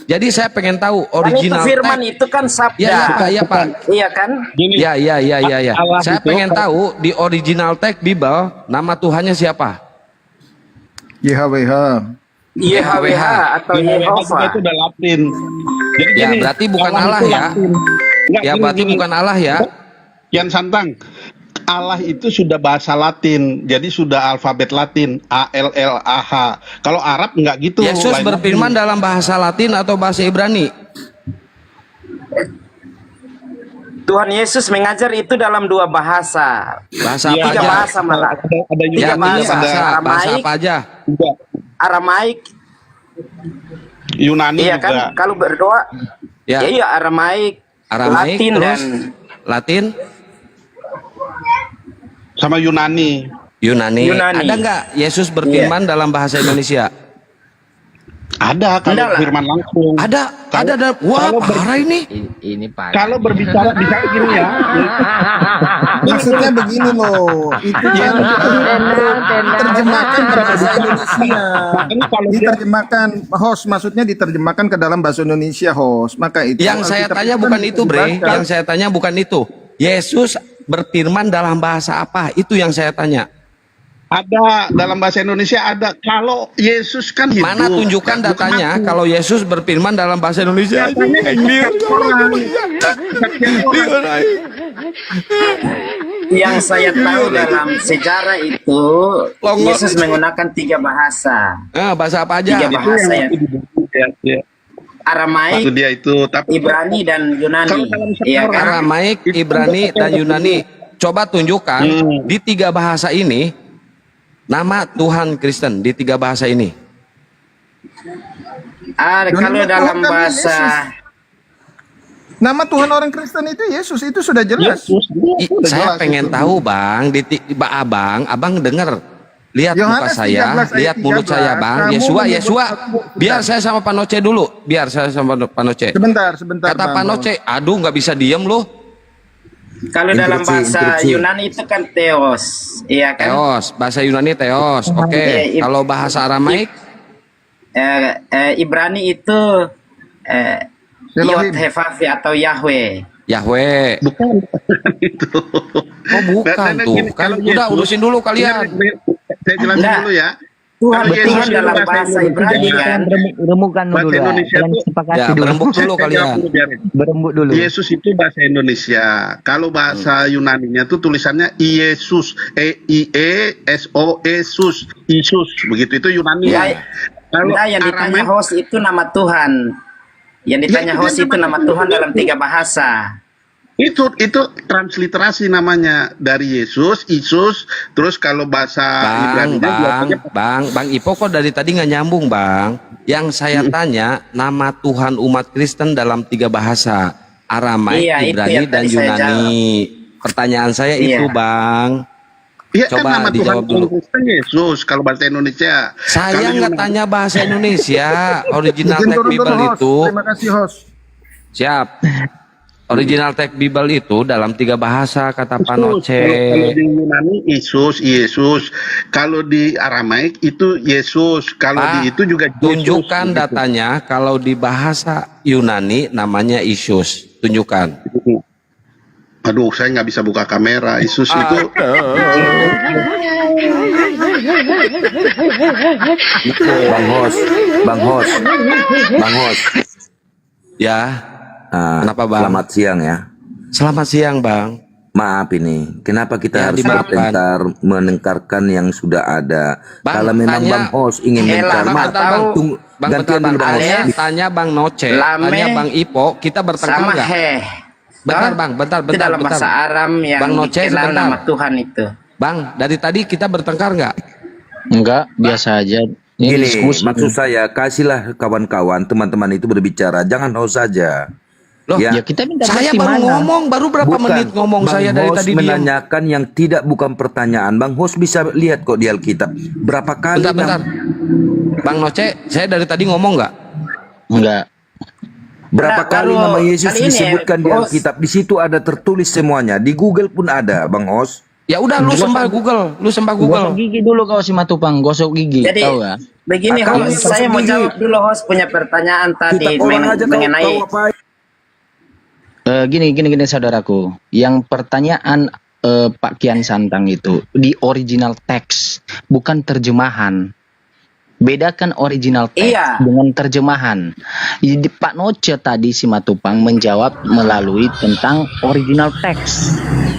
Jadi saya pengen tahu
Kan itu
original
firman
teks.
itu kan sabda.
Ya, ya Pak, ya Pak.
Iya kan?
Ya.
Allah
Saya
itu
pengen tahu di original teks Bible nama Tuhannya siapa?
YHWH.
YHWH atau Yehova.
Itu udah Latin. Jadi
Ya,
gini,
berarti bukan
Allah
Allah
itu
ya.
Latin. Enggak,
Ya,
gini,
berarti
gini.
bukan Allah ya.
Kian Santang, Allah itu sudah bahasa Latin, jadi sudah alfabet Latin, ALLAH. Kalau Arab nggak gitu.
Yesus
lain
berfirman
lagi.
dalam bahasa Latin atau bahasa Ibrani?
Tuhan Yesus mengajar itu dalam 2 bahasa.
Bahasa apa
Tiga
aja?
bahasa malah.
Ada
Ya,
Yunani,
bahasa
Aramaik,
apa aja?
Aramaik.
Yunani
Iya
juga.
kan? Kalau berdoa,
Ya.
iya Aramaik,
Aramaik
Latin
terus
dan
Latin,
Sama Yunani.
Yunani.
Yunani.
Ada nggak Yesus berfirman dalam bahasa Indonesia?
Ada kalau
Enggak lah.
firman langsung.
Ada dalam. Wah, parah ini.
Ini Pak.
Kalau berbicara misalnya gini ya.
Maksudnya begini loh, itu kan diterjemahkan ke bahasa Indonesia. Diterjemahkan, host, maksudnya diterjemahkan ke dalam bahasa Indonesia, host. Maka itu
Yang saya
Alkitab
tanya
kan
bukan itu, Bre.
diterjemahkan.
Yang saya tanya bukan itu. Yesus berfirman dalam bahasa apa? Itu yang saya tanya.
Ada dalam bahasa Indonesia ada. Kalau Yesus kan hidup.
Mana tunjukkan datanya kalau Yesus berfirman dalam bahasa Indonesia?
yang saya tahu dalam sejarah itu Yesus menggunakan 3 bahasa.
Bahasa apa aja?
3 bahasa ya. Aramaik,
Maksud dia itu, tapi
Ibrani dan Yunani. Iya kan?
Aramaik, Ibrani, dan Yunani. Coba tunjukkan di 3 bahasa ini nama Tuhan Kristen di 3 bahasa ini.
Kalau dalam bahasa
Nama Tuhan orang Kristen itu Yesus, itu sudah jelas.
Saya pengen tahu Bang, abang dengar. Lihat muka
Yohanes
saya,
13
lihat
ayat
mulut
13.
saya Bang.
Kamu
Yesua,
menyebut aku.
biar saya sama Pak Noce dulu. Biar saya sama Pak Noce.
Sebentar,
Kata
Bang.
Pak Noce, aduh nggak bisa diem loh.
kalau dalam bahasa Yunani itu kan Theos, iya kan?
Teos, bahasa Yunani Teos. Oke, kalau bahasa Aramaik,
Ibrani itu
Elohim.
Yod-Heh-Vav atau Yahweh.
Yahweh.
Bukan itu.
Oh bukan tuh. Kan udah urusin dulu kalian.
Saya jelasin
Enggak.
dulu ya.
Tuhan
Kalau Yesus
Tuhan
itu
dalam bahasa Ibrani kan.
Remukan
Bahasa
dulu ya.
Indonesia
Kalian
tuh-
sepakati
Ya,
dulu.
berembuk dulu kalian.
Berembuk dulu.
Yesus itu bahasa Indonesia. Kalau bahasa Yunaninya tuh tulisannya Iesus, E-I-E-S-O, Yesus, Yesus. Begitu itu Yunani.
Ya,
Kalau
Enggak, yang ditanya
Aramaik-
host itu nama Tuhan. Yang ditanya
itu
host
dia
itu nama Tuhan dalam 3 bahasa.
Itu transliterasi namanya dari Yesus, Isus, terus kalau bahasa Ibrani
Bang Ipo kok dari tadi nggak nyambung Bang. Yang saya tanya nama Tuhan umat Kristen dalam 3 bahasa, Aramaik,
Iya, itu
Ibrani
yang
dan
tadi saya
Yunani. Pertanyaan saya
Iya.
itu Bang.
Iya kan
Coba
nama Tuhan
dijawab dulu.
Kristen Yesus kalau bahasa Indonesia.
Saya
Kalau
nggak
Yunani-
tanya bahasa Indonesia, original
Izin
text
turun dulu,
Bible
host.
itu.
Terima kasih, host.
Siap. Original text Bible itu dalam 3 bahasa kata Pak Noce.
Kalau di Yunani Yesus. Kalau di Aramaik itu Yesus. Kalau
Pak,
di itu juga Yesus.
tunjukkan
Gitu.
datanya kalau di bahasa Yunani namanya Isus. Tunjukkan.
Aduh, saya nggak bisa buka kamera. Yesus itu
Bang Hos.
Ya. Kenapa Bang?
Selamat siang ya.
Selamat siang Bang.
Maaf ini, kenapa kita
Ya,
harus
dimaafkan.
menengkarkan yang sudah ada?
Bang,
Kalau memang
tanya-
Bang Hos ingin
Bentar,
menengkar,
Bang. Bang,
gantian
bentar,
dulu Bang
Bang.
Hos.
Tanya Bang Noce,
Lame
tanya Bang Ipo, kita bertengkar
Sama
nggak? Bentar Bang, bentar.
Itu dalam bahasa Aram yang
Bang Noce,
dikenal
sebentar.
nama Tuhan itu.
Bang, dari tadi kita bertengkar nggak?
Enggak, biasa aja. Ini
Gini,
diskusi.
maksud saya kasihlah kawan-kawan, teman-teman itu berbicara, jangan host saja.
Loh,
Ya kita minta
saya
bukti
baru
mana?
ngomong, baru berapa menit ngomong
Bang
saya dari
Host
tadi diam.
menanyakan yang tidak bukan pertanyaan. Bang Host bisa lihat kok di Alkitab. Berapa kali
Bentar. Bang Noce, saya dari tadi ngomong nggak?
Enggak.
Berapa
Nah,
kali
baru
nama Yesus
kali ini,
disebutkan di
Host.
Alkitab? Di situ ada tertulis semuanya. Di Google pun ada, Bang Host.
Ya udah, lu sembah Google,
Gosok gigi dulu kau si Matupang, gosok gigi.
Jadi
Tahu nggak?
begini
Akan
host,
gosok
saya mau
gigi.
jawab dulu host punya pertanyaan tadi
Kita orang aja
mengenai
tahu apa.
Gini saudaraku, yang pertanyaan Pak Kian Santang itu di original teks, bukan terjemahan. Bedakan original teks
Iya.
dengan terjemahan. Jadi Pak Noce tadi si Matupang menjawab melalui tentang original teks.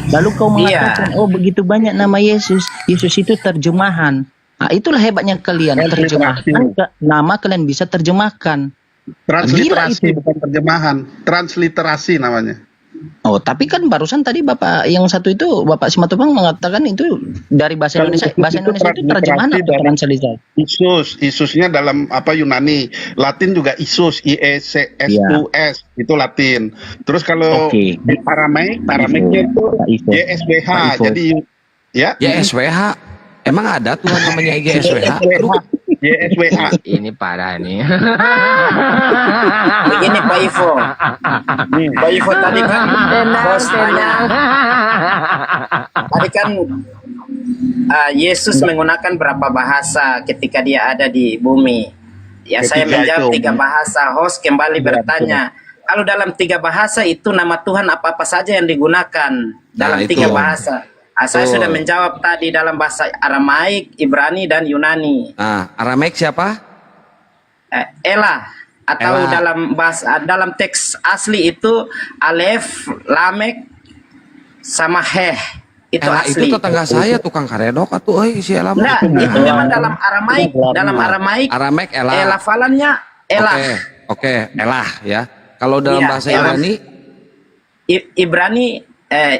Lalu kau mengatakan, oh begitu banyak nama Yesus, Yesus itu terjemahan. Nah, itulah hebatnya kalian, terjemahkan nama kalian bisa terjemahkan.
Transliterasi bukan terjemahan, transliterasi namanya.
Oh, tapi kan barusan tadi Bapak yang satu itu Bapak Simatupang mengatakan itu dari bahasa
Kalau
Indonesia.
Yesus
Bahasa
itu
Indonesia itu terjemahan atau
dari
transliterasi?
Isusnya dalam apa Yunani, Latin juga Isus, IECSUS itu Latin. Terus kalau
Oke.
di Aramaiknya itu YSWH. Jadi ya
YSWH. Emang ada Tuhan namanya YSWH?
YSWH.
Ini parah nih.
begini Pak Ivo. Pak Ivo tadi kan host tanya. Tadi kan Yesus menggunakan berapa bahasa ketika dia ada di bumi. Ya saya menjawab 3 bahasa. Host kembali bertanya, kalau dalam 3 bahasa itu nama Tuhan apa-apa saja yang digunakan dalam 3 bahasa. Saya sudah menjawab tadi dalam bahasa Aramaik, Ibrani, dan Yunani.
Nah, Aramaik siapa?
Elah. Atau dalam teks asli itu Alef, Lamek, sama Heh. Itu
Elah
asli.
itu tetangga saya tukang karedok atuh si Elah.
Nah, itu memang dalam Aramaik. Dalam Aramaik,
Aramek Elah.
elafalannya Elah.
Oke, Elah ya. Kalau dalam bahasa Ibrani,
Ibrani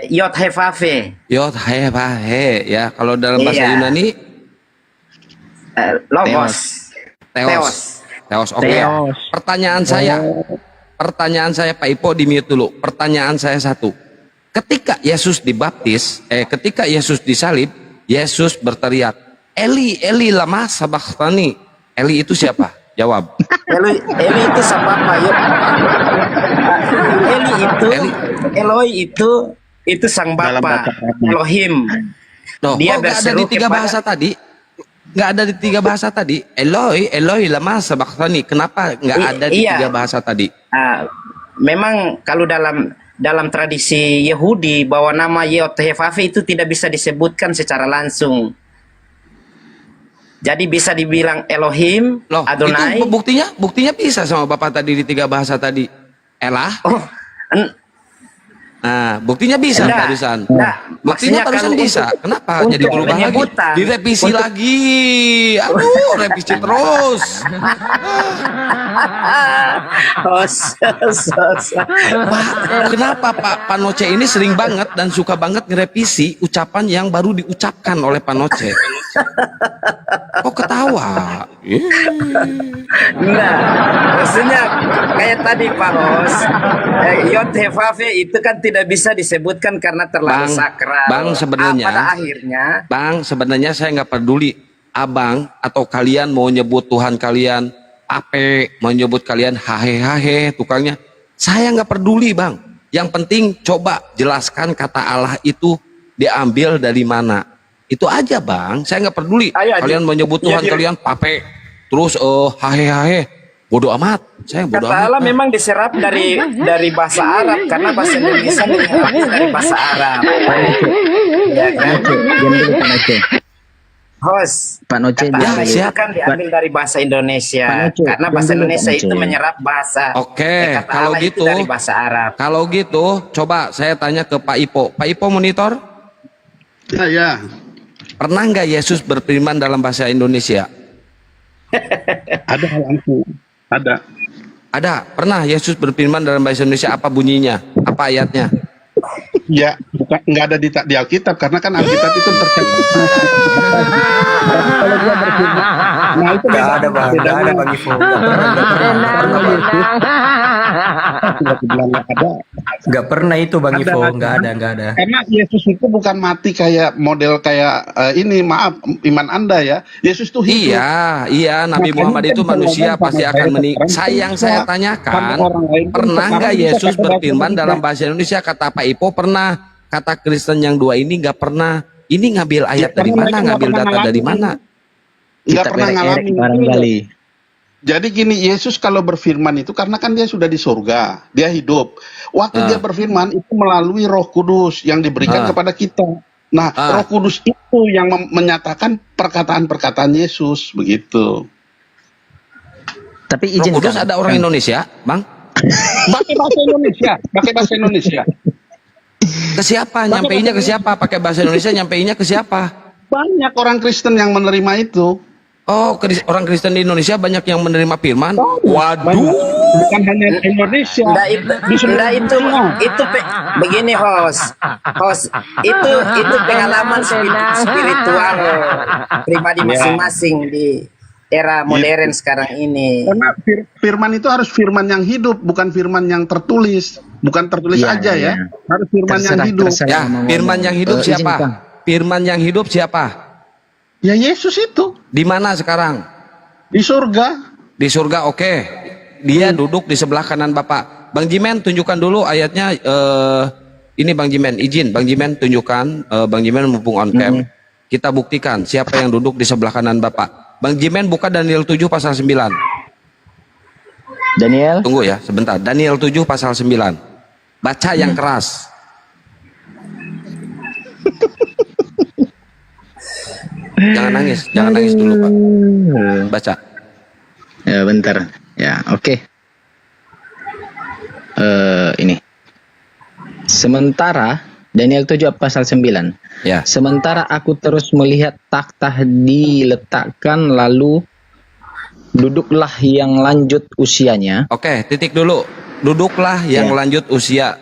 Yod Hevafe.
Yod Hevahe ya. Kalau dalam bahasa Yunani,
Logos.
Theos. Oke. Pertanyaan saya Pak Ipo di mute dulu. Pertanyaan saya satu. Ketika Yesus dibaptis, ketika Yesus disalib, Yesus berteriak, Eli, Eli lama sabachthani. Eli itu siapa? Jawab.
Eli itu siapa Pak? Eli itu Eloi itu sang Bapa, Elohim.
Loh,
Dia
kok nggak ada di 3 bahasa tadi? Nggak ada di 3 bahasa tadi. Eloi lama sabachthani. Kenapa nggak ada di 3 bahasa tadi?
Memang kalau dalam tradisi Yahudi bahwa nama Yod Hevafe itu tidak bisa disebutkan secara langsung. Jadi bisa dibilang Elohim,
Loh,
Adonai.
itu buktinya bisa sama Bapak tadi di 3 bahasa tadi. Elah. Nah, buktinya bisa barusan. Buktinya barusan bisa. Kenapa jadi berubah lagi? Direvisi lagi. Aduh, revisi terus. Kenapa Pak Noce ini sering banget dan suka banget ngerevisi ucapan yang baru diucapkan oleh Pak Noce? Kok ketawa?
Nah, maksudnya kayak tadi Pak Ros, Yod Hevafe itu kan tidak bisa disebutkan karena terlalu sakral.
Bang sebenarnya,
pada akhirnya,
Bang sebenarnya saya nggak peduli abang atau kalian mau nyebut Tuhan kalian Ape, mau nyebut kalian hahe tukangnya. Saya nggak peduli Bang. Yang penting coba jelaskan kata Allah itu diambil dari mana. Itu aja Bang. Saya nggak peduli. Kalian mau nyebut Tuhan kalian Pape, terus hahe. Bodoh amat. Saya bodoh amat.
kata Allah memang diserap dari bahasa Arab karena bahasa Indonesia menyerap dari bahasa Arab. Ya kan? Host,
Pak Noce
itu kan diambil dari bahasa Indonesia karena bahasa Indonesia itu menyerap bahasa.
Oke,
kata
kalau
Allah
gitu
itu dari bahasa Arab.
Kalau gitu, coba saya tanya ke Pak Ipo. Pak Ipo monitor?
Ya.
Pernah nggak Yesus berfirman dalam bahasa Indonesia?
Ada langsung. Ada.
Pernah Yesus berfirman dalam bahasa Indonesia, apa bunyinya? Apa Apa ayatnya?
Ya, bukan nggak ada di Alkitab karena kan Alkitab itu tercatat. Kalau dia berfirman, nah itu
Nggak ada bang, nggak ada bang Ivo. Nggak pernah itu bang Ivo, nggak ada.
Karena Yesus itu bukan mati kayak model kayak ini, maaf iman Anda ya. Yesus itu hidup.
Iya, Nabi Muhammad itu manusia pasti akan meninggal. Saya tanyakan, pernah nggak Yesus berfirman dalam bahasa Indonesia? Kata Pak Ipo pernah, kata Kristen yang dua ini nggak pernah. Ini ngambil ayat dari mana? Ngambil data dari mana?
Nggak pernah ngalamin. Jadi gini, Yesus kalau berfirman itu karena kan dia sudah di surga, dia hidup. Waktu dia berfirman itu melalui Roh Kudus yang diberikan kepada kita. Nah, Roh Kudus itu yang menyatakan perkataan-perkataan Yesus, begitu.
Tapi
Roh Kudus ada orang Indonesia, Bang?
Pakai bahasa Indonesia.
Ke siapa? Nyampeinnya ke siapa? Pakai bahasa Indonesia nyampeinnya ke siapa?
Banyak orang Kristen yang menerima itu.
Oh, orang Kristen di Indonesia banyak yang menerima firman. Waduh,
bukan hanya Indonesia.
Begini host, itu pengalaman spiritual pribadi masing-masing di era modern sekarang ini.
Karena firman itu harus firman yang hidup, bukan firman yang tertulis, bukan tertulis aja ya. Harus firman yang hidup.
Ya, firman yang hidup siapa? Firman yang hidup siapa?
Ya Yesus itu.
Di mana sekarang?
Di surga.
Di surga, oke. Dia duduk di sebelah kanan Bapak. Bang Jimen tunjukkan dulu ayatnya. Ini Bang Jimen, izin Bang Jimen tunjukkan. Bang Jimen mumpung on cam. Kita buktikan siapa yang duduk di sebelah kanan Bapak. Bang Jimen buka Daniel 7 pasal 9.
Daniel?
Tunggu ya, sebentar. Daniel 7 pasal 9. Baca yang keras. Jangan nangis dulu Pak. Baca.
Ya bentar. Ya, oke. Ini. Sementara Daniel 7 pasal 9.
Ya.
Sementara aku terus melihat takhta diletakkan, lalu duduklah yang lanjut usianya.
Oke, titik dulu. Duduklah yang lanjut usia,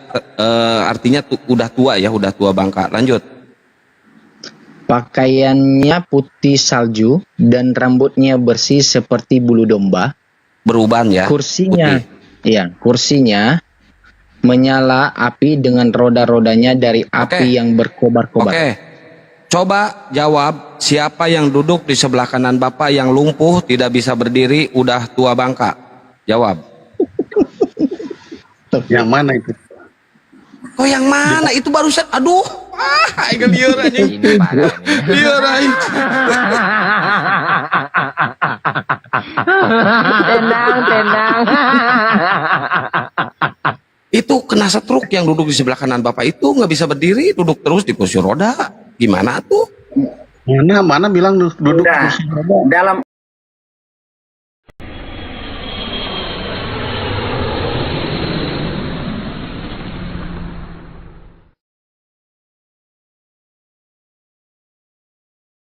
artinya udah tua ya, udah tua bangka. Lanjut.
Pakaiannya putih salju dan rambutnya bersih seperti bulu domba.
Beruban ya.
Kursinya, kursinya menyala api dengan roda-rodanya dari api yang berkobar-kobar.
Oke. Coba jawab, siapa yang duduk di sebelah kanan Bapak yang lumpuh, tidak bisa berdiri, udah tua bangka? Jawab.
Yang mana itu?
Oh yang mana? Itu barusan, aduh. Ayo liur aja. Liur aja.
Tenang.
Itu kena stroke yang duduk di sebelah kanan Bapak itu, nggak bisa berdiri, duduk terus di kursi roda. Gimana tuh?
Mana bilang duduk di kursi roda?
Dalam